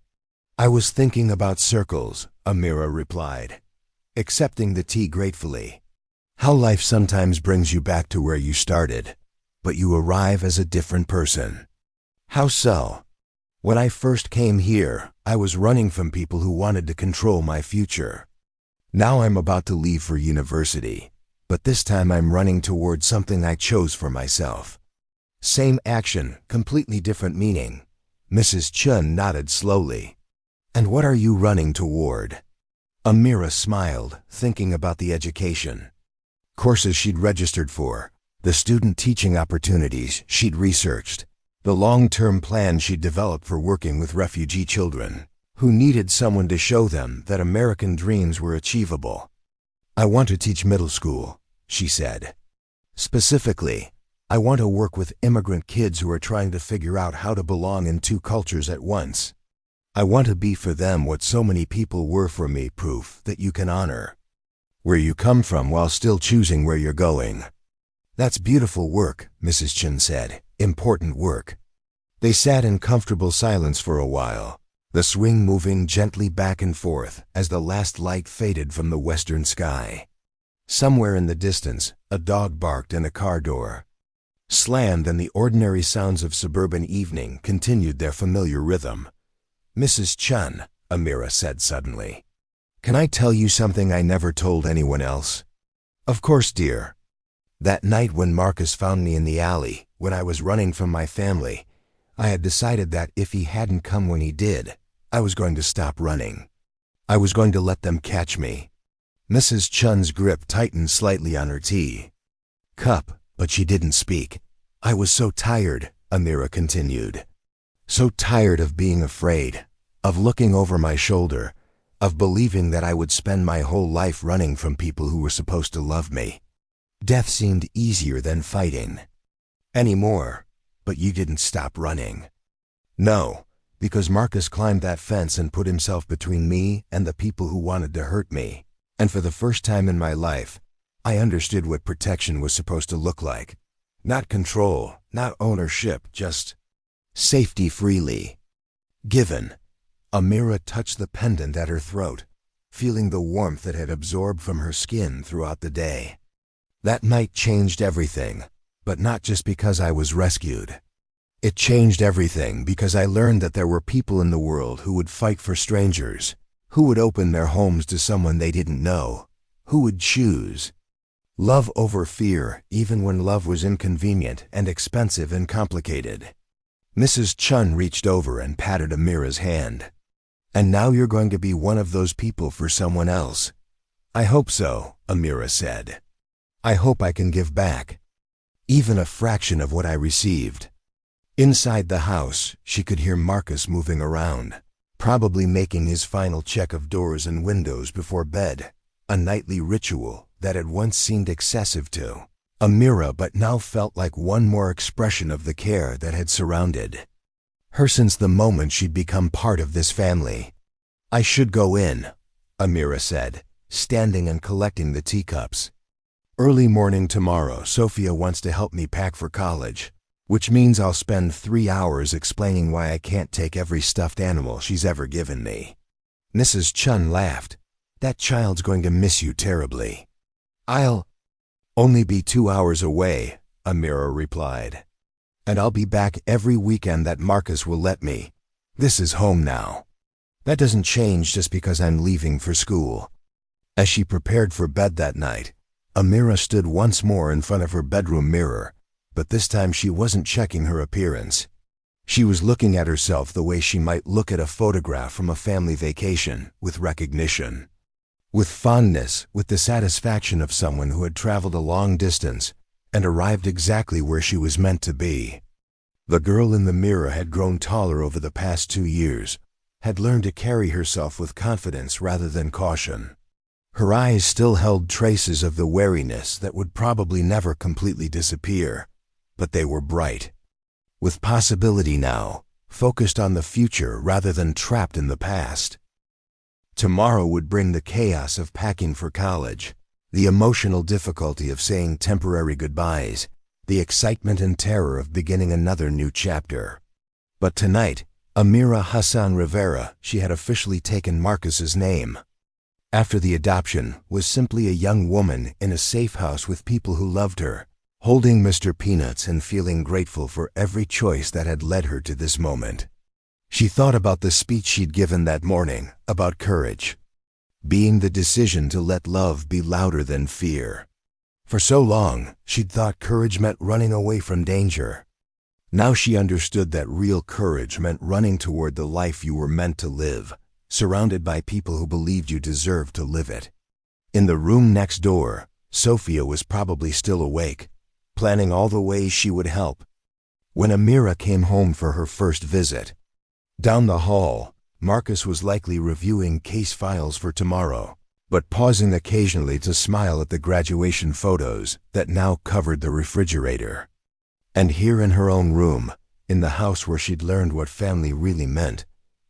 "I was thinking about circles," Amira replied, accepting the tea gratefully. "How life sometimes brings you back to where you started, but you arrive as a different person." "How so?" "When I first came here, I was running from people who wanted to control my future. Now I'm about to leave for university, but this time I'm running toward something I chose for myself." "Same action, completely different meaning." Mrs. Chun nodded slowly. "And what are you running toward?" Amira smiled, thinking about the education courses she'd registered for, the student teaching opportunities she'd researched, the long-term plan she'd developed for working with refugee children who needed someone to show them that American dreams were achievable. "I want to teach middle school," she said. "Specifically, I want to work with immigrant kids who are trying to figure out how to belong in 2 cultures at once. I want to be for them what so many people were for me, proof that you can honor where you come from while still choosing where you're going." "That's beautiful work," Mrs. Chun said. "Important work." They sat in comfortable silence for a while, the swing moving gently back and forth as the last light faded from the western sky. Somewhere in the distance, a dog barked and a car door slammed, and the ordinary sounds of suburban evening continued their familiar rhythm. "Mrs. Chun," Amira said suddenly. "Can I tell you something I never told anyone else?" "Of course, dear." "That night when Marcus found me in the alley, when I was running from my family, I had decided that if he hadn't come when he did, I was going to stop running. I was going to let them catch me." Mrs. Chun's grip tightened slightly on her tea cup, but she didn't speak. "I was so tired," Amira continued. "So tired of being afraid, of looking over my shoulder, of believing that I would spend my whole life running from people who were supposed to love me. Death seemed easier than fighting. Anymore, but you didn't stop running." "No, because Marcus climbed that fence and put himself between me and the people who wanted to hurt me. And for the first time in my life, I understood what protection was supposed to look like. Not control, not ownership, just safety freely given." Amira touched the pendant at her throat, feeling the warmth that had absorbed from her skin throughout the day. "That night changed everything, but not just because I was rescued. It changed everything because I learned that there were people in the world who would fight for strangers, who would open their homes to someone they didn't know, who would choose love over fear even when love was inconvenient and expensive and complicated." Mrs. Chun reached over and patted Amira's hand. "And now you're going to be one of those people for someone else." "I hope so," Amira said. "I hope I can give back, even a fraction of what I received." Inside the house, she could hear Marcus moving around, probably making his final check of doors and windows before bed, a nightly ritual that had once seemed excessive to Amira but now felt like one more expression of the care that had surrounded her since the moment she'd become part of this family. "I should go in," Amira said, standing and collecting the teacups. "Early morning tomorrow, Sophia wants to help me pack for college, which means I'll spend 3 hours explaining why I can't take every stuffed animal she's ever given me." Mrs. Chun laughed. "That child's going to miss you terribly." "I'll only be 2 hours away," Amira replied. "And I'll be back every weekend that Marcus will let me. This is home now. That doesn't change just because I'm leaving for school." As she prepared for bed that night, Amira stood once more in front of her bedroom mirror, but this time she wasn't checking her appearance. She was looking at herself the way she might look at a photograph from a family vacation, with recognition, with fondness, with the satisfaction of someone who had traveled a long distance and arrived exactly where she was meant to be. The girl in the mirror had grown taller over the past 2 years, had learned to carry herself with confidence rather than caution. Her eyes still held traces of the wariness that would probably never completely disappear, but they were bright, with possibility now, focused on the future rather than trapped in the past. Tomorrow would bring the chaos of packing for college, the emotional difficulty of saying temporary goodbyes, the excitement and terror of beginning another new chapter. But tonight, Amira Hassan Rivera, she had officially taken Marcus's name. After the adoption, was simply a young woman in a safe house with people who loved her, holding Mr. Peanuts and feeling grateful for every choice that had led her to this moment. She thought about the speech she'd given that morning, about courage, being the decision to let love be louder than fear. For so long, she'd thought courage meant running away from danger. Now she understood that real courage meant running toward the life you were meant to live, surrounded by people who believed you deserved to live it. In the room next door, Sophia was probably still awake, planning all the ways she would help. When Amira came home for her first visit, down the hall, Marcus was likely reviewing case files for tomorrow, but pausing occasionally to smile at the graduation photos that now covered the refrigerator. And here in her own room, in the house where she'd learned what family really meant,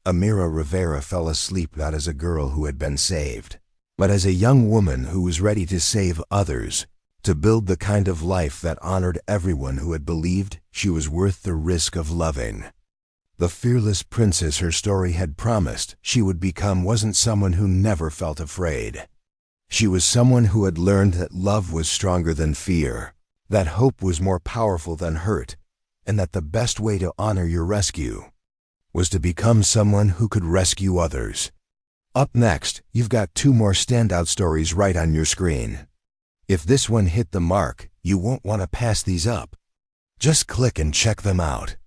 Amira Rivera fell asleep not as a girl who had been saved, but as a young woman who was ready to save others, to build the kind of life that honored everyone who had believed she was worth the risk of loving. The fearless princess her story had promised she would become wasn't someone who never felt afraid. She was someone who had learned that love was stronger than fear, that hope was more powerful than hurt, and that the best way to honor your rescue was to become someone who could rescue others. Up next, you've got 2 more standout stories right on your screen. If this one hit the mark, you won't want to pass these up. Just click and check them out.